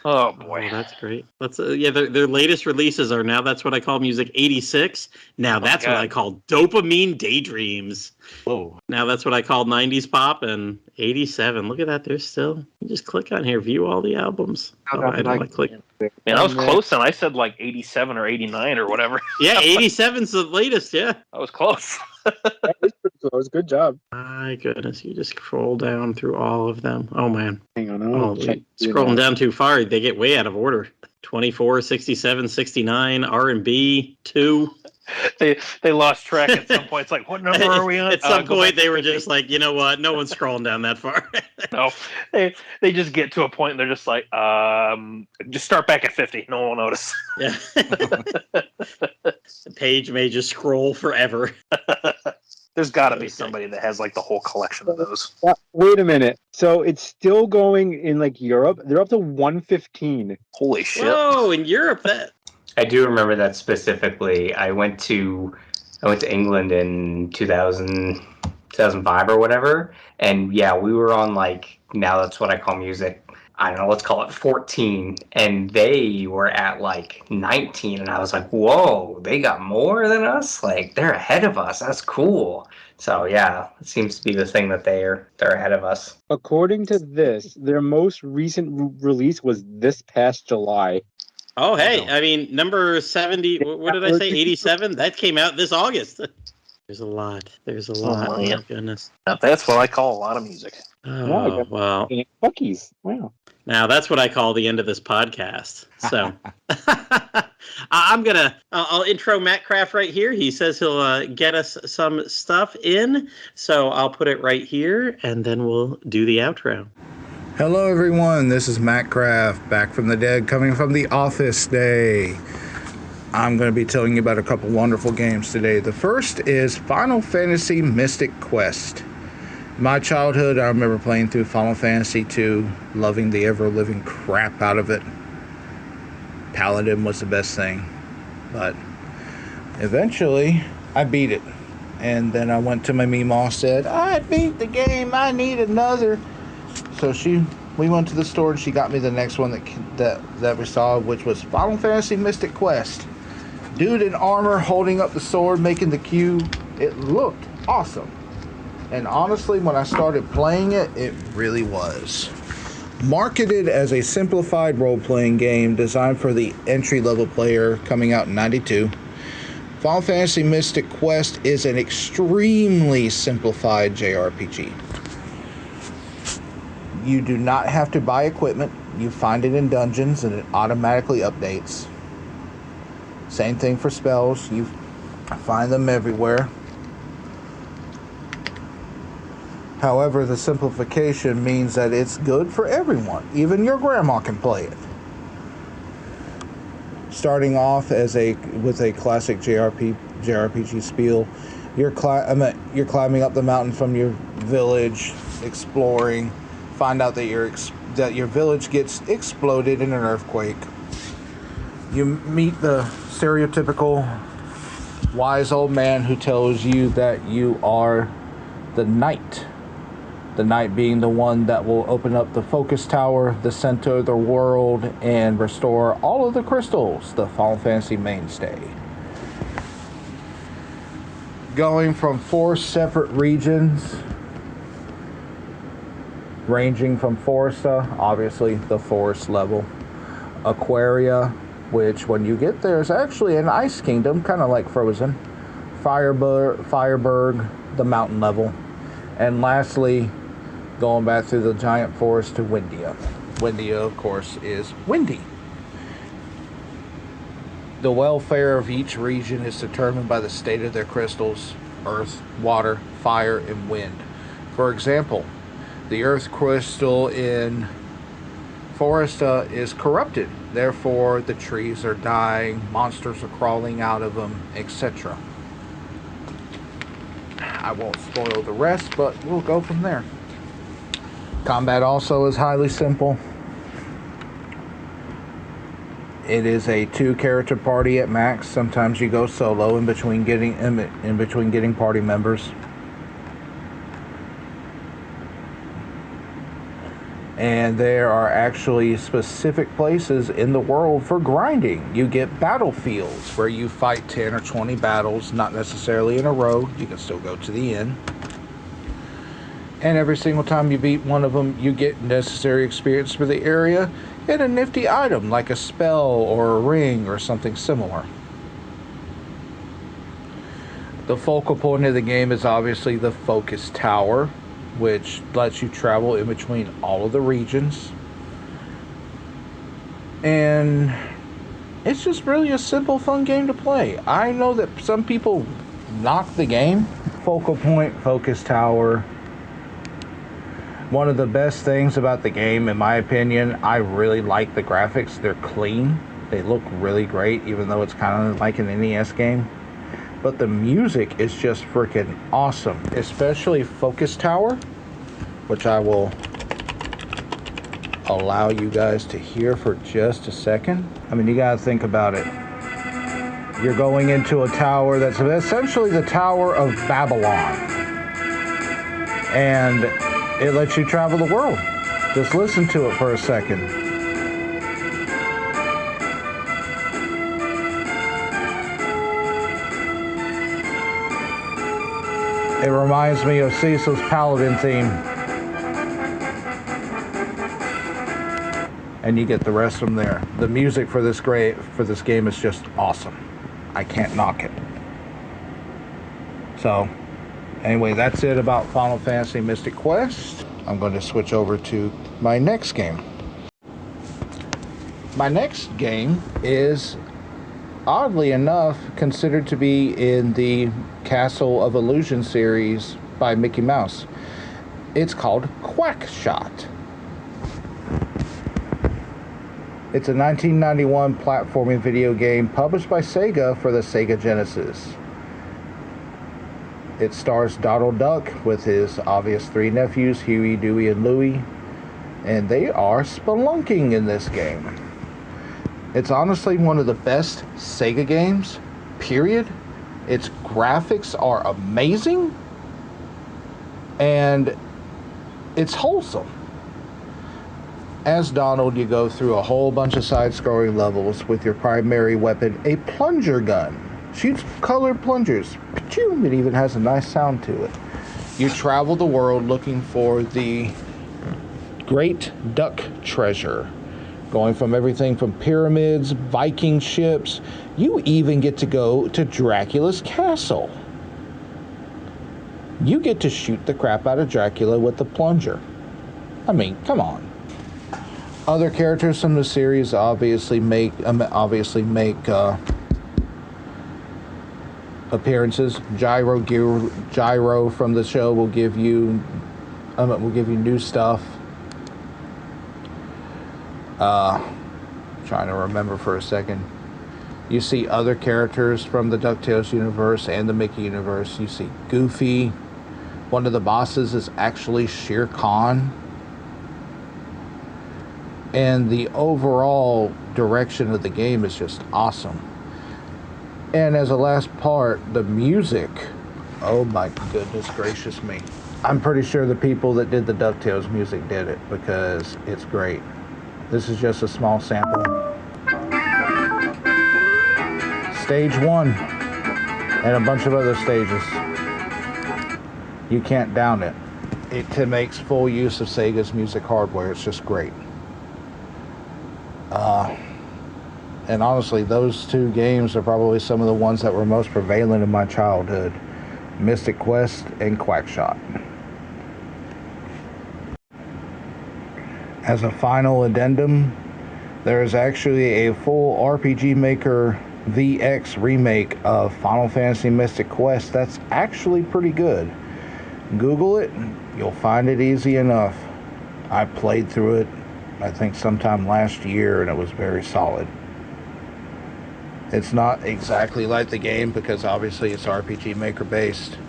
A: Oh boy,
B: that's great. Their latest releases are now. That's what I call music. 86. Now that's what I call dopamine daydreams.
E: Whoa.
B: Now that's what I call 90s pop. And 87. Look at that. There's still. You just click on here, view all the albums. I don't like clicking.
A: Man, I was close, and I said like 87 or 89 or whatever.
B: Yeah, 87's the latest. Yeah,
A: I was close.
C: That was pretty close. Good job.
B: My goodness, you just scroll down through all of them. Oh man.
C: Hang on.
B: Scrolling down too far, they get way out of order. 24, 67, 69, R&B, 2.
A: they lost track at some point. It's like, what number are we on?
B: At some
A: Go
B: point,
A: back to
B: they were
A: 50.
B: just like, you know what? No one's scrolling down that far.
A: No, they just get to a point and they're just like, just start back at 50. No one will notice.
B: Yeah. The page may just scroll forever.
A: There's got to be somebody that has like the whole collection of those.
C: Wait a minute. So it's still going in like Europe? They're up to 115.
A: Holy shit.
B: Whoa, in Europe, that...
D: I do remember that specifically. I went to England in 2005 or whatever, and yeah, we were on like, now that's what I call music, I don't know, let's call it 14, and they were at like 19, and I was like, whoa, they got more than us? Like, they're ahead of us. That's cool. So yeah, it seems to be the thing that they're ahead of us.
C: According to this, their most recent release was this past July.
B: Oh, hey, I mean, number 70, what did I say, 87? That came out this August. There's a lot. There's a lot. Oh, my goodness.
A: Now, that's what I call a lot of music.
B: Oh, wow.
C: Cookies. Wow.
B: Now, that's what I call the end of this podcast. So, I'll intro Mattcraft right here. He says he'll get us some stuff in. So, I'll put it right here, and then we'll do the outro.
F: Hello everyone, this is Mattcraft, back from the dead, coming from the office day. I'm going to be telling you about a couple wonderful games today. The first is Final Fantasy Mystic Quest. In my childhood, I remember playing through Final Fantasy II, loving the ever-living crap out of it. Paladin was the best thing, but eventually I beat it. And then I went to my Meemaw, said, I beat the game, I need another. So we went to the store and she got me the next one that we saw, which was Final Fantasy Mystic Quest. Dude in armor holding up the sword, making the Q. It looked awesome. And honestly, when I started playing it, it really was. Marketed as a simplified role-playing game designed for the entry-level player, coming out in '92. Final Fantasy Mystic Quest is an extremely simplified JRPG. You do not have to buy equipment. You find it in dungeons and it automatically updates. Same thing for spells. You find them everywhere. However, the simplification means that it's good for everyone. Even your grandma can play it. Starting off with a classic JRPG spiel, you're climbing up the mountain from your village, exploring. Find out that your village gets exploded in an earthquake. You meet the stereotypical wise old man who tells you that you are the knight. The knight being the one that will open up the focus tower, the center of the world, and restore all of the crystals, the Final Fantasy mainstay. Going from 4 separate regions, ranging from Foresta, obviously the forest level, Aquaria, which when you get there is actually an ice kingdom, kind of like Frozen, Fireburg, the mountain level, and lastly, going back through the giant forest to Windia. Windia, of course, is windy. The welfare of each region is determined by the state of their crystals, earth, water, fire, and wind. For example, the earth crystal in Foresta is corrupted. Therefore, the trees are dying, monsters are crawling out of them, etc. I won't spoil the rest, but we'll go from there. Combat also is highly simple. It is a 2-character party at max. Sometimes you go solo in between getting party members. And there are actually specific places in the world for grinding. You get battlefields where you fight 10 or 20 battles, not necessarily in a row. You can still go to the end. And every single time you beat one of them, you get necessary experience for the area and a nifty item like a spell or a ring or something similar. The focal point of the game is obviously the focus tower, which lets you travel in between all of the regions. And It's just really a simple, fun game to play. I know that some people knock the game. Focal point, focus tower. One of the best things about the game, in my opinion, I really like the graphics. They're clean. They look really great, even though it's kind of like an NES game. But the music is just freaking awesome, especially Focus Tower, which I will allow you guys to hear for just a second. I mean, you gotta think about it. You're going into a tower that's essentially the Tower of Babylon. And it lets you travel the world. Just listen to it for a second. It reminds me of Cecil's Paladin theme. And you get the rest from there. The music for this game is just awesome. I can't knock it. So, anyway, that's it about Final Fantasy Mystic Quest. I'm going to switch over to my next game. My next game is, oddly enough, considered to be in the Castle of Illusion series by Mickey Mouse. It's called Quack Shot. It's a 1991 platforming video game published by Sega for the Sega Genesis. It stars Donald Duck with his obvious three nephews, Huey, Dewey, and Louie, and they are spelunking in this game. It's honestly one of the best Sega games, period. Its graphics are amazing, and it's wholesome. As Donald, you go through a whole bunch of side-scrolling levels with your primary weapon, a plunger gun. Shoots colored plungers. It even has a nice sound to it. You travel the world looking for the Great Duck Treasure. Going from everything from pyramids, Viking ships. You even get to go to Dracula's castle. You get to shoot the crap out of Dracula with the plunger. I mean, come on. Other characters from the series obviously make appearances. Gyro from the show will give you new stuff. Trying to remember for a second. You see other characters from the DuckTales universe and the Mickey universe. You see Goofy. One of the bosses is actually Shere Khan. And the overall direction of the game is just awesome. And as a last part, the music. Oh my goodness gracious me. I'm pretty sure the people that did the DuckTales music did it because it's great. This is just a small sample. Stage 1 and a bunch of other stages. You can't down it. It makes full use of Sega's music hardware. It's just great. And honestly, those two games are probably some of the ones that were most prevalent in my childhood. Mystic Quest and Quackshot. As a final addendum, there is actually a full RPG Maker VX remake of Final Fantasy Mystic Quest that's actually pretty good. Google it, you'll find it easy enough. I played through it, I think sometime last year, and it was very solid. It's not exactly like the game because obviously it's RPG Maker based.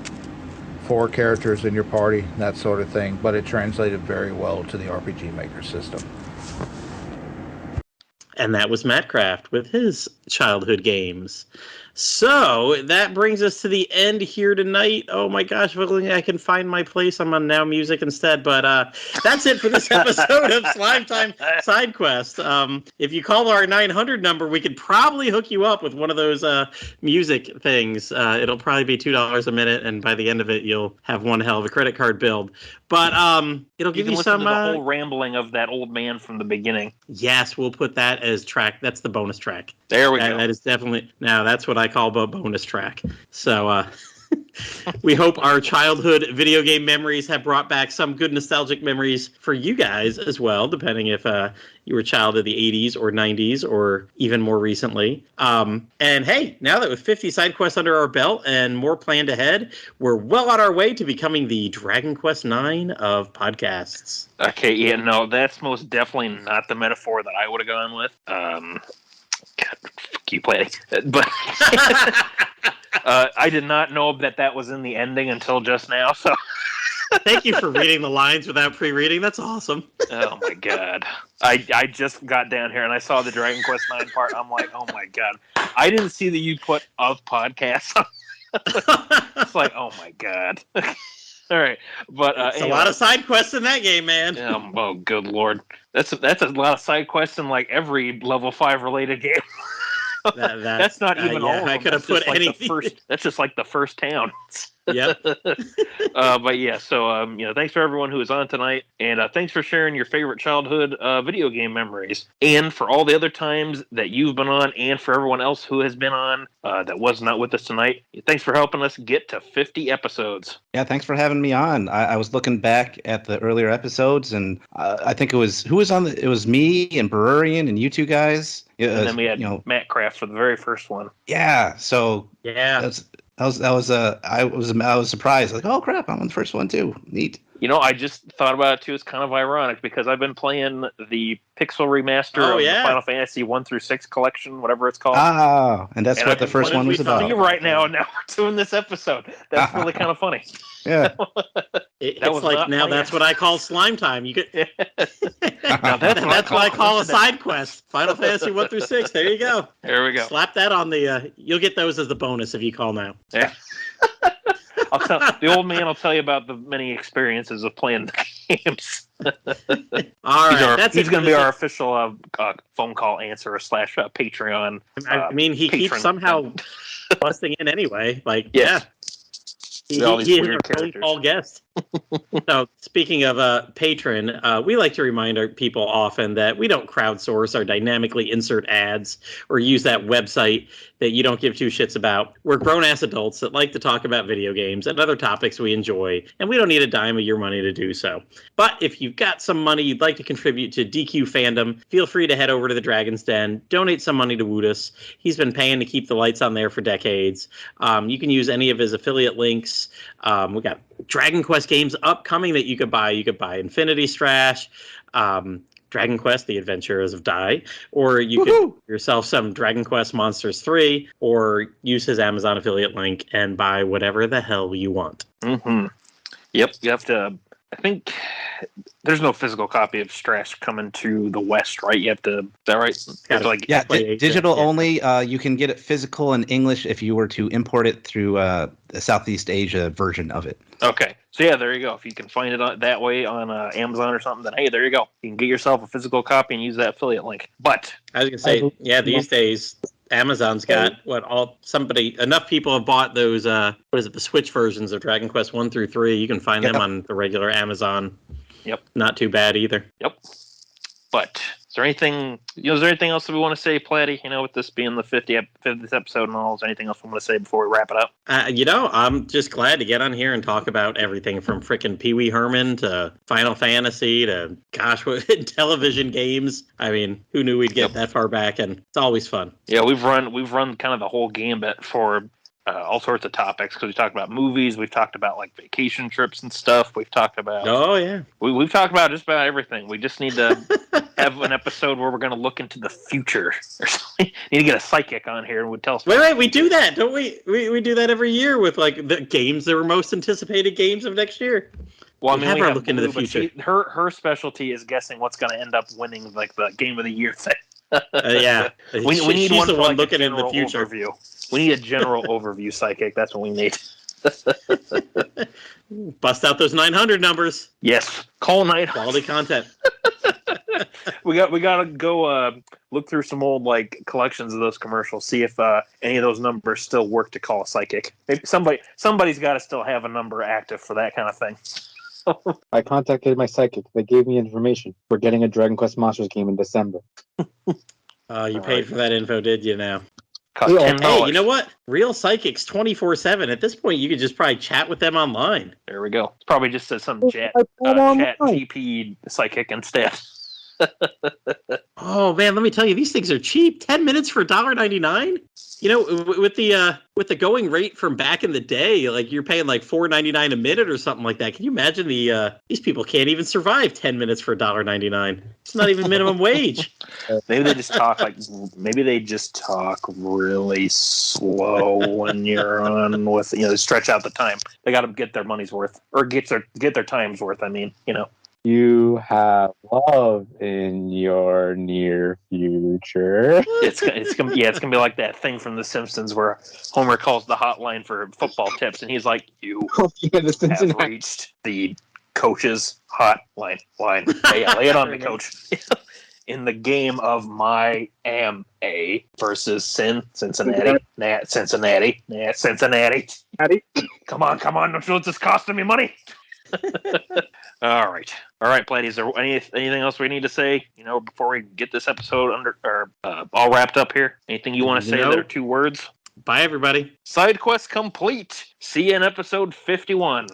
F: 4 characters in your party, that sort of thing, but it translated very well to the RPG Maker system.
B: And that was Mattcraft with his childhood games. So that brings us to the end here tonight. Oh my gosh, if only I can find my place. I'm on Now Music instead. But that's it for this episode of Slime Time Sidequest. If you call our 900 number, we could probably hook you up with one of those music things. It'll probably be $2 a minute, and by the end of it, you'll have one hell of a credit card bill. But it'll give you some
A: to the whole rambling of that old man from the beginning.
B: Yes, we'll put that as track. That's the bonus track.
A: There we go.
B: That is definitely, now that's what I call a bonus track. So We hope our childhood video game memories have brought back some good nostalgic memories for you guys as well, depending if you were a child of the 80s or 90s or even more recently. And hey, now that with 50 side quests under our belt and more planned ahead, we're well on our way to becoming the Dragon Quest IX of podcasts.
A: Okay, yeah, no, that's most definitely not the metaphor that I would have gone with. God, fuck you, Platty. But I did not know that was in the ending until just now, so...
B: Thank you for reading the lines without pre-reading. That's awesome.
A: Oh my god. I just got down here and I saw the Dragon Quest IX part. I'm like, oh my god. I didn't see that you put of podcasts. It's like, oh my god. All right. But
B: it's
A: anyway.
B: A lot of side quests in that game, man.
A: Oh good lord. That's a lot of side quests in like every level 5 related game. That's not even all of them.
B: I could have put anything.
A: That's just like the first town.
B: Yep.
A: But yeah, so thanks for everyone who is on tonight, and thanks for sharing your favorite childhood video game memories, and for all the other times that you've been on, and for everyone else who has been on that was not with us tonight. Thanks for helping us get to 50 episodes.
E: Yeah, thanks for having me on. I was looking back at the earlier episodes, and I think it was who was on it was me and Berurian and you two guys.
A: And then we had Mattcraft for the very first one.
E: Yeah, so
B: yeah.
E: I was surprised. Like, oh crap, I'm on the first one too. Neat.
A: I just thought about it too. It's kind of ironic because I've been playing the Pixel remaster of the Final Fantasy 1 through 6 collection, whatever it's called.
E: Oh, and that's what the first one was about.
A: Right now, and now we're doing this episode. That's really kind of funny.
E: Yeah.
B: It's like now that's what I call slime time. You get
A: now
B: that's what I call a side quest. Final Fantasy 1 through 6. There you go.
A: There we go.
B: Slap that on the. You'll get those as the bonus if you call now.
A: Yeah. The old man will tell you about the many experiences of playing the games.
B: All right,
A: he's going to be our official phone call answerer / Patreon.
B: I mean, he keeps somehow busting in anyway. Like,
A: yes.
B: He is our phone call guest. So, speaking of patron, we like to remind our people often that we don't crowdsource or dynamically insert ads or use that website that you don't give two shits about. We're grown-ass adults that like to talk about video games and other topics we enjoy, and we don't need a dime of your money to do so. But if you've got some money you'd like to contribute to DQ Fandom, feel free to head over to the Dragon's Den, donate some money to Woodus. He's been paying to keep the lights on there for decades. You can use any of his affiliate links. We got Dragon Quest games upcoming that you could buy. You could buy Infinity Strash, Dragon Quest: The Adventures of Dai, or you could yourself some Dragon Quest Monsters 3, or use his Amazon affiliate link and buy whatever the hell you want.
A: Mm-hmm. Yep, you have to. I think there's no physical copy of Strash coming to the West, right? You have to. Is that right?
E: Digital only. You can get it physical in English if you were to import it through the Southeast Asia version of it.
A: Okay, so yeah, there you go. If you can find it that way on Amazon or something, then hey, there you go. You can get yourself a physical copy and use that affiliate link. But
B: I was gonna say, these days Amazon's got enough people have bought those the Switch versions of Dragon Quest 1 through 3. You can find them on the regular Amazon.
A: Yep.
B: Not too bad either.
A: Yep. But is there anything else that we want to say, Platty? With this being the 50th episode and all, is there anything else we want to say before we wrap it up?
B: I'm just glad to get on here and talk about everything from frickin' Pee Wee Herman to Final Fantasy to Intellivision games. I mean, who knew we'd get that far back? And it's always fun. Yeah,
A: we've run kind of the whole gambit for all sorts of topics, because we talked about movies, we've talked about like vacation trips and stuff, we've talked about we've talked about just about everything. We just need to have an episode where we're going to look into the future or something. Need to get a psychic on here and would tell us.
B: Wait, we do that, don't we? We do that every year with like the games that were most anticipated games of next year.
A: Well, we have
B: look into the future.
A: Her specialty is guessing what's going to end up winning like the game of the year thing.
B: We need
A: she's
B: one
A: the one
B: looking into the future.
A: Overview. We need a general overview psychic. That's what we need.
B: Bust out those 900 numbers.
A: Yes, call 900.
B: Quality content.
A: we got to go look through some old like collections of those commercials, see if any of those numbers still work to call a psychic. Maybe somebody's got to still have a number active for that kind of thing.
C: I contacted my psychic. They gave me information for getting a Dragon Quest Monsters game in December.
B: You paid for that info, did you now?
A: Cost $10.
B: Hey, you know what? Real Psychics 24/7. At this point, you could just probably chat with them online.
A: There we go. It's probably just some chat GP psychic instead.
B: Oh man, let me tell you, these things are cheap. 10 minutes for $1.99. You know, with the going rate from back in the day, like you're paying like $4.99 a minute or something like that. Can you imagine these people can't even survive 10 minutes for $1.99? It's not even minimum wage.
A: Maybe they just talk really slow when you're on with, they stretch out the time. They got to get their money's worth, or get their time's worth. I mean,
C: You have love in your near future.
A: It's gonna be like that thing from The Simpsons where Homer calls the hotline for football tips, and he's like, "You have reached the coach's hotline. Hey, lay it on me, coach." In the game of my MA versus Cincinnati. Come on! Don't you know this costing me money? All right, Platty. Is there anything else we need to say? Before we get this episode all wrapped up here. Anything you want to say that are 2 words?
B: Bye, everybody.
A: Side quest complete. See you in episode 51.